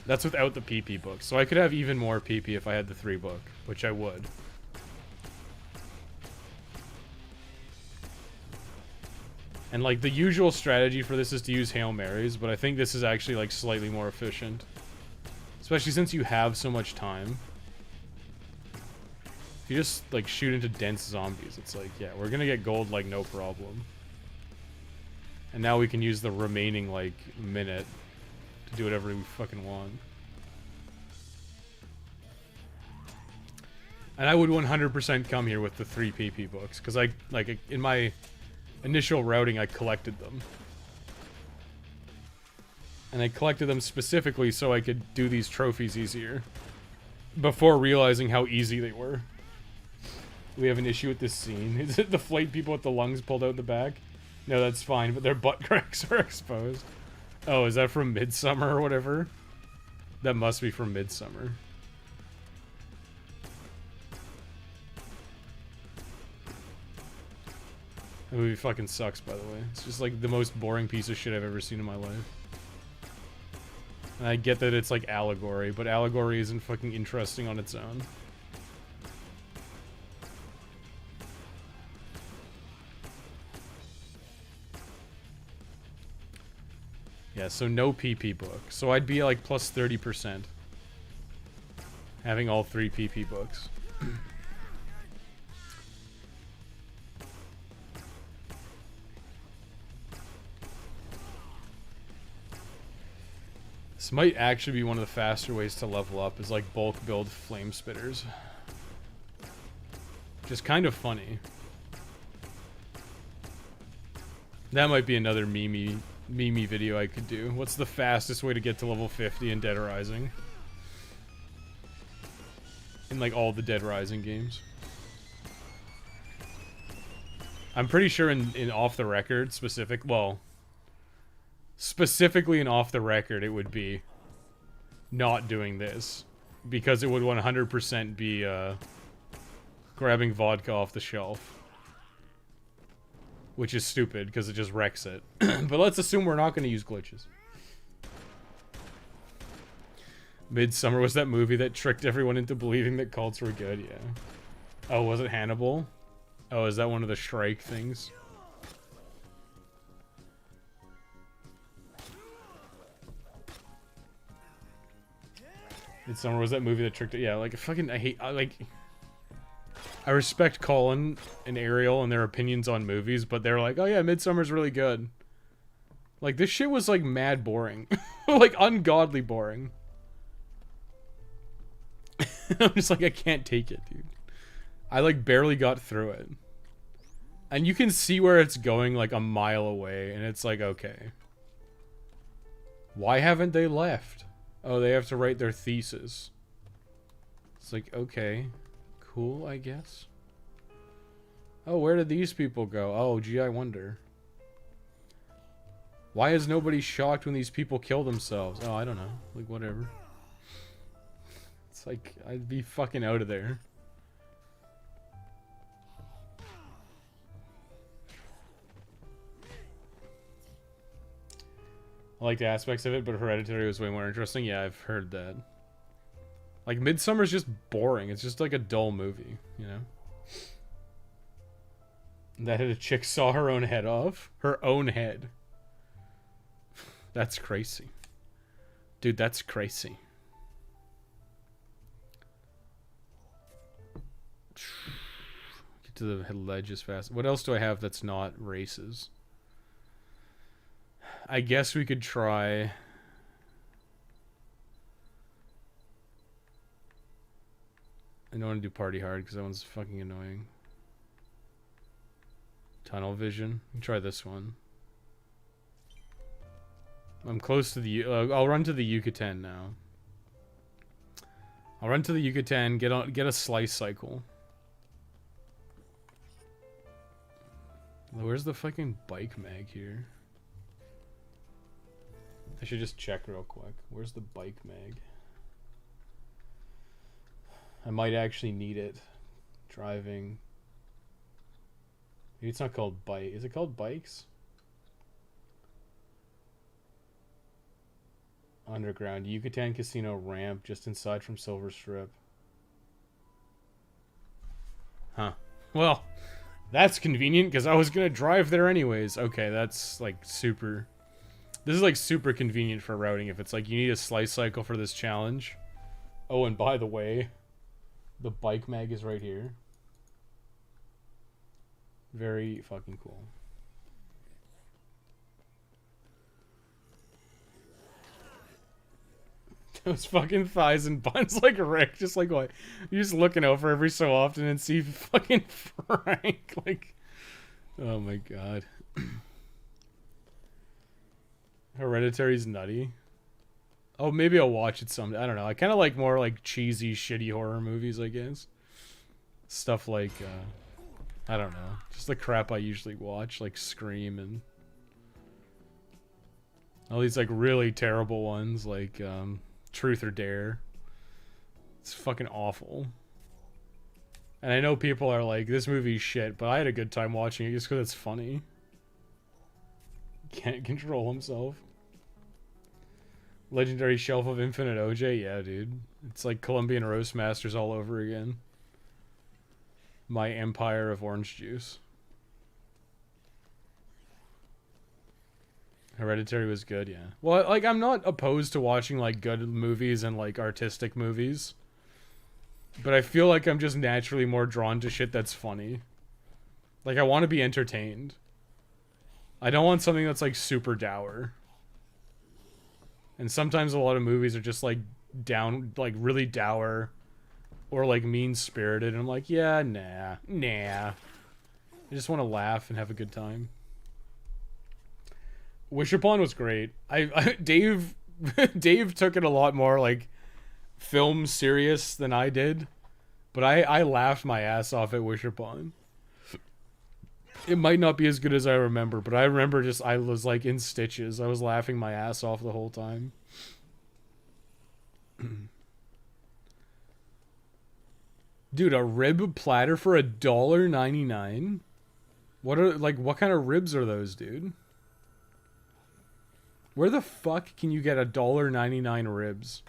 That's without the PP book. So I could have even more PP if I had the 3 book, which I would. And like the usual strategy for this is to use Hail Marys, but I think this is actually like slightly more efficient. Especially since you have so much time. If you just like shoot into dense zombies, it's like, yeah, we're gonna get gold like no problem. And now we can use the remaining like minute to do whatever we fucking want. And I would 100% come here with the 3 PP books, because I, like, in my initial routing, I collected them. And I collected them specifically so I could do these trophies easier. Before realizing how easy they were. We have an issue with this scene. Is it the flight people with the lungs pulled out the back? No, that's fine, but their butt cracks are exposed. Oh, is that from Midsummer or whatever? That must be from Midsummer. The movie fucking sucks, by the way. It's just like the most boring piece of shit I've ever seen in my life. And I get that it's like allegory, but allegory isn't fucking interesting on its own. Yeah, so no PP book. So I'd be like plus 30%. Having all 3 PP books. This might actually be one of the faster ways to level up, is like bulk build flame spitters. Just kind of funny. That might be another meme video I could do. What's the fastest way to get to level 50 in Dead Rising? in like all the Dead Rising games. I'm pretty sure in Off the Record specifically in Off the Record, it would be not doing this because it would 100% be grabbing vodka off the shelf, which is stupid because it just wrecks it. But let's assume we're not going to use glitches. Midsummer was that movie that tricked everyone into believing that cults were good. Yeah. Oh, was it Hannibal? Oh, is that one of the Shrike things? Midsummer was that movie that tricked it. Yeah, like fucking I respect Colin and Ariel and their opinions on movies, but they're like, oh yeah, Midsummer's really good. Like, this shit was like mad boring. Like, ungodly boring. I'm just like, I can't take it, dude. I like barely got through it. And you can see where it's going like a mile away, and it's like, okay. Why haven't they left? Oh, they have to write their thesis. It's like, okay. Cool, I guess. Oh, where did these people go? Oh, gee, I wonder. Why is nobody shocked when these people kill themselves? Oh, I don't know. Like, whatever. It's like, I'd be fucking out of there. I liked aspects of it, but Hereditary was way more interesting. Yeah, I've heard that. Like, Midsummer's just boring. It's just like a dull movie, you know? That had a chick saw her own head off. Her own head. That's crazy. Dude, that's crazy. Get to the ledge as fast. What else do I have that's not races? I guess we could try... I don't want to do Party Hard because that one's fucking annoying. Tunnel Vision. We can try this one. I'm close to the... I'll run to the Yucatan now. I'll run to the Yucatan, get a slice cycle. Where's the fucking bike mag here? I should just check real quick. Where's the bike mag? I might actually need it. Driving. Maybe it's not called bike. Is it called bikes? Underground. Yucatan Casino ramp just inside from Silver Strip. Huh. Well, that's convenient because I was going to drive there anyways. Okay, that's like super... This is like super convenient for routing if it's like you need a slice cycle for this challenge. Oh, and by the way, the bike mag is right here. Very fucking cool. Those fucking thighs and buns like Rick, just like what? You're just looking over every so often and see fucking Frank, like, oh my god. Hereditary's nutty. Oh, maybe I'll watch it someday. I don't know. I kind of like more like cheesy, shitty horror movies, I guess. Stuff like, I don't know. Just the crap I usually watch, like Scream and all these like really terrible ones, like Truth or Dare. It's fucking awful. And I know people are like, this movie's shit, but I had a good time watching it just because it's funny. Can't control himself. Legendary Shelf of Infinite OJ? Yeah, dude. It's like Colombian Roast Masters all over again. My Empire of Orange Juice. Hereditary was good, yeah. Well, like, I'm not opposed to watching, like, good movies and, like, artistic movies. But I feel like I'm just naturally more drawn to shit that's funny. Like, I want to be entertained. I don't want something that's, like, super dour. And sometimes a lot of movies are just, like, down, like, really dour. Or, like, mean-spirited. And I'm like, yeah, nah. I just want to laugh and have a good time. Wish Upon was great. Dave took it a lot more, like, film serious than I did. But I laughed my ass off at Wisherpon. It might not be as good as I remember, but I remember just I was like in stitches. I was laughing my ass off the whole time. Dude, a rib platter for $1.99? What kind of ribs are those, dude? Where the fuck can you get $1.99 ribs?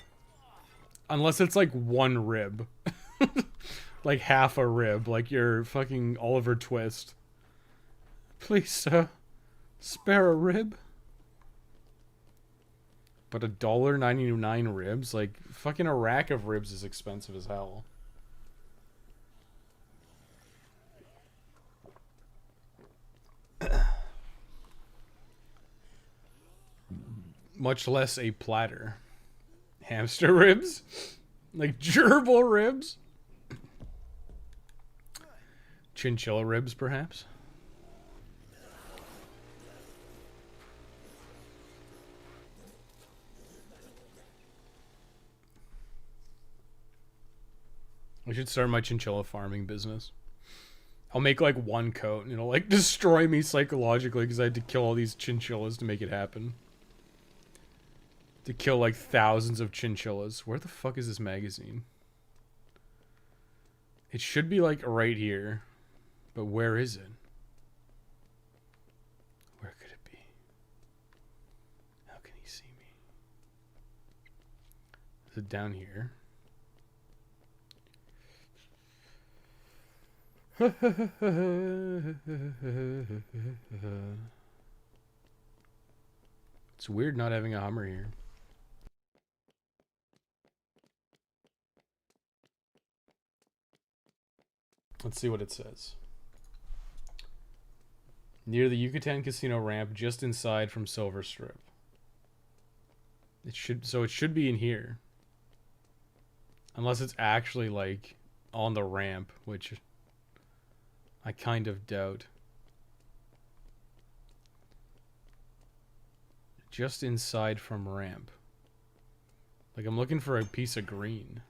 Unless it's like one rib. Like half a rib, like your fucking Oliver Twist. Please, sir, spare a rib. But $1.99 ribs? Like, fucking a rack of ribs is expensive as hell. Much less a platter. Hamster ribs? Like gerbil ribs? Chinchilla ribs, perhaps? I should start my chinchilla farming business. I'll make like one coat and it'll like destroy me psychologically because I had to kill all these chinchillas to make it happen. To kill like thousands of chinchillas. Where the fuck is this magazine? It should be like right here. But where is it? Where could it be? How can he see me? Is it down here? It's weird not having a Hummer here. Let's see what it says. Near the Yucatan Casino ramp, just inside from Silver Strip. It should be in here. Unless it's actually like on the ramp, which I kind of doubt. Just inside from ramp. Like I'm looking for a piece of green.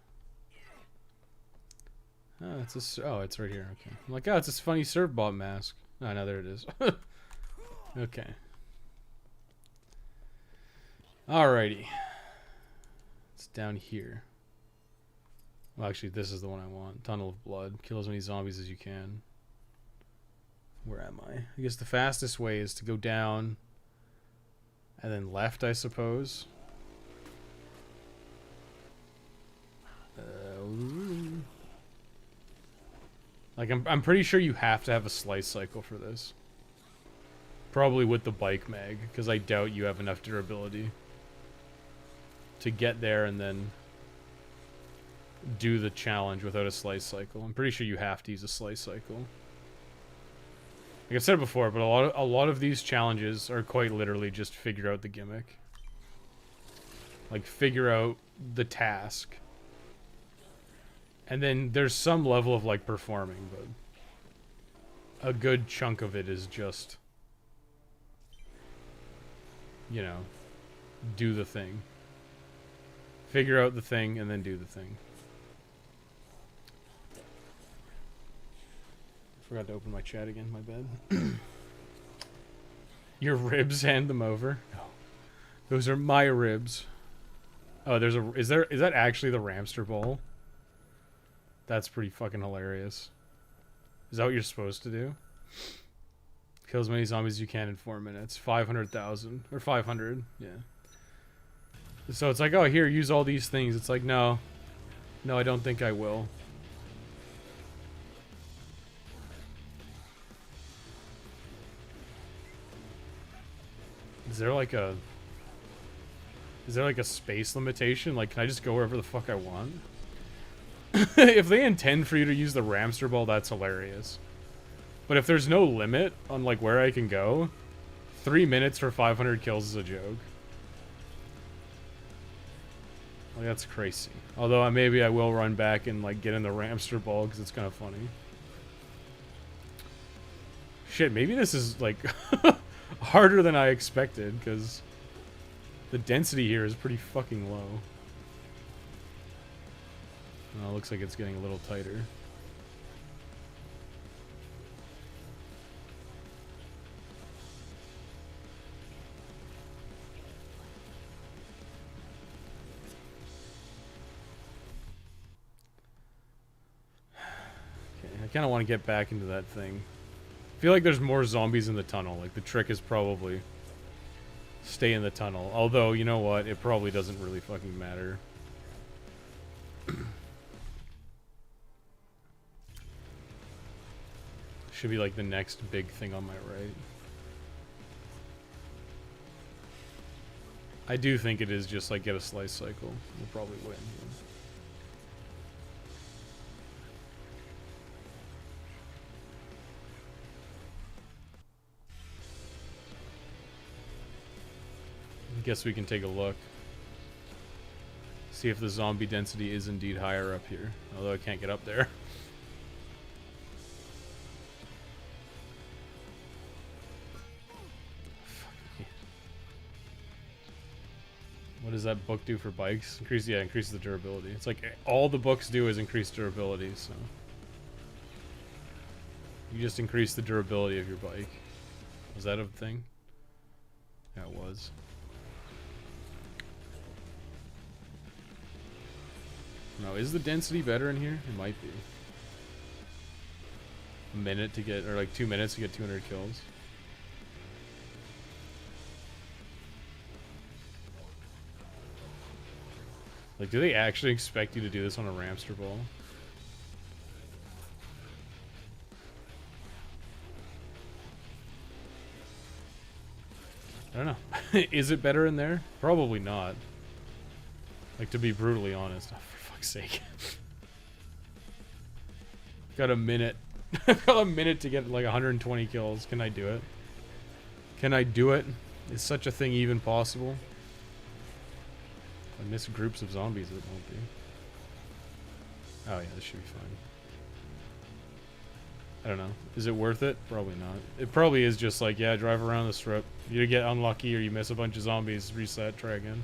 Oh, it's right here. Okay. I'm like, oh, it's this funny surfbot mask. Oh, no, there it is. Okay. Alrighty. It's down here. Well, actually, this is the one I want. Tunnel of Blood. Kill as many zombies as you can. Where am I? I guess the fastest way is to go down and then left, I suppose. Like, I'm pretty sure you have to have a slice cycle for this. Probably with the bike mag, because I doubt you have enough durability to get there and then do the challenge without a slice cycle. I'm pretty sure you have to use a slice cycle. Like I've said before, but a lot of these challenges are quite literally just figure out the gimmick. Like, figure out the task. And then there's some level of, like, performing, but a good chunk of it is just, you know, do the thing. Figure out the thing, and then do the thing. Forgot to open my chat again, my bad. Your ribs, hand them over. No. Those are my ribs. Oh, is that actually the Ramster Ball? That's pretty fucking hilarious. Is that what you're supposed to do? Kill as many zombies as you can in 4 minutes. 500,000. Or 500. Yeah. So it's like, oh, here, use all these things. It's like, no. No, I don't think I will. Is there like a space limitation? Like, can I just go wherever the fuck I want? If they intend for you to use the Ramster Ball, that's hilarious. But if there's no limit on, like, where I can go, 3 minutes for 500 kills is a joke. Like, that's crazy. Although, maybe I will run back and, like, get in the Ramster Ball, because it's kind of funny. Shit, maybe this is, like, harder than I expected, because the density here is pretty fucking low. Oh, looks like it's getting a little tighter. Okay, I kind of want to get back into that thing. I feel like there's more zombies in the tunnel. Like, the trick is probably stay in the tunnel. Although, you know what? It probably doesn't really fucking matter. Should be like the next big thing on my right. I do think it is just like get a slice cycle. We'll probably win. I guess we can take a look. See if the zombie density is indeed higher up here. Although I can't get up there. What does that book do for bikes? Increases the durability. It's like all the books do is increase durability, so you just increase the durability of your bike. Was that a thing? Yeah, it was. No, is the density better in here? It might be. A minute to get, or like 2 minutes to get 200 kills. Like, do they actually expect you to do this on a Ramster ball? I don't know. Is it better in there? Probably not. Like, to be brutally honest. Oh, for fuck's sake. Got a minute. I've got a minute to get like 120 kills. Can I do it? Can I do it? Is such a thing even possible? I miss groups of zombies, it won't be. Oh yeah, this should be fine. I don't know. Is it worth it? Probably not. It probably is just like, yeah, drive around the strip. You get unlucky or you miss a bunch of zombies, reset, try again.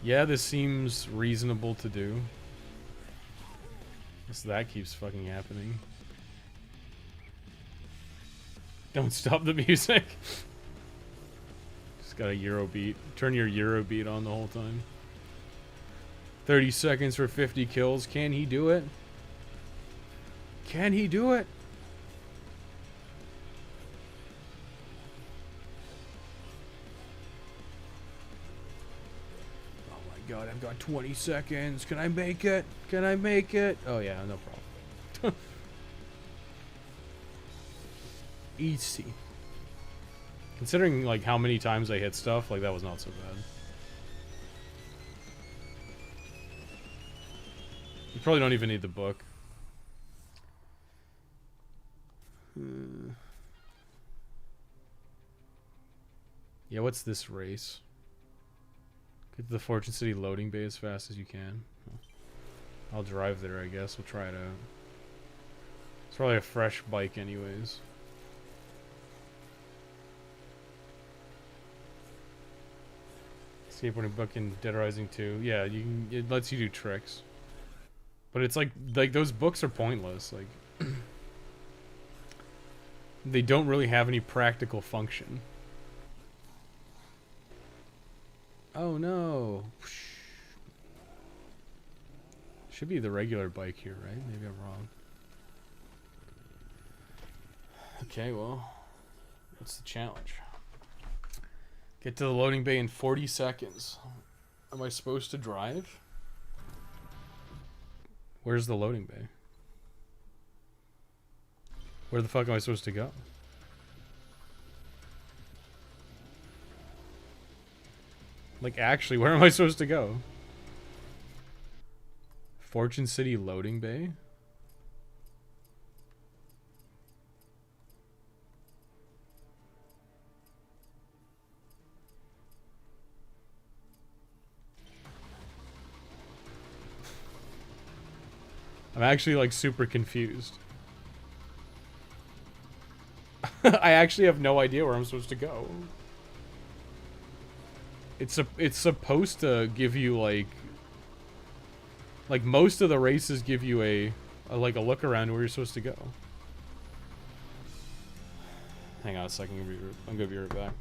Yeah, this seems reasonable to do. Guess that keeps fucking happening. Don't stop the music. Just got a Euro beat. Turn your Euro beat on the whole time. 30 seconds for 50 kills. Can he do it? Can he do it? Oh my god, I've got 20 seconds. Can I make it? Can I make it? Oh yeah, no problem. Easy. Considering like how many times I hit stuff, like that was not so bad. You probably don't even need the book. Yeah, what's this race? Get to the Fortune City loading bay as fast as you can. I'll drive there, I guess. We'll try it out. It's probably a fresh bike anyways. Skateboarding book in Dead Rising 2. Yeah, you can, it lets you do tricks. But it's like those books are pointless. Like they don't really have any practical function. Oh no. Should be the regular bike here, right? Maybe I'm wrong. Okay, well, what's the challenge? Get to the loading bay in 40 seconds. Am I supposed to drive? Where's the loading bay? Where the fuck am I supposed to go? Like, actually, where am I supposed to go? Fortune City loading bay? I'm actually like super confused. I actually have no idea where I'm supposed to go. It's supposed to give you like most of the races give you a like a look around where you're supposed to go. Hang on a second, I'm gonna be right back.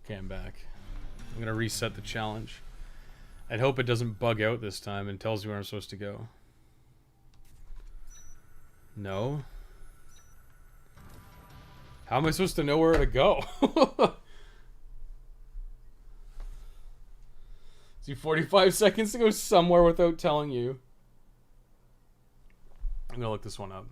Okay, I'm back. I'm gonna reset the challenge. I'd hope it doesn't bug out this time and tells me where I'm supposed to go. No. How am I supposed to know where to go? See, 45 seconds to go somewhere without telling you. I'm gonna look this one up.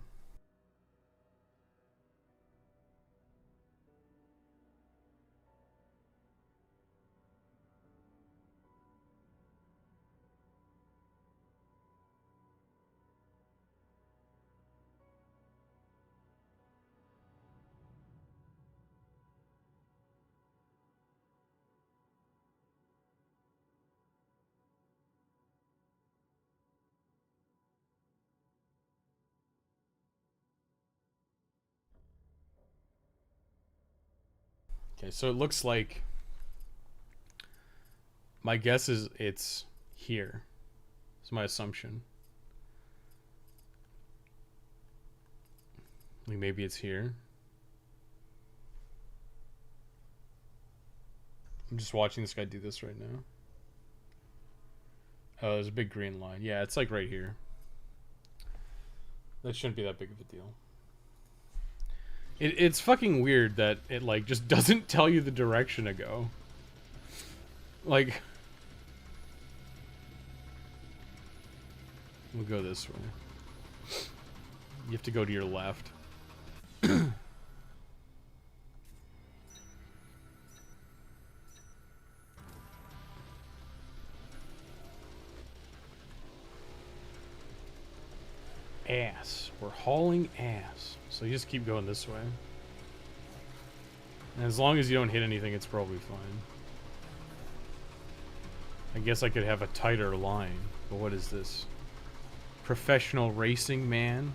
Okay, so it looks like my guess is it's here. It's my assumption. Like maybe it's here. I'm just watching this guy do this right now. Oh, there's a big green line. Yeah, it's like right here. That shouldn't be that big of a deal. It's fucking weird that it like just doesn't tell you the direction to go. Like, we'll go this way. You have to go to your left. Ass. We're hauling ass. So you just keep going this way. And as long as you don't hit anything, it's probably fine. I guess I could have a tighter line. But what is this? Professional racing man?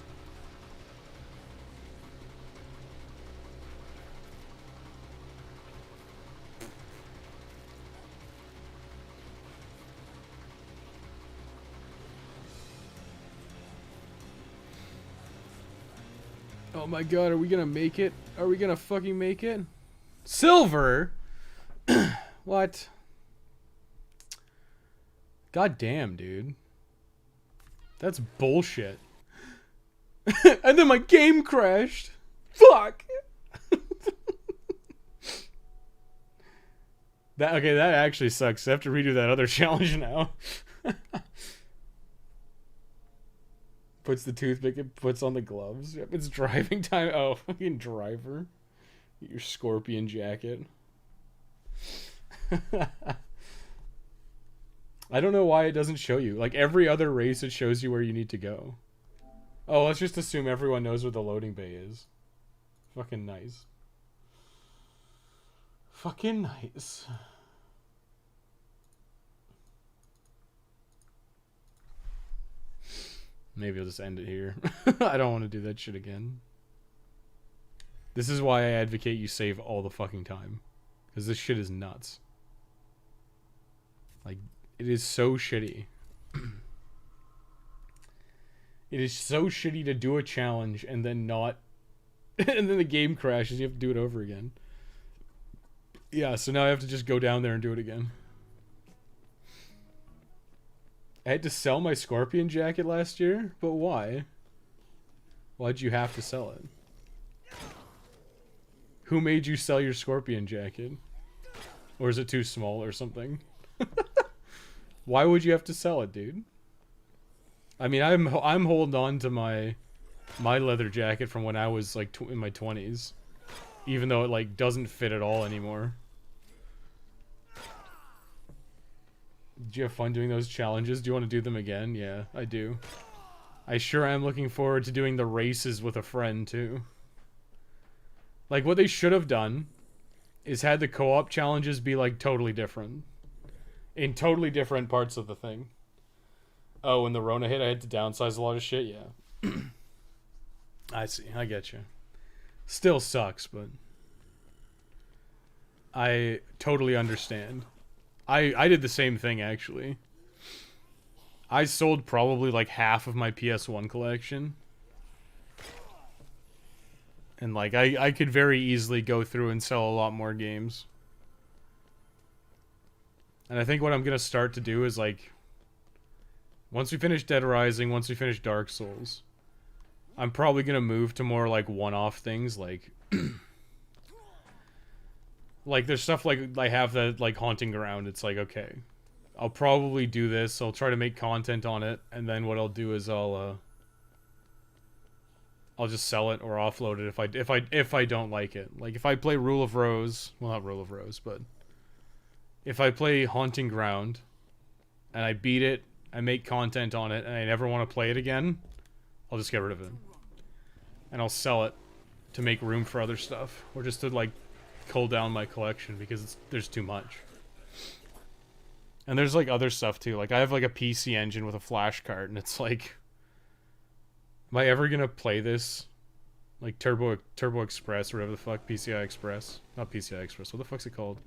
Oh my god, are we gonna make it? Are we gonna fucking make it? Silver? What? God damn, dude. That's bullshit. And then my game crashed. Fuck! Okay, that actually sucks. I have to redo that other challenge now. Puts the toothpick and puts on the gloves. Yep, it's driving time. Oh, fucking driver. Get your scorpion jacket. I don't know why it doesn't show you. Like every other race, it shows you where you need to go. Oh, let's just assume everyone knows where the loading bay is. Fucking nice. Fucking nice. Maybe I'll just end it here. I don't want to do that shit again. This is why I advocate you save all the fucking time. Because this shit is nuts. Like, it is so shitty. It is so shitty to do a challenge and then not... and then the game crashes, you have to do it over again. Yeah, so now I have to just go down there and do it again. I had to sell my Scorpion jacket last year, but why? Why'd you have to sell it? Who made you sell your Scorpion jacket? Or is it too small or something? Why would you have to sell it, dude? I mean, I'm holding on to my leather jacket from when I was like in my 20s, even though it like doesn't fit at all anymore. Did you have fun doing those challenges? Do you want to do them again? Yeah, I do. I sure am looking forward to doing the races with a friend too. Like, what they should have done is had the co-op challenges be like totally different. In totally different parts of the thing. Oh, when the Rona hit, I had to downsize a lot of shit? Yeah. I see. I get you. Still sucks, but... I totally understand. I did the same thing, actually. I sold probably like half of my PS1 collection. And like, I could very easily go through and sell a lot more games. And I think what I'm going to start to do is like... Once we finish Dead Rising, once we finish Dark Souls, I'm probably going to move to more like one-off things, like... like, there's stuff like I have that like Haunting Ground. It's like, okay, I'll probably do this. I'll try to make content on it, and then what I'll do is I'll just sell it or offload it if I don't like it. Like if I play Rule of Rose, well, not Rule of Rose, but if I play Haunting Ground and I beat it, I make content on it, and I never want to play it again, I'll just get rid of it. And I'll sell it to make room for other stuff, or just to like cull down my collection because there's too much. And there's like other stuff too. Like I have like a PC engine with a flash card, and it's like, am I ever gonna play this? Like Turbo Express or whatever the fuck, PCI Express, not PCI Express. What the fuck's it called?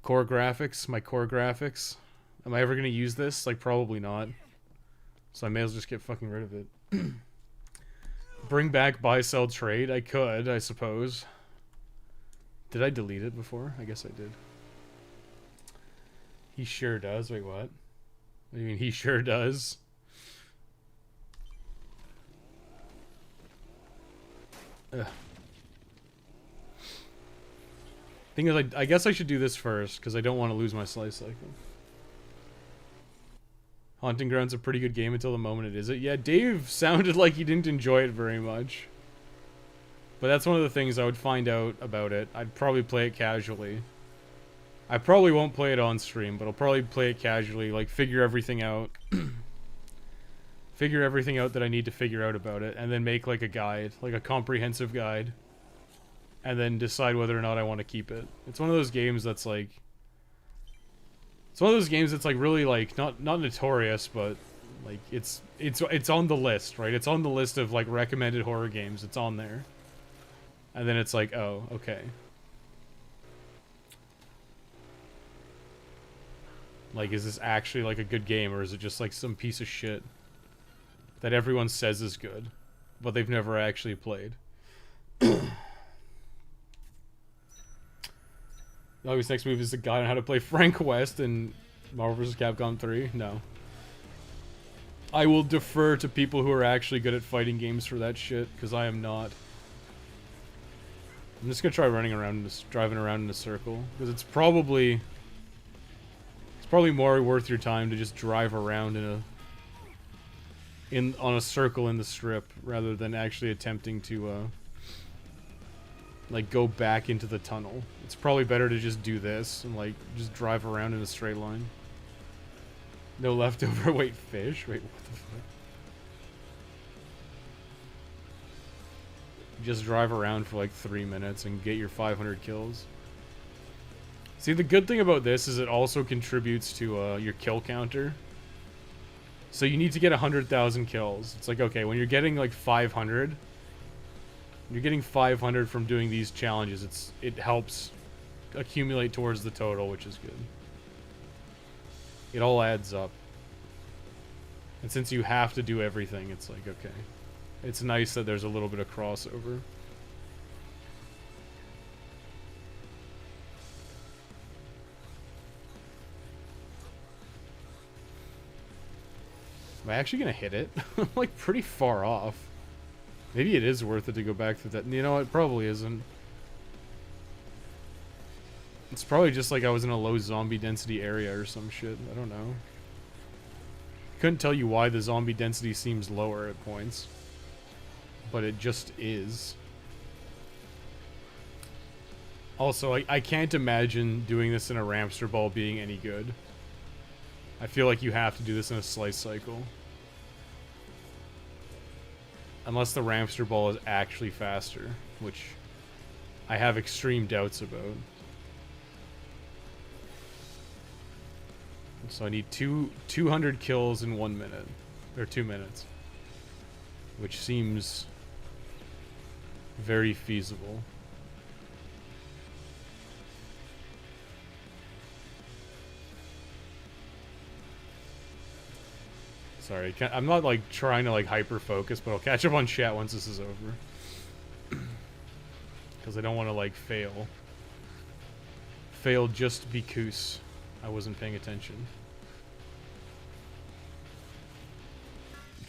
Core Graphics, my Core Graphics. Am I ever gonna use this? Like probably not. So I may as well just get fucking rid of it. Bring back buy sell trade. I could, I suppose. Did I delete it before? I guess I did. He sure does. Wait, what? I mean, he sure does. Ugh. Thing is, I guess I should do this first, because I don't want to lose my slice cycle. Haunting Ground's a pretty good game until the moment it isn't. Yeah, Dave sounded like he didn't enjoy it very much. But that's one of the things I would find out about it. I'd probably play it casually. I probably won't play it on stream, but I'll probably play it casually, like figure everything out. Figure everything out that I need to figure out about it, and then make like a guide, like a comprehensive guide. And then decide whether or not I want to keep it. It's one of those games that's like... It's one of those games that's like really like, not notorious, but like it's on the list, right? It's on the list of like recommended horror games. It's on there. And then it's like, oh, okay. Like, is this actually like a good game, or is it just like some piece of shit that everyone says is good, but they've never actually played? His next move is a guide on how to play Frank West in Marvel vs. Capcom 3? No. I will defer to people who are actually good at fighting games for that shit, because I am not. I'm just gonna try driving around in a circle, because it's probably more worth your time to just drive around on a circle in the strip rather than actually attempting to like go back into the tunnel. It's probably better to just do this and like just drive around in a straight line. No leftover. Wait, fish? Wait, what the fuck? Just drive around for like 3 minutes and get your 500 kills. See, the good thing about this is it also contributes to your kill counter. So you need to get 100,000 kills. It's like, okay, when you're getting like 500, You're getting 500 from doing these challenges. It helps accumulate towards the total, which is good. It all adds up. And since you have to do everything, it's like, okay. It's nice that there's a little bit of crossover. Am I actually gonna hit it? I'm like pretty far off. Maybe it is worth it to go back through that. You know, it probably isn't. It's probably just like I was in a low zombie density area or some shit. I don't know. Couldn't tell you why the zombie density seems lower at points. But it just is. Also, I can't imagine doing this in a Ramster Ball being any good. I feel like you have to do this in a slice cycle. Unless the Ramster Ball is actually faster, which I have extreme doubts about. So I need 200 kills in 1 minute. Or 2 minutes. Which seems very feasible. Sorry, I'm not like trying to like hyper focus, but I'll catch up on chat once this is over. Because I don't want to like fail. Fail just because I wasn't paying attention.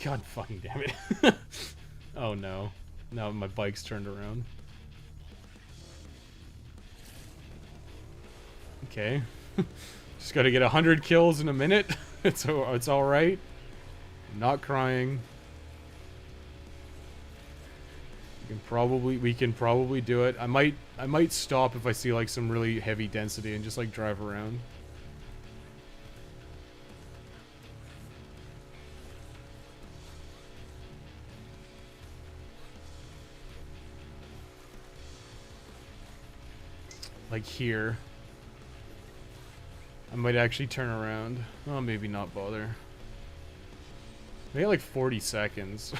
God fucking damn it. Oh no. Now my bike's turned around. Okay. Just gotta get 100 kills in a minute. It's alright. Not crying. We can probably do it. I might stop if I see like some really heavy density and just like drive around. Like here. I might actually turn around. Oh, maybe not bother. We got like 40 seconds.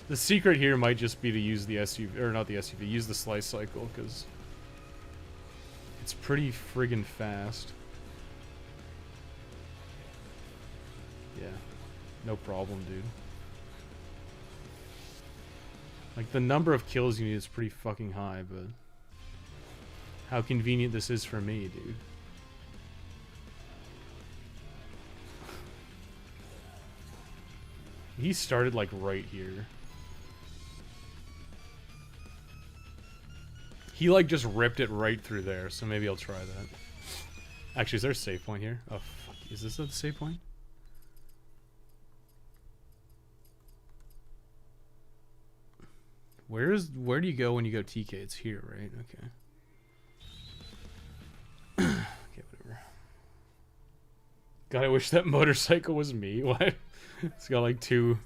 The secret here might just be to use the SUV, or not the SUV, use the slice cycle, because it's pretty friggin' fast. Yeah, no problem, dude. Like, the number of kills you need is pretty fucking high, but how convenient this is for me, dude. He started, like, right here. He, like, just ripped it right through there, so maybe I'll try that. Actually, is there a save point here? Oh, fuck. Is this a save point? Where do you go when you go TK? It's here, right? Okay. Okay, whatever. God, I wish that motorcycle was me. What? It's got like two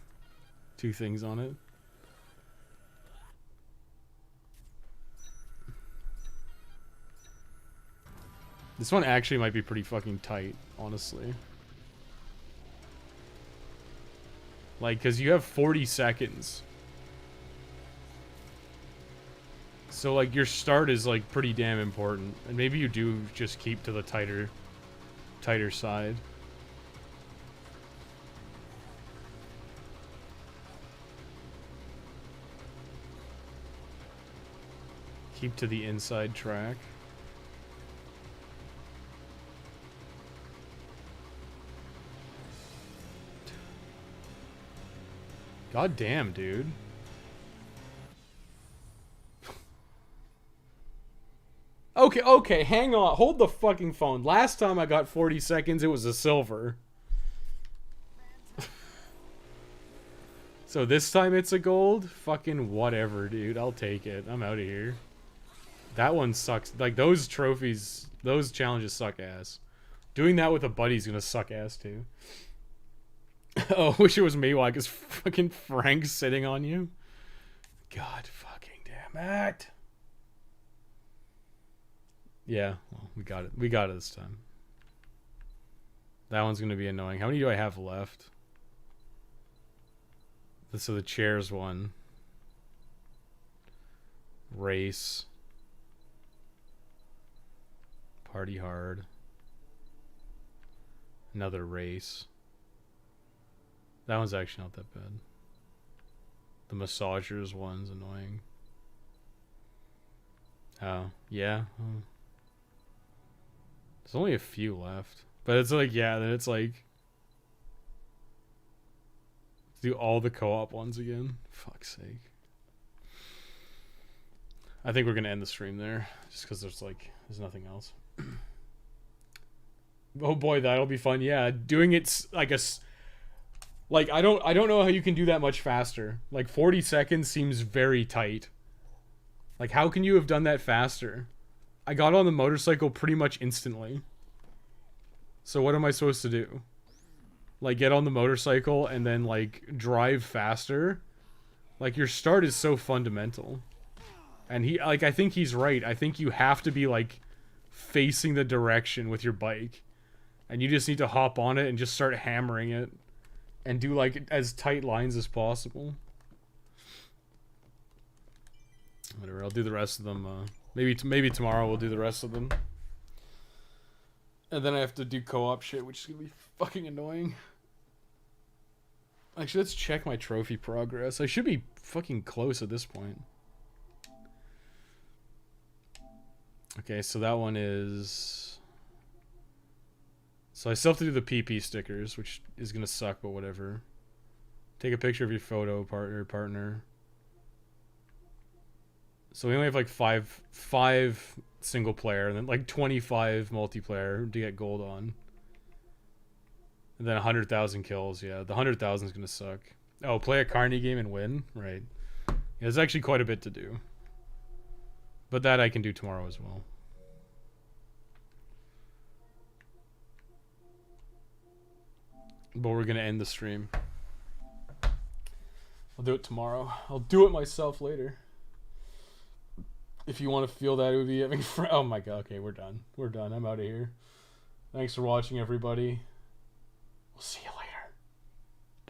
things on it. This one actually might be pretty fucking tight, honestly. Like, because you have 40 seconds. So, like, your start is, like, pretty damn important. And maybe you do just keep to the tighter side. Keep to the inside track. God damn, dude. Okay, hang on. Hold the fucking phone. Last time I got 40 seconds, it was a silver. So this time it's a gold? Fucking whatever, dude. I'll take it. I'm out of here. That one sucks. Like, those trophies, those challenges suck ass. Doing that with a buddy's gonna suck ass, too. Oh, wish it was me, why? Because fucking Frank's sitting on you? God fucking damn it. Yeah, well, we got it. We got it this time. That one's gonna be annoying. How many do I have left? So the chairs one. Race. Party Hard. Another Race. That one's actually not that bad. The Massagers one's annoying. Oh, yeah. There's only a few left. But it's like, yeah, then it's like... do all the co-op ones again. Fuck's sake. I think we're gonna end the stream there, just because there's nothing else. Oh boy, that'll be fun. Yeah, doing it like I don't know how you can do that much faster. Like 40 seconds seems very tight. Like how can you have done that faster? I got on the motorcycle pretty much instantly. So what am I supposed to do? Like get on the motorcycle and then like drive faster? Like your start is so fundamental. And I think he's right. I think you have to be like facing the direction with your bike. And you just need to hop on it and just start hammering it. And do like as tight lines as possible. Whatever, I'll do the rest of them. Maybe tomorrow we'll do the rest of them. And then I have to do co-op shit, which is gonna be fucking annoying. Actually, let's check my trophy progress. I should be fucking close at this point. Okay, so that one is... So I still have to do the PP stickers, which is gonna suck, but whatever. Take a picture of your photo, partner. So we only have like five single player, and then like 25 multiplayer to get gold on. And then 100,000 kills, yeah. The 100,000 is gonna suck. Oh, play a carny game and win? Right. Yeah, there's actually quite a bit to do. But that I can do tomorrow as well. But we're gonna end the stream. I'll do it tomorrow. I'll do it myself later. If you want to feel that, it would be having oh my god, okay, we're done. We're done. I'm out of here. Thanks for watching, everybody. We'll see you later.